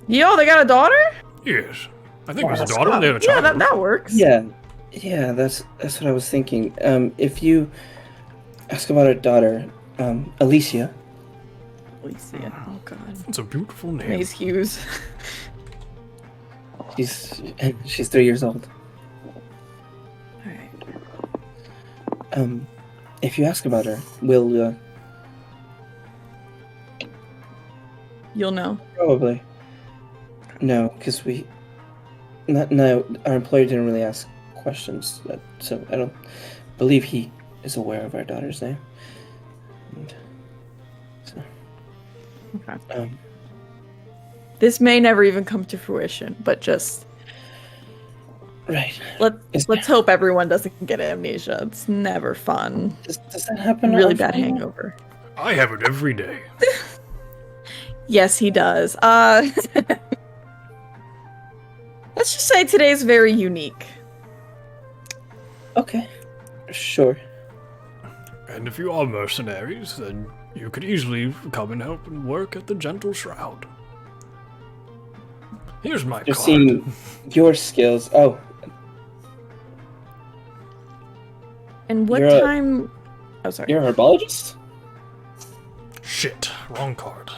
Yo, they got a daughter? Yes. I think it was a That's daughter and they have a Yeah, child. that works. Yeah, that's what I was thinking. If you ask about our daughter, Alicia. Alicia. Oh god. It's a beautiful name. Maze Hughes. She's 3 years old. Alright. If you ask about her, we'll You'll know. probably no, because our employer didn't really ask questions, so I don't believe he is aware of our daughter's name. And so, Okay. This may never even come to fruition, but just right. let's hope everyone doesn't get amnesia. It's never fun. Does that happen? Really often? bad hangover. I have it every day. Yes, he does. Let's just say today's very unique. Okay, sure. And if you are mercenaries, then you could easily come and help and work at the GentleShroud. Here's my You're card. seeing your skills. Oh, And what You're a- time? Oh, sorry. You're a herbologist? Shit, wrong card.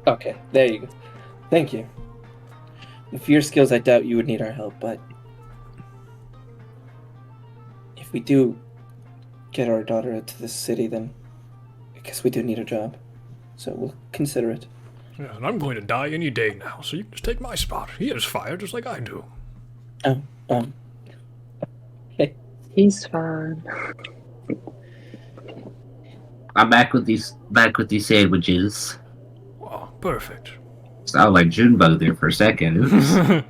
Okay, there you go. Thank you. With your skills, I doubt you would need our help, but if we do get our daughter out to this city, then I guess we do need a job. So we'll consider it. Yeah, and I'm going to die any day now, so you can just take my spot. He has fire just like I do. Oh, okay. He's fine. I'm back with these sandwiches. Oh, perfect. Sound like Junebug there for a second. Oops.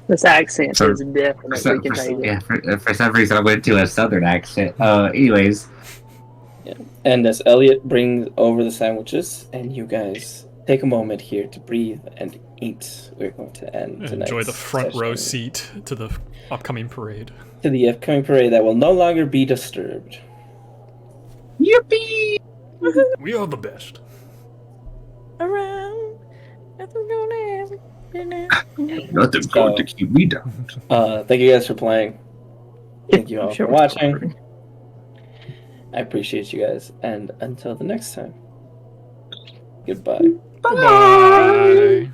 This accent So- is definitely contagious. For some reason I went to a southern accent. Anyways, And as Elliot brings over the sandwiches, and you guys take a moment here to breathe and eat, we're going to end tonight's Enjoy the front row session seat to the upcoming parade. to the upcoming parade that will no longer be disturbed. yippee! We are the best. Around. Nothing's gonna happen. Nothing's going to keep me down. Thank you guys for playing. Thank you all I'm sure for we're watching. I appreciate you guys, and until the next time, goodbye. Bye.